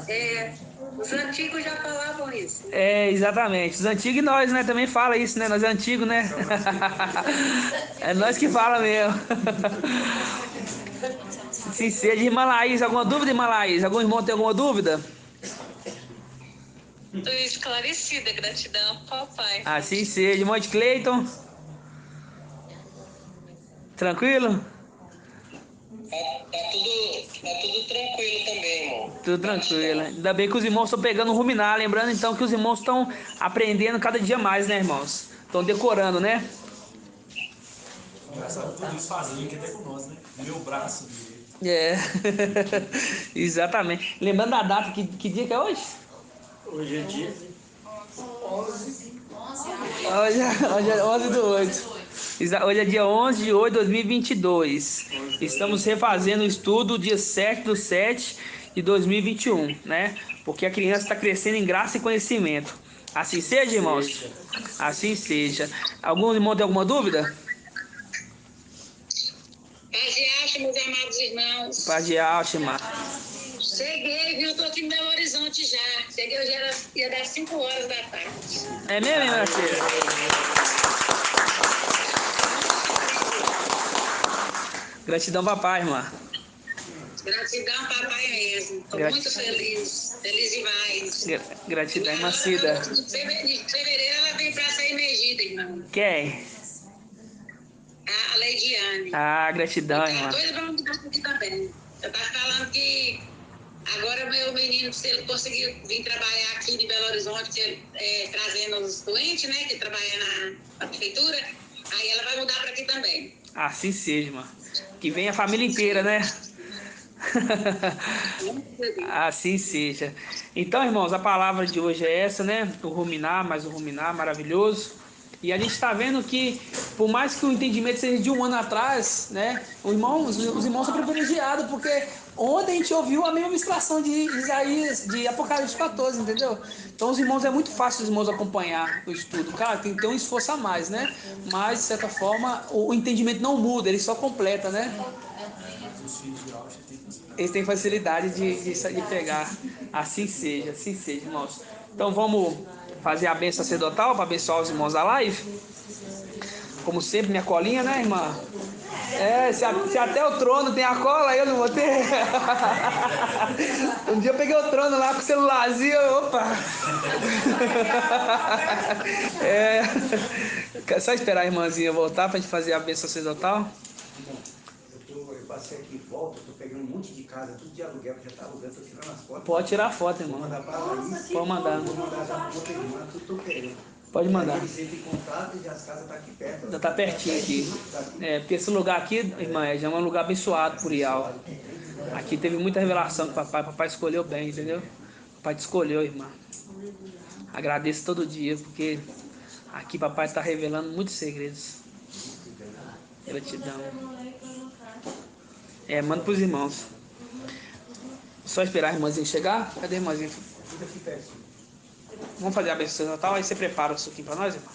É, os antigos já falavam isso. É, exatamente. Os antigos e nós, né? Também fala isso, né? Nós é antigo, né? É nós que fala mesmo. Sim, seja. Irmã Laís, alguma dúvida, irmã Laís? Algum irmão tem alguma dúvida? Estou esclarecida, gratidão, papai. Assim seja. Irmão de Cleiton? Tranquilo? Tá tudo tranquilo também, irmão. Tudo tranquilo. Ainda bem que os irmãos estão pegando o ruminar. Lembrando então que os irmãos estão aprendendo cada dia mais, né, irmãos? Estão decorando, né? Engraçado, tudo isso faz link até com nós, né? Meu braço direito. É, exatamente. Lembrando da data, que dia que é hoje? Hoje é dia 11. Hoje é 11 do 8. Hoje é dia 11 de 8 de 2022. Estamos refazendo o estudo dia 7/7 de 2021, né? Porque a criança está crescendo em graça e conhecimento. Assim seja, irmãos? Assim seja. Algum irmão tem alguma dúvida? Paz e alta, meus amados irmãos. Paz e alta, irmã. Cheguei, viu? Eu tô aqui no Belo Horizonte já. Cheguei hoje, ia dar 5 horas da tarde. É mesmo, minha filha? Gratidão, papai, irmã. Gratidão, papai mesmo. Tô muito feliz. Feliz demais. Gratidão, irmã Cida. De fevereiro ela vem pra ser emergida, irmão. Quem? A Leidiane. Ah, gratidão, irmã. Doida pra mudar aqui também. Eu tava falando que agora meu menino, se ele conseguir vir trabalhar aqui em Belo Horizonte, trazendo os doentes, né, que trabalham na prefeitura, aí ela vai mudar pra aqui também. Assim seja, irmã. Que venha a família inteira, né? Assim seja. Então, irmãos, a palavra de hoje é essa, né? O ruminar, mais um ruminar maravilhoso. E a gente está vendo que, por mais que o entendimento seja de um ano atrás, né? Os irmãos são privilegiados, porque ontem a gente ouviu a mesma ministração de Isaías, de Apocalipse 14, entendeu? Então, os irmãos, é muito fácil os irmãos acompanhar o estudo. Claro, tem que ter um esforço a mais, né? Mas, de certa forma, o entendimento não muda, ele só completa, né? Eles têm facilidade de pegar. Assim seja, irmãos. Então, vamos fazer a bênção sacerdotal para abençoar os irmãos da live. Como sempre, minha colinha, né, irmã? Se até o trono tem a cola, eu não vou ter. Um dia eu peguei o trono lá com o celularzinho, opa! Só esperar a irmãzinha voltar pra gente fazer a bênção sacerdotal? Eu passei aqui e volto, eu tô pegando um monte de casa, tudo de aluguel, que já tá alugando, tô tirando as fotos. Pode tirar a foto, irmão. Vou mandar pra Laís. Pode mandar. Vou mandar já pra outra irmã, tudo tô querendo. Pode mandar. Eles entram em contato e as casas tá aqui perto. Já tá pertinho aqui. Porque esse lugar aqui, irmã, já é um lugar abençoado por Ial. Aqui teve muita revelação com o papai. Papai escolheu bem, entendeu? Papai te escolheu, irmã. Agradeço todo dia, porque aqui papai está revelando muitos segredos. Gratidão. Manda pros irmãos. Só esperar a irmãzinha chegar. Cadê a irmãzinha? Vamos fazer a bênção natal, aí você prepara o suquinho para nós, irmão.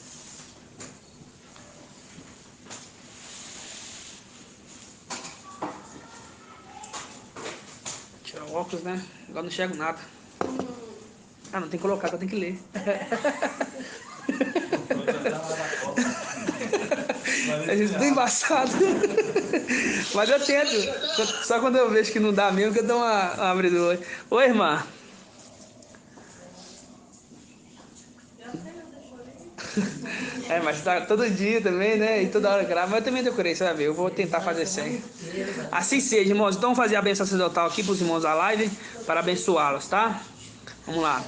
Tirar o óculos, né? Agora não enxergo nada. Ah, não tem que colocar, só tem que ler. A gente tá embaçado. Mas eu tento. Só quando eu vejo que não dá mesmo que eu dou uma abridura. Oi, irmã. Mas tá todo dia também, né? E toda hora grava. Mas eu também decorei, você vai ver. Eu vou tentar fazer sem. Assim seja, irmãos. Então vamos fazer a bênção sacerdotal aqui para os irmãos da live, para abençoá-los, tá? Vamos lá.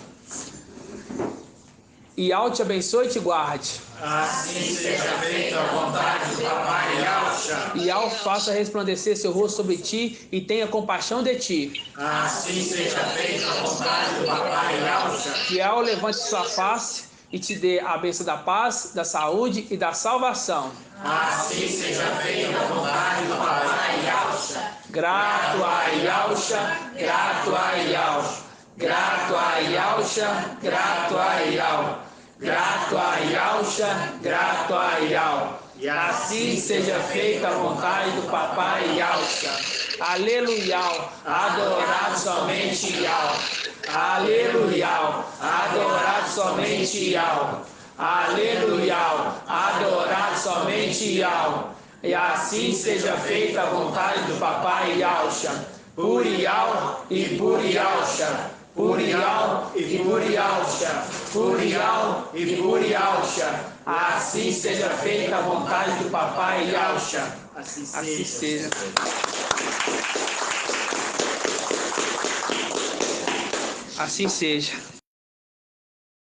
Ial te abençoe e te guarde. Assim seja feita a vontade do papai Yalcha. Ial faça resplandecer seu rosto sobre ti e tenha compaixão de ti. Assim seja feita a vontade do papai Yalcha. Ial levante sua face e te dê a bênção da paz, da saúde e da salvação. Assim seja feita a vontade do papai Yalcha. Grato a Yalcha, grato a Ial. Grato a Yalcha, grato a Ial. Grato a Yalcha, grato a Ial. E assim seja feita a vontade do papai Yalcha. Aleluia, adorado somente Ial. Aleluia, adorado somente Ial. Aleluia, adorado somente Ial. E assim seja feita a vontade do papai Yalcha. Por Ial e por Yalcha. Por Ial e por Yalcha. Por Ial e por Yalcha. Assim seja feita a vontade do papai Yalcha. Assim seja. Assim seja.